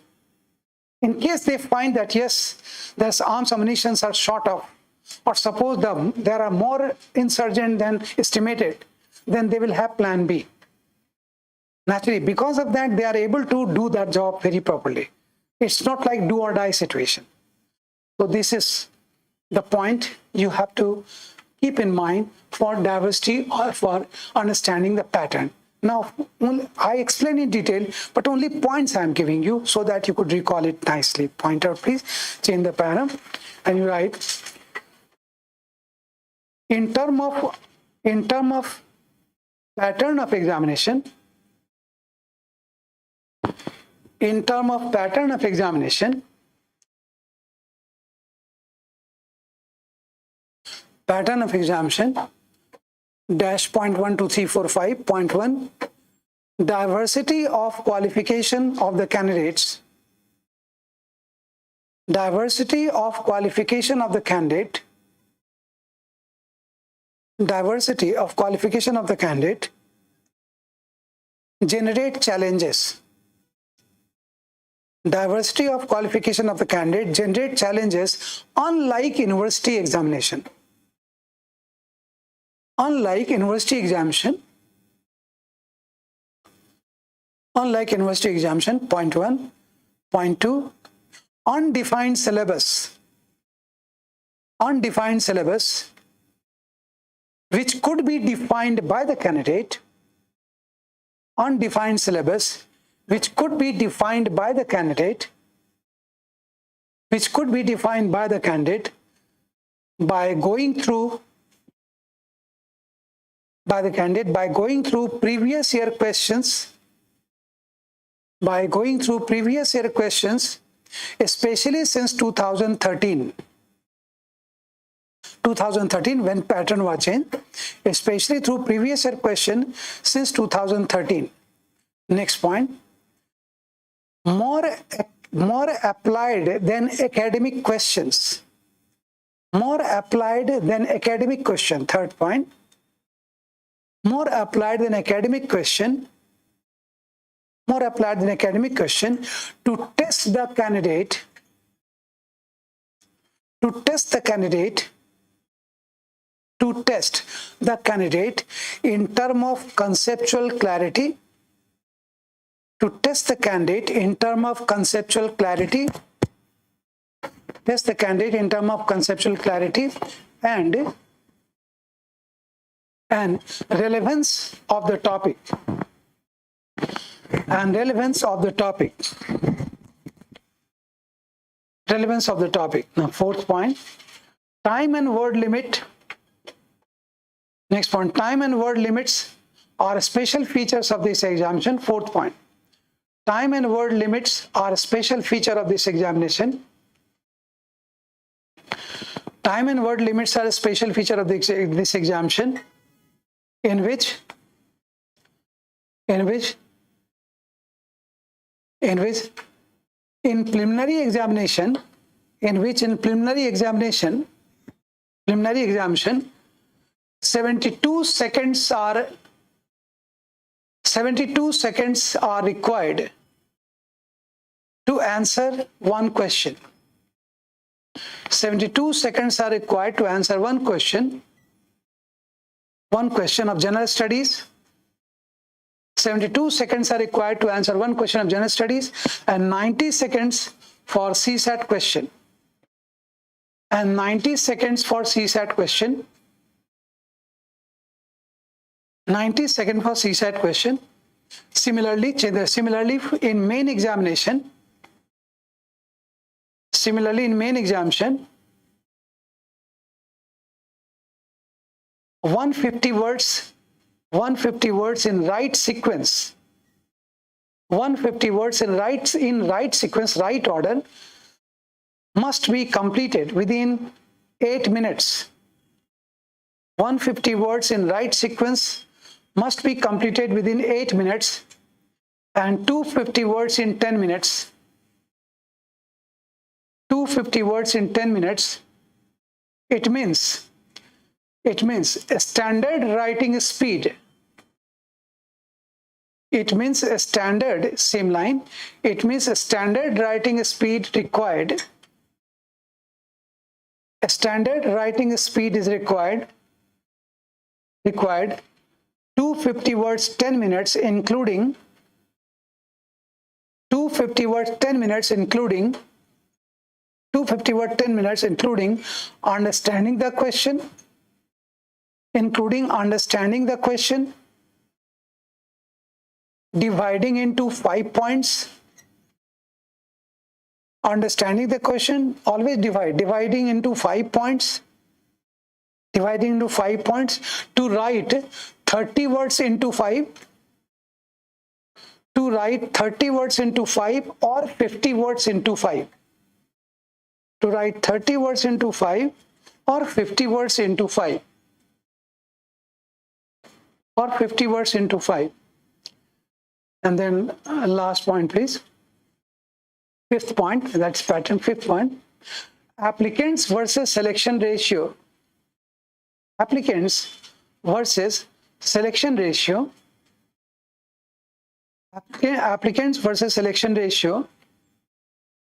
in case they find that yes, their arms ammunitions are short of, or suppose there are more insurgents than estimated, then they will have plan B. Naturally, because of that, they are able to do that job very properly. It's not like do or die situation. So this is the point you have to keep in mind for diversity or for understanding the pattern. Now, I explain in detail, but only points I am giving you so that you could recall it nicely. Pointer, please change the pattern and you write in term of pattern of examination. In term of pattern of examination, pattern of examination dash point 1 2 3 4 5 point 1, diversity of qualification of the candidates, diversity of qualification of the candidate, diversity of qualification of the candidate generate challenges, diversity of qualification of the candidate generate challenges unlike university examination. Unlike university examination, point 1, point 2, undefined syllabus which could be defined by the candidate, undefined syllabus which could be defined by the candidate, by going through previous year questions, especially since 2013 when pattern was changed, especially through previous year question since 2013. Next point, more applied than academic questions, third point, more applied than academic question to test the candidate in terms of conceptual clarity, and relevance of the topic. Now, fourth point, time and word limit. Next point, time and word limits are special features of this examination. Fourth point, time and word limits are a special feature of this examination. Time and word limits are a special feature of this examination, in which in preliminary examination 72 seconds are required to answer one question. 72 seconds are required to answer one question of general studies. 72 seconds are required to answer one question of general studies, and 90 seconds for CSAT question. 90 seconds for CSAT question. Similarly, in main examination, 150 words in right sequence. 150 words in right sequence, right order, must be completed within 8 minutes. 150 words in right sequence must be completed within 8 minutes, and 250 words in 10 minutes. 250 words in 10 minutes, it means a standard writing speed. It means a standard, same line, it means a standard writing speed required. A standard writing speed is required 250 words 10 minutes including 250 words 10 minutes including 250 word 10 minutes including understanding the question, dividing into 5 points, understanding the question, always dividing into 5 points, to write 30 words into 5, to write 30 words into 5 or 50 words into 5, to write 30 words into 5 or 50 words into 5, or 50 words into 5. And then last point, please. Fifth point, that's pattern. Fifth point, applicants versus selection ratio. Applicants versus selection ratio. Applicants versus selection ratio.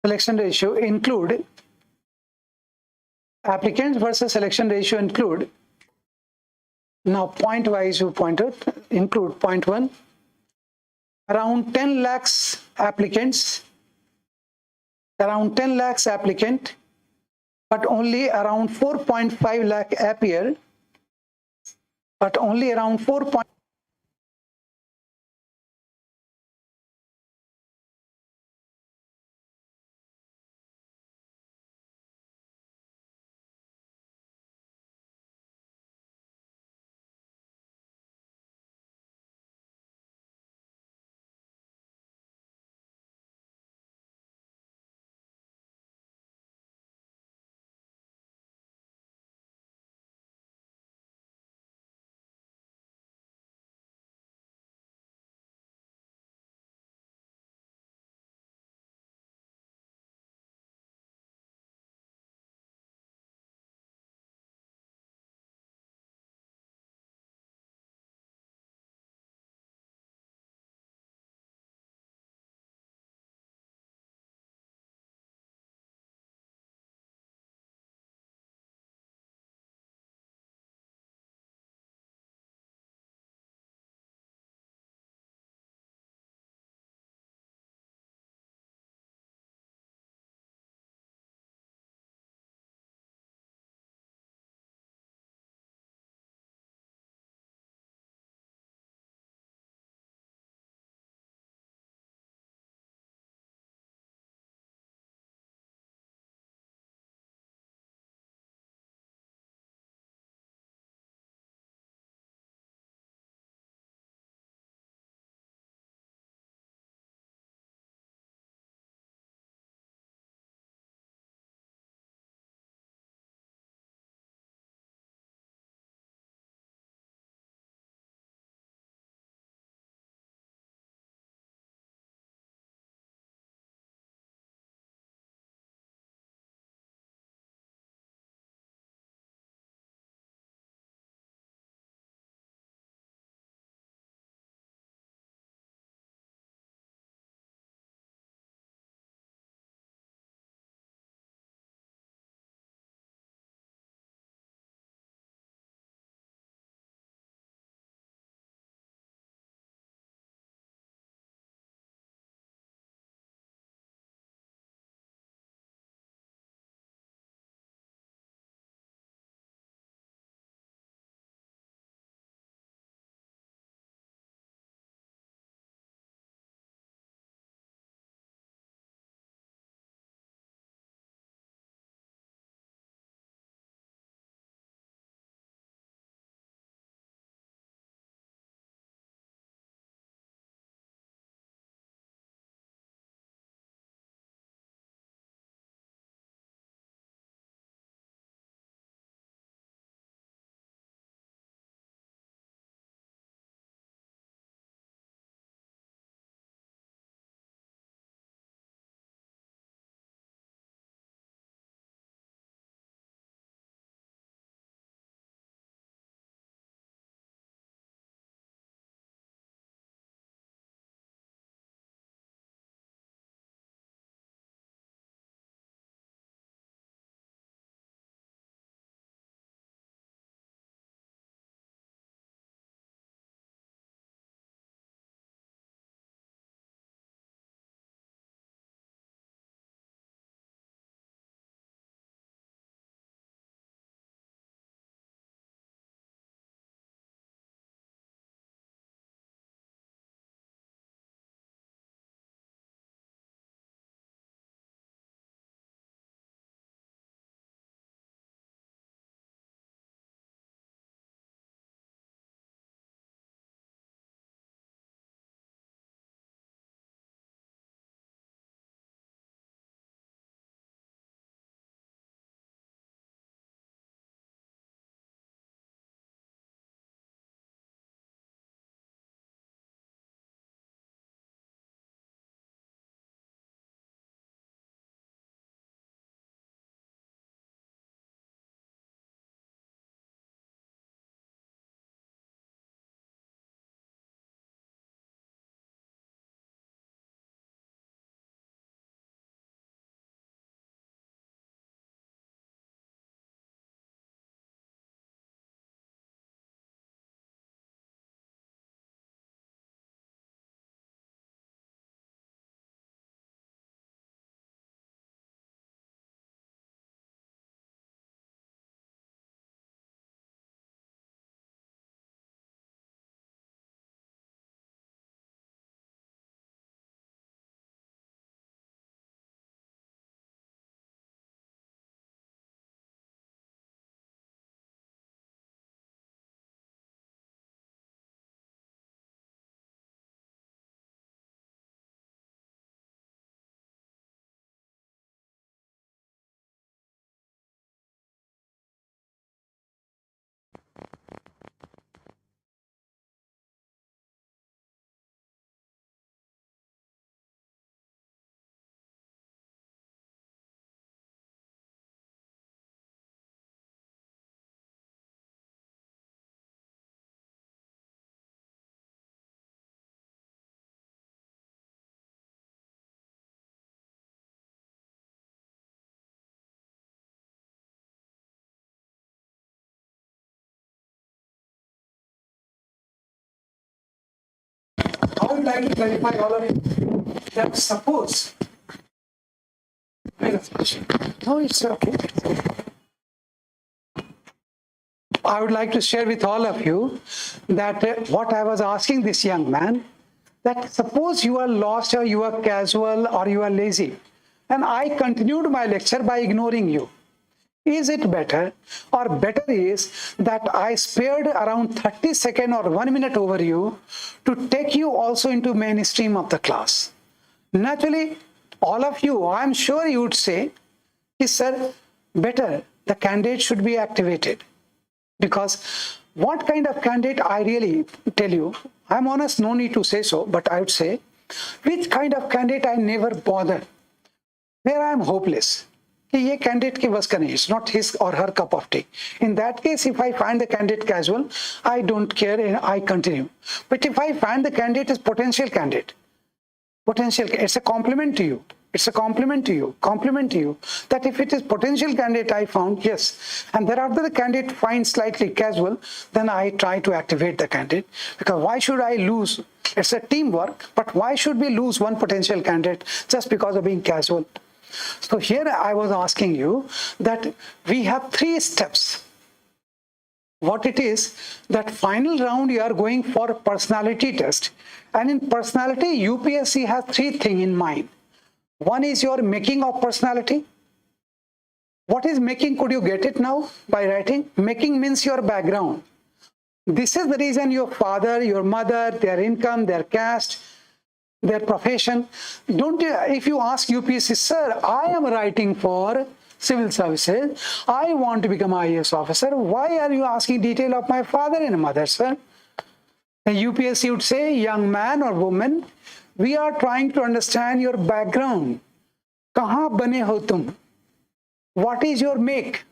Selection ratio include. Applicants versus selection ratio include. Now, point wise, you point out. Include point 1. Around 10 lakhs applicants. Around 10 lakhs applicant, but only around 4.5 lakh appear, but only around 4. like to clarify all of it that suppose. No, it's okay. I would like to share with all of you that what I was asking this young man, that suppose you are lost or you are casual or you are lazy, and I continued my lecture by ignoring you. Is it better, or better is that I spared around 30 seconds or 1 minute over you to take you also into mainstream of the class? Naturally, all of you, I'm sure you would say, is sir, better the candidate should be activated. Because what kind of candidate, I really tell you, I'm honest, no need to say so, but I would say, which kind of candidate I never bother, where I am hopeless. कि ये candidate की बस का नहीं, it's not his or her cup of tea. In that case, if I find the candidate casual, I don't care and I continue. But if I find the candidate is potential candidate, it's a compliment to you. It's a compliment to you, that if it is potential candidate I found, yes, and thereafter the candidate finds slightly casual, then I try to activate the candidate, because why should I lose? It's a teamwork, but why should we lose one potential candidate just because of being casual? So here I was asking you that we have 3 steps. What it is, that final round you are going for personality test, and in personality UPSC has 3 things in mind. One is your making of personality. What is making? Could you get it now by writing? Making means your background. This is the reason your father, your mother, their income, their caste, their profession. Don't you, if you ask UPSC, sir, I am writing for civil services, I want to become IAS officer, why are you asking detail of my father and mother, sir? The UPSC would say, young man or woman, we are trying to understand your background. Kahan bane ho tum? What is your make?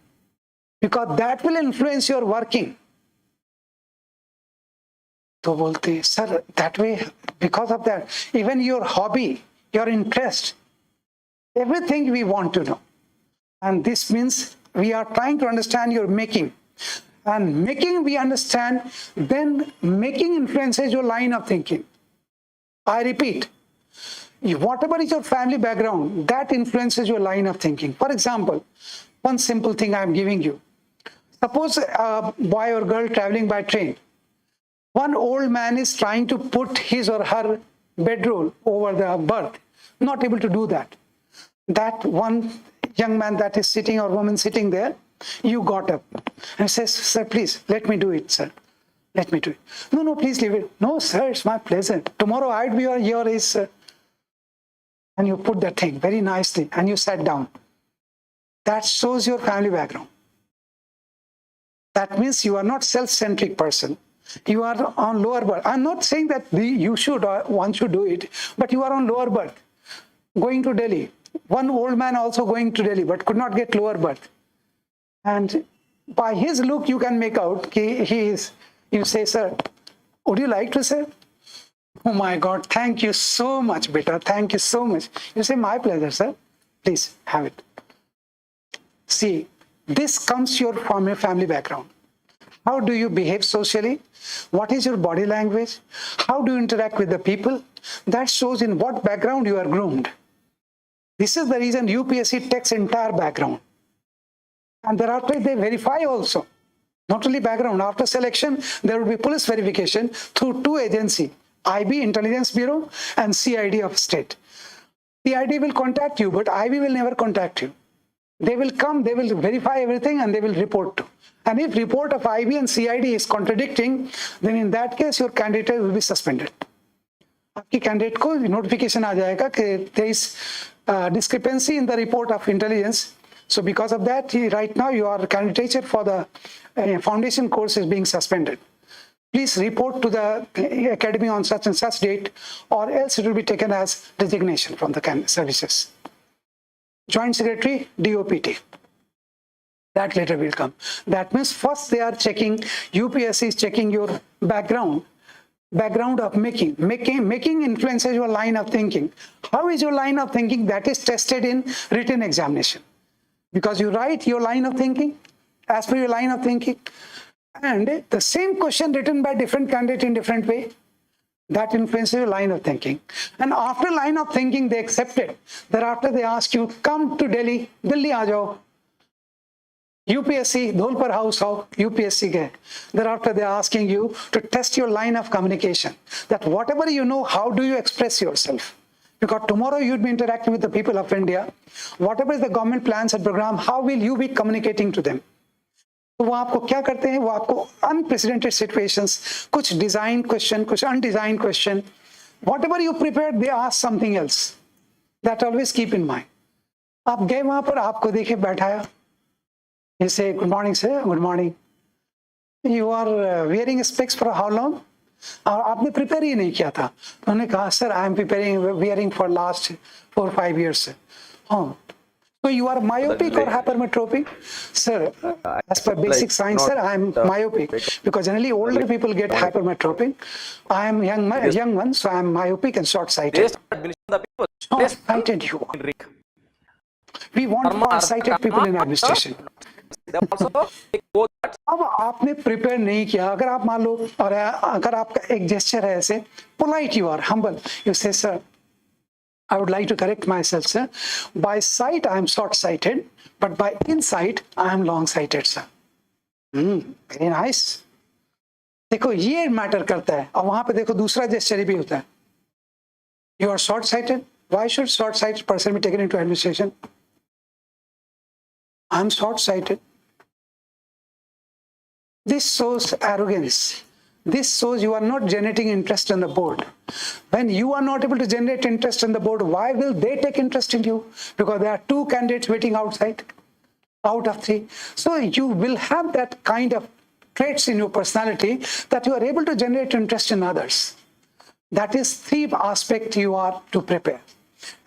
Because that will influence your working. तो बोलते, sir, that way, because of that, even your hobby, your interest, everything we want to know. And this means we are trying to understand your making. And making we understand, then making influences your line of thinking. I repeat, whatever is your family background, that influences your line of thinking. For example, one simple thing I am giving you. Suppose a boy or girl traveling by train. One old man is trying to put his or her bedroll over the berth, not able to do that. That one young man that is sitting or woman sitting there, you got up and says, sir, please, let me do it, sir. Let me do it. No, please leave it. No, sir, it's my pleasure. Tomorrow I'd be your age, sir. And you put that thing very nicely and you sat down. That shows your family background. That means you are not self-centric person. You are on lower berth. I'm not saying that you should or one should do it, but you are on lower berth. Going to Delhi. One old man also going to Delhi, but could not get lower berth. And by his look, you can make out he is. You say, sir, would you like to, sir? Oh my God, thank you so much, beta. Thank you so much. You say, my pleasure, sir. Please have it. See, this comes from your family background. How do you behave socially? What is your body language? How do you interact with the people? That shows in what background you are groomed. This is the reason UPSC takes entire background. And thereafter they verify also. Not only background, after selection, there will be police verification through 2 agencies, IB, Intelligence Bureau, and CID of state. CID will contact you, but IB will never contact you. They will come, they will verify everything, and they will report to. And if report of IB and CID is contradicting, then in that case, your candidate will be suspended. आपकी candidate को notification आ जाएगा कि there is discrepancy in the report of intelligence. So because of that, right now your candidature for the foundation course is being suspended. Please report to the academy on such and such date, or else it will be taken as resignation from the services. Joint Secretary, DOPT. That later will come. That means first they are checking, UPSC is checking your background of making. Making influences your line of thinking. How is your line of thinking? That is tested in written examination. Because you write your line of thinking, as per your line of thinking, and the same question written by different candidate in different way. That influences your line of thinking. And after line of thinking, they accept it. Thereafter, they ask you, come to Delhi, Delhi aa jao. UPSC, dhol par house ho, UPSC ke. Thereafter, they are asking you to test your line of communication. That whatever you know, how do you express yourself? Because tomorrow you'd be interacting with the people of India. Whatever is the government plans and program, how will you be communicating to them? तो वो आपको क्या करते हैं, वो आपको unprecedented situations, कुछ design question, कुछ undesign question, whatever you prepared they ask something else. That always keep in mind. आप गए वहां पर, आपको देखे बैठाया, जैसे good morning sir, good morning, you are wearing specs for how long, और आपने प्रिपेयर ही नहीं किया था. उन्होंने कहा sir I am preparing wearing for last 4-5 years. हाँ, so you are myopic or hypermetropic? Sir, as per basic science, sir, I am myopic because generally older people get hypermetropic. I am young one, so I am myopic and short-sighted. Short-sighted you are. We want far-sighted people in administration. अब आपने prepare नहीं किया, अगर आप मान लो, और अगर आपका एक जेस्चर है ऐसे, polite you are, humble, you say sir, I would like to correct myself, sir. By sight, I am short-sighted, but by insight, I am long-sighted, sir. Very nice. देखो ये मैटर करता है. और वहां पे देखो दूसरा जेस्चर भी होता है. You are short-sighted. Why should short-sighted person be taken into administration? I am short-sighted. This shows arrogance. This shows you are not generating interest in the board. When you are not able to generate interest in the board, why will they take interest in you? Because there are 2 candidates waiting outside out of 3. So you will have that kind of traits in your personality that you are able to generate interest in others. That is 3 aspects you are to prepare.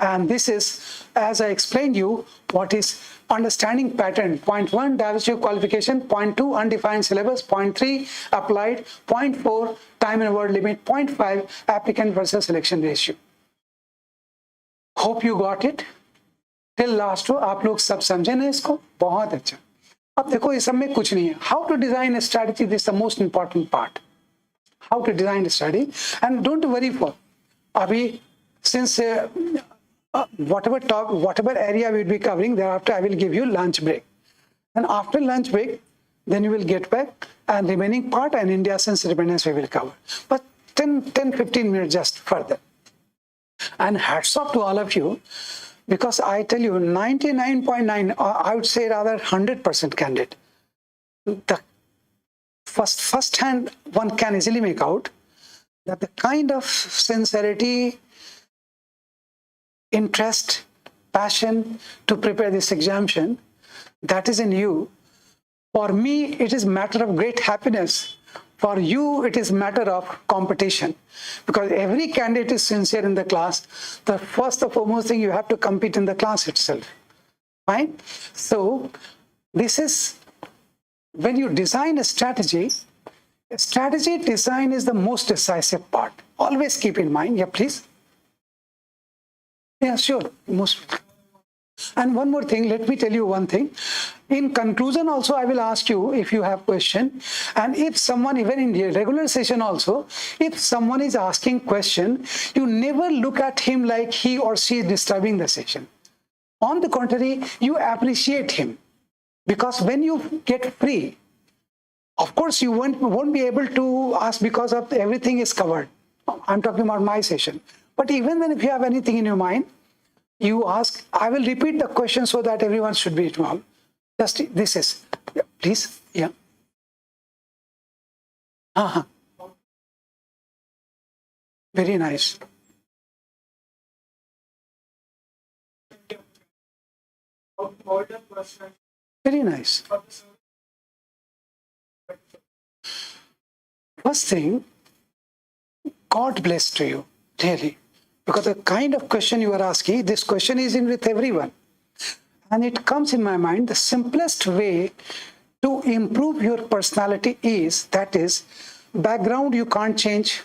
And this is, as I explained you, what is understanding pattern. Point 1, diversity of qualification. Point 2, undefined syllabus. Point 3, applied. Point 4, time and word limit. Point 5, applicant versus selection ratio. Hope you got it. Till last two, आप लोग सब समझे ना इसको? बहुत अच्छा. अब देखो इस सब में कुछ नहीं है. How to design a strategy, this is the most important part. How to design a strategy, and don't worry for अभी, since whatever area we will be covering, thereafter I will give you lunch break, and after lunch break then you will get back, and remaining part and India since independence we will cover, but 10-15 minutes just further. And hats off to all of you, because I tell you 99.9, I would say rather 100% candid, the first hand one can easily make out that the kind of sincerity, interest, passion to prepare this examination that is in you. For me, it is matter of great happiness. For you, it is matter of competition, because every candidate is sincere in the class. The first and foremost thing, you have to compete in the class itself. Fine? So this is when you design a strategy design is the most decisive part. Always keep in mind. Yeah, please. Yeah, sure. And one more thing, let me tell you one thing. In conclusion also, I will ask you if you have question. And if someone, even in the regular session also, if someone is asking question, you never look at him like he or she is disturbing the session. On the contrary, you appreciate him. Because when you get free, of course, you won't be able to ask because of everything is covered. I'm talking about my session. But even then, if you have anything in your mind, you ask. I will repeat the question so that everyone should be involved. Just this is, yeah, please, yeah. Very nice. Very nice. First thing, God bless to you, really. Because the kind of question you are asking, this question is in with everyone. And it comes in my mind, the simplest way to improve your personality is, that is, background you can't change.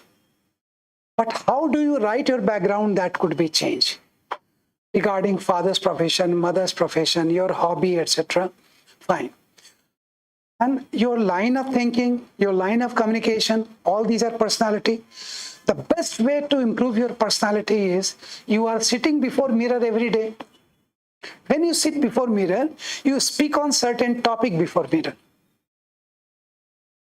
But how do you write your background that could be changed? Regarding father's profession, mother's profession, your hobby, etc. Fine. And your line of thinking, your line of communication, all these are personality. The best way to improve your personality is you are sitting before mirror every day. When you sit before mirror, you speak on certain topic before mirror.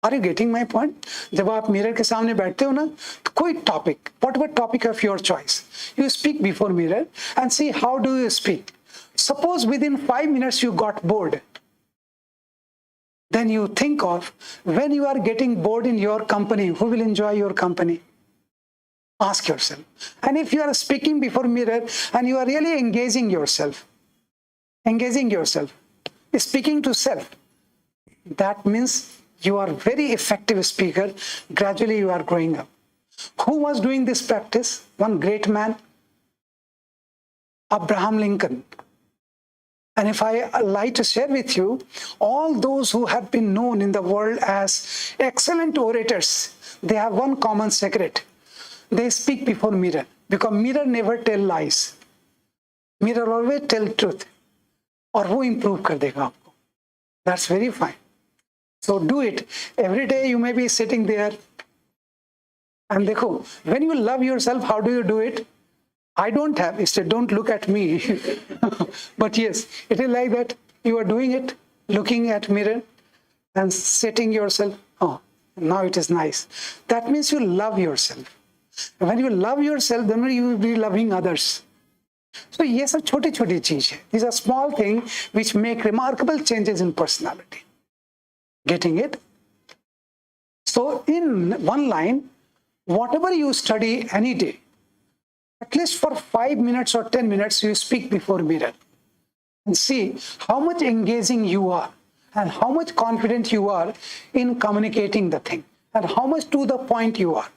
Are you getting my point? जब आप mirror के सामने बैठते हो ना, तो कोई topic, whatever topic of your choice, you speak before mirror and see how do you speak. Suppose within 5 minutes you got bored. Then you think of when you are getting bored in your company, who will enjoy your company? Ask yourself. And if you are speaking before mirror and you are really engaging yourself, speaking to self, that means you are very effective speaker. Gradually you are growing up. Who was doing this practice? One great man, Abraham Lincoln. And if I like to share with you, all those who have been known in the world as excellent orators, they have one common secret. They speak before mirror, because mirror never tell lies. Mirror always tell truth. और वो improve कर देगा आपको. That's very fine. So do it. Every day you may be sitting there. And देखो, when you love yourself, how do you do it? I don't have, instead don't look at me. But yes, it is like that. You are doing it, looking at mirror and setting yourself. Oh, now it is nice. That means you love yourself. When you love yourself, then you will be loving others. So ये सब छोटी-छोटी चीज है. These are small things which make remarkable changes in personality. Getting it? So in one line, whatever you study any day, at least for 5 minutes or 10 minutes, you speak before mirror and see how much engaging you are and how much confident you are in communicating the thing and how much to the point you are.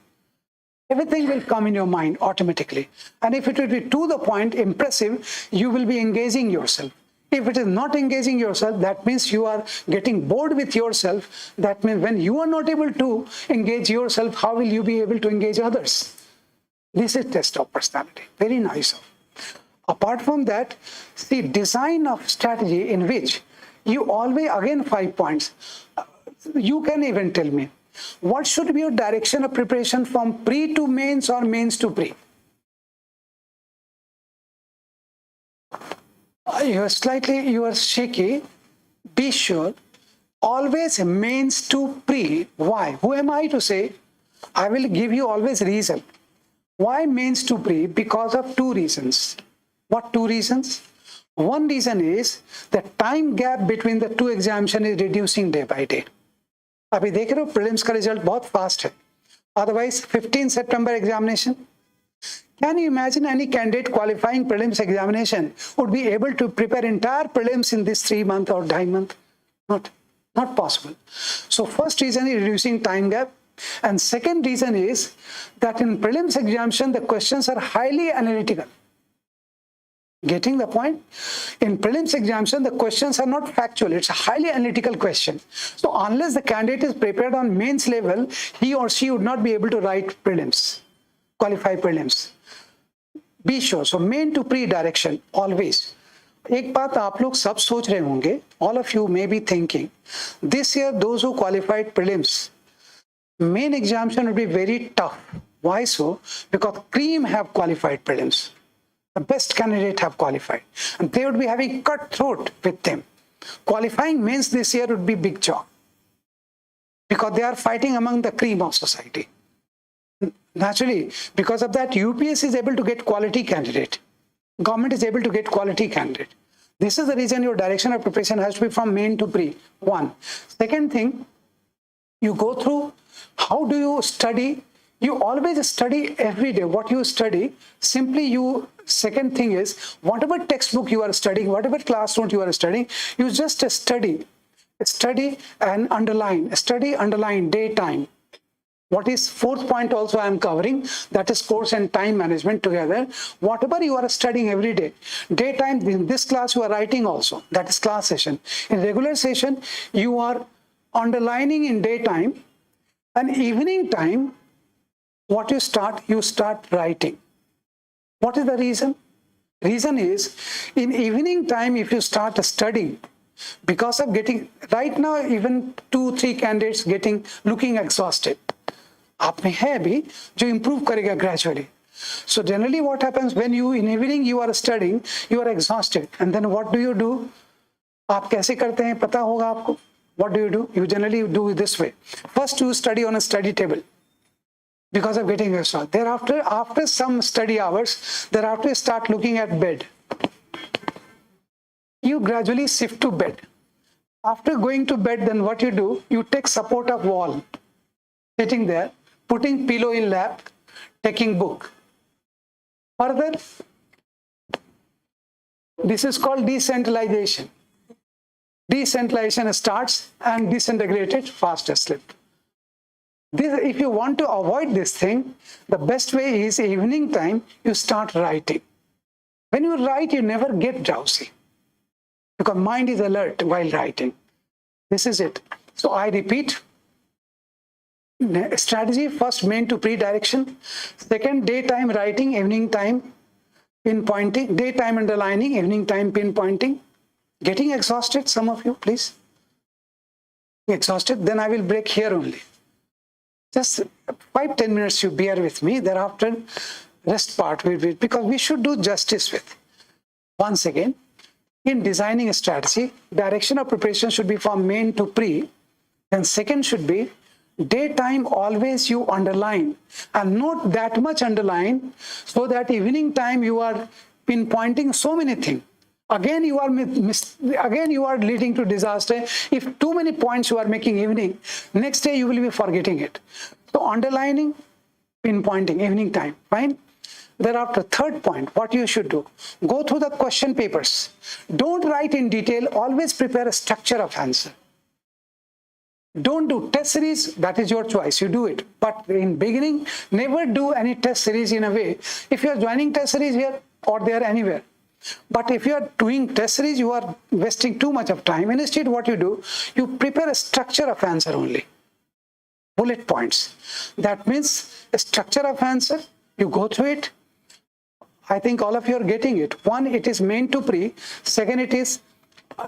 Everything will come in your mind automatically. And if it will be to the point, impressive, you will be engaging yourself. If it is not engaging yourself, that means you are getting bored with yourself. That means when you are not able to engage yourself, how will you be able to engage others? This is test of personality. Very nice. Apart from that, the design of strategy in which you always, again 5 points, you can even tell me, what should be your direction of preparation from pre to mains or mains to pre? You are shaky. Be sure. Always mains to pre. Why? Who am I to say? I will give you always reason. Why mains to pre? Because of 2 reasons. What 2 reasons? One reason is the time gap between the 2 examinations is reducing day by day. अभी देख रहे हो prelims का result बहुत fast है. Otherwise 15 September examination. Can you imagine any candidate qualifying prelims examination would be able to prepare entire prelims in this 3 months or 2 months? Not possible. So first reason is reducing time gap. And second reason is that in prelims examination, the questions are highly analytical. Getting the point? In prelims examination, the questions are not factual. It's a highly analytical question. So unless the candidate is prepared on mains level, he or she would not be able to write prelims, qualify prelims. Be sure. So main to pre direction, always. एक बात आप लोग सब सोच रहे होंगे, all of you may be thinking, this year those who qualified prelims, main examination will be very tough. Why so? Because cream have qualified prelims. The best candidate have qualified. And they would be having cutthroat with them. Qualifying mains this year would be big job. Because they are fighting among the cream of society. Naturally, because of that, UPS is able to get quality candidate. Government is able to get quality candidate. This is the reason your direction of preparation has to be from main to pre. 1. Second thing, you go through how do you study. You always study every day. What you study, simply you, second thing is, whatever textbook you are studying, whatever classroom you are studying, you just study. Study and underline. Study, underline, daytime. What is 4th point also I am covering, that is course and time management together. Whatever you are studying every day, daytime, in this class you are writing also, that is class session. In regular session, you are underlining in daytime, and evening time, what you start writing. What is the reason? Reason is, in evening time, if you start studying, because of getting, right now even 2-3 candidates looking exhausted. आप में है अभी जो improve करेगा gradually. So generally what happens when you in evening you are studying, you are exhausted, and then what do? आप कैसे करते हैं पता होगा आपको. What do? You generally do this way. First you study on a study table because of getting exhausted. Thereafter, after some study hours, thereafter you start looking at bed. You gradually shift to bed. After going to bed, then what you do? You take support of wall, sitting there, putting pillow in lap, taking book. Further, this is called decentralization. Decentralization starts and disintegrated fast asleep. This, if you want to avoid this thing, the best way is evening time, you start writing. When you write, you never get drowsy because mind is alert while writing. This is it. So I repeat, strategy first main to pre-direction, second daytime writing, evening time pinpointing, daytime underlining, evening time pinpointing. Getting exhausted, some of you, please? Exhausted? Then I will break here only. Just 5-10 minutes you bear with me. Thereafter, rest part will be, because we should do justice with. Once again, in designing a strategy, direction of preparation should be from main to pre. Then second should be daytime always you underline, and not that much underline, so that evening time you are pinpointing so many things. Again you are leading to disaster. If too many points you are making evening, next day you will be forgetting it. So underlining, pinpointing, evening time, fine. Thereafter, third point, what you should do, go through the question papers. Don't write in detail, always prepare a structure of answer. Don't do test series, that is your choice, you do it. But in beginning, never do any test series in a way. If you are joining test series here or there anywhere, but if you are doing test series, you are wasting too much of time. Instead, what you do, you prepare a structure of answer only. Bullet points. That means a structure of answer, you go through it. I think all of you are getting it. One, it is main to pre. Second, it is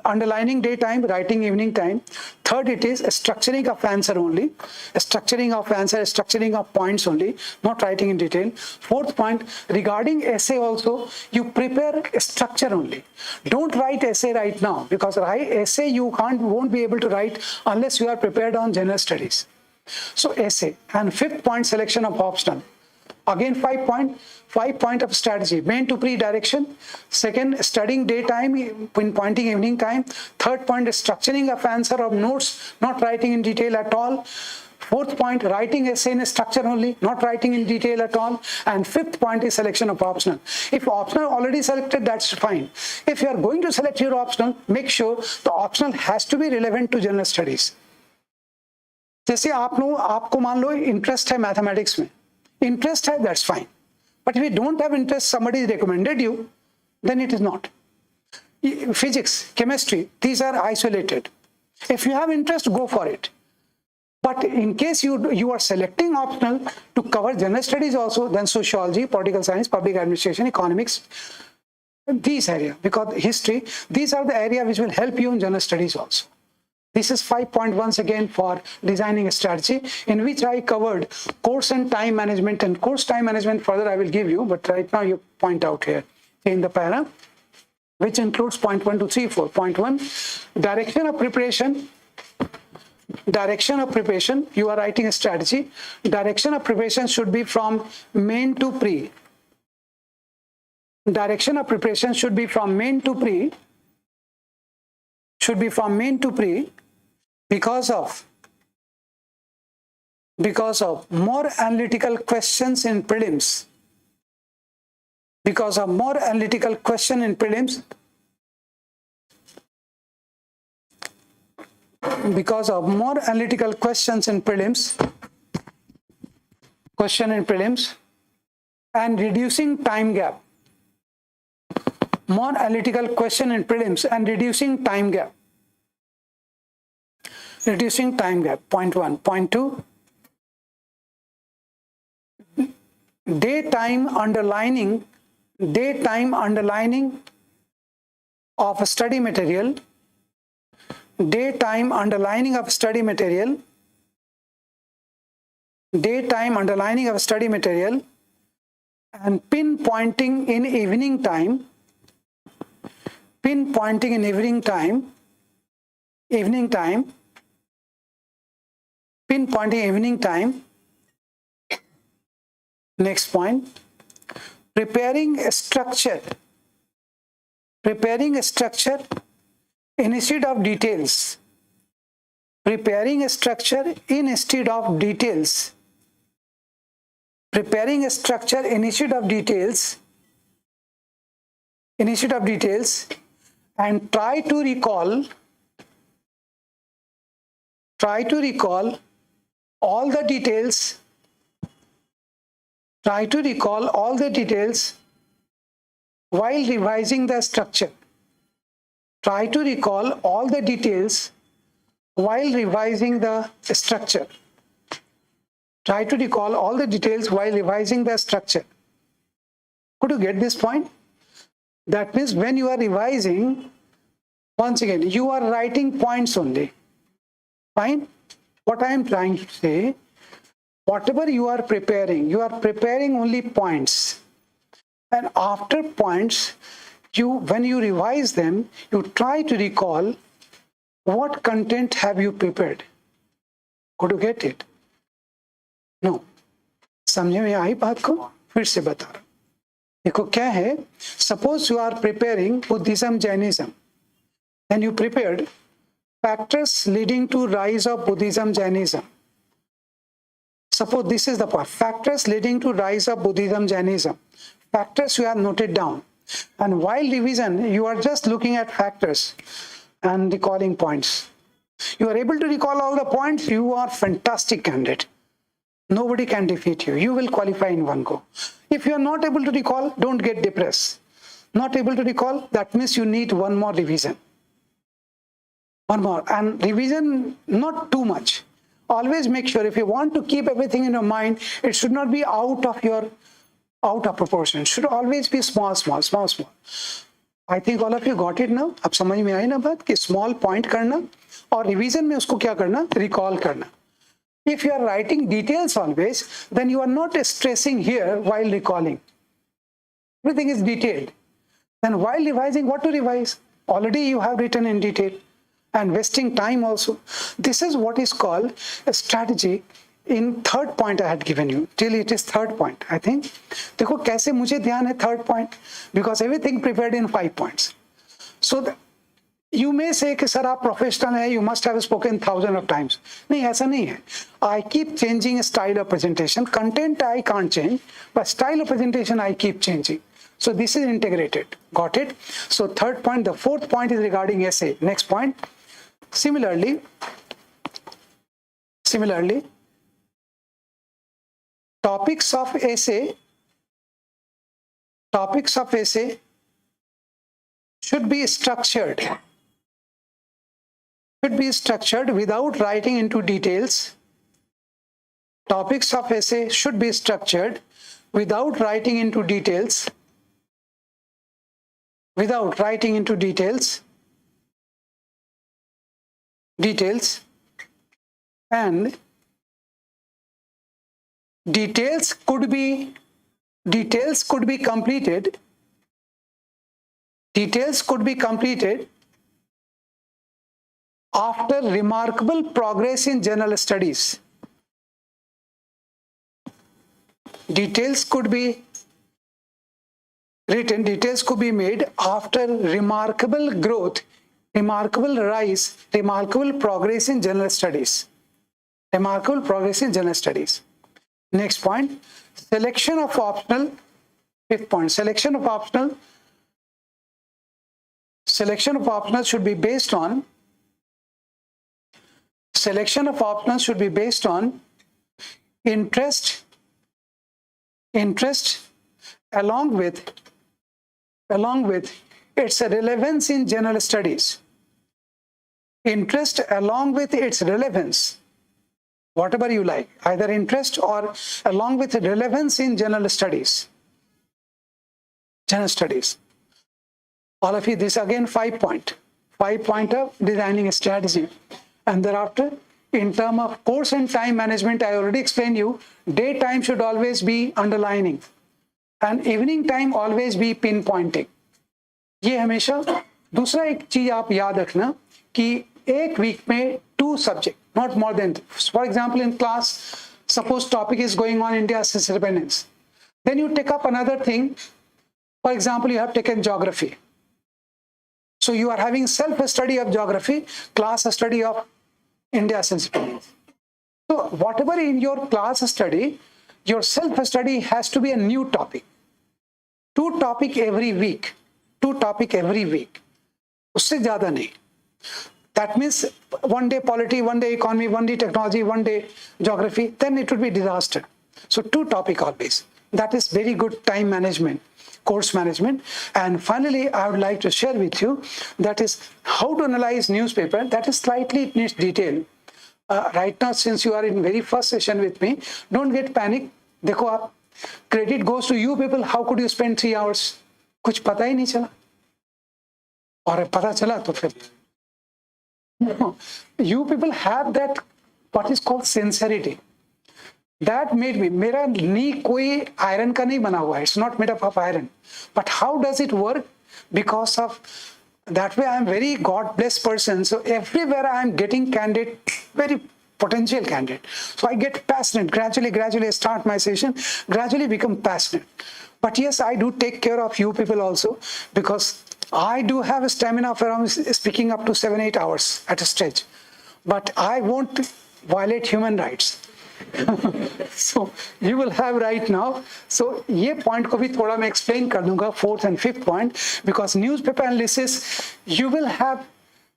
underlining daytime, writing evening time. Third, it is a structuring of answer only. A structuring of answer, a structuring of points only, not writing in detail. Fourth point, regarding essay also, you prepare a structure only. Don't write essay right now, because essay you won't be able to write unless you are prepared on general studies. So essay. And fifth point, selection of optional. Again, 5 point of strategy, main to pre-direction. Second, studying daytime, pinpointing evening time. Third point is structuring of answer of notes, not writing in detail at all. Fourth point, writing essay in a structure only, not writing in detail at all. And fifth point is selection of optional. If optional already selected, that's fine. If you are going to select your optional, make sure the optional has to be relevant to general studies. जैसे आपको मान लो interest है mathematics में, interest hai, that's fine. But if you don't have interest, somebody recommended you, then it is not. Physics, chemistry, these are isolated. If you have interest, go for it. But in case you are selecting optional to cover general studies also, then sociology, political science, public administration, economics, these areas, because history, these are the areas which will help you in general studies also. This is 5 point once again for designing a strategy, in which I covered course and time management, and course time management further I will give you, but right now you point out here in the para, which includes point 1, 2, 3, 4. Point 1, direction of preparation. Direction of preparation, you are writing a strategy. Direction of preparation should be from main to pre. Direction of preparation should be from main to pre. Should be from main to pre, because of more analytical questions in prelims. Because of more analytical question in prelims. Because of more analytical questions in prelims. Question in prelims, and reducing time gap. More analytical question in prelims and reducing time gap. Reducing time gap, point 1. Point 2, daytime underlining of study material. Daytime underlining of study material daytime underlining of study material and pinpointing in evening time, pinpointing in evening time, pinpointing evening time. Next point, preparing a structure instead of details, preparing a structure instead of details, preparing a structure instead of details, and try to recall all the details, while revising the structure. Try to recall all the details while revising the structure. Try to recall all the details while revising the structure. Could you get this point? That means when you are revising, once again, you are writing points only. Fine? What I am trying to say, whatever you are preparing only points. And after points, when you revise them, you try to recall what content have you prepared. Could you get it? No. समझे में आई बात को? फिर से बता रहा हूं. देखो क्या है, suppose you are preparing Buddhism, Jainism, and you prepared factors leading to rise of Buddhism, Jainism. Suppose this is the part, factors leading to rise of Buddhism, Jainism. Factors you have noted down, and while revision you are just looking at factors and recalling points. You are able to recall all the points, you are fantastic candidate. Nobody can defeat you. You will qualify in one go. If you are not able to recall, don't get depressed. Not able to recall, that means you need one more revision. One more, and revision not too much. Always make sure, if you want to keep everything in your mind, it should not be out of proportion. It should always be small. I think all of you got it now. अब समझ में आई ना बात कि small point करना और revision में उसको क्या करना, recall करना. If you are writing details always, then you are not stressing here while recalling. Everything is detailed. Then while revising, what to revise? Already you have written in detail and wasting time also. This is what is called a strategy. In third point I had given you, till it is third point, I think. देखो कैसे मुझे ध्यान है third point, because everything prepared in 5 points. So you may say कि sir आप professional हैं, you must have spoken thousands of times. नहीं, ऐसा नहीं है. I keep changing style of presentation. Content I can't change, but style of presentation I keep changing. So this is integrated. Got it? So third point, the fourth point is regarding essay. Next point. Similarly, topics of essay should be structured without writing into details. Topics of essay should be structured without writing into details. And details could be completed after remarkable progress in general studies. Details could be written, details could be made after remarkable growth, remarkable rise, remarkable progress in general studies. Next point, selection of optional. Fifth point, selection of optional should be based on interest along with its relevance in general studies. Interest along with its relevance, whatever you like, either interest or along with relevance in general studies. All of you, this again 5 point of designing a strategy, and thereafter in terms of course and time management, I already explained you, daytime should always be underlining and evening time always be pinpointing. ये हमेशा दूसरा एक चीज आप याद रखना कि एक वीक में 2 subject, not more than 3. For example, in class, suppose topic is going on India's independence. Then you take up another thing. For example, you have taken geography. So you are having self-study of geography, class study of India's independence. So whatever in your class study, your self-study has to be a new topic. 2 topic every week. 2 topic every week. उससे ज़्यादा नहीं. That means one day polity, one day economy, one day technology, one day geography, then it would be disaster. So 2 topic always. That is very good time management, course management. And finally, I would like to share with you, that is how to analyze newspaper. That is slightly in detail. Right now, since you are in very first session with me, don't get panic. देखो आप, credit goes to you people. How could you spend 3 hours? कुछ पता ही नहीं चला. और पता चला तो फिर you people have that what is called sincerity. That made me, मेरा नी कोई iron का नहीं बना हुआ है. It's not made up of iron. But how does it work? Because of that way I am very God blessed person. So everywhere I am getting candidate, very potential candidate. So I get passionate. Gradually I start my session, gradually become passionate. But yes, I do take care of you people also, because I do have a stamina for speaking up to 7-8 hours at a stretch. But I won't violate human rights. So you will have right now. So ये point को भी थोड़ा मैं explain कर दूंगा, 4th and 5th point, because newspaper analysis you will have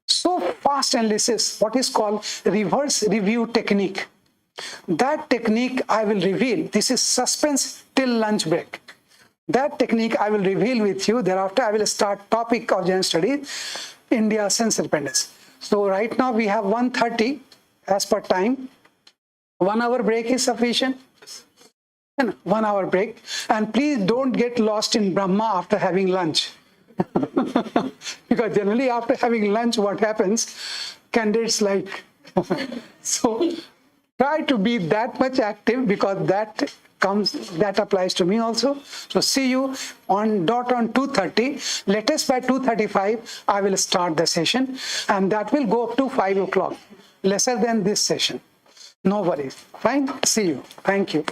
so fast analysis, what is called reverse review technique. That technique I will reveal. This is suspense till lunch break. That technique I will reveal with you. Thereafter, I will start topic of general studies, India since independence. So right now we have 1:30 as per time. 1 hour break is sufficient. 1 hour break. And please don't get lost in Brahma after having lunch. Because generally after having lunch, what happens? Candidates like, so try to be that much active, because that applies to me also. So see you on 2:30. Latest by 2:35, I will start the session, and that will go up to 5 o'clock, lesser than this session. No worries. Fine. See you. Thank you.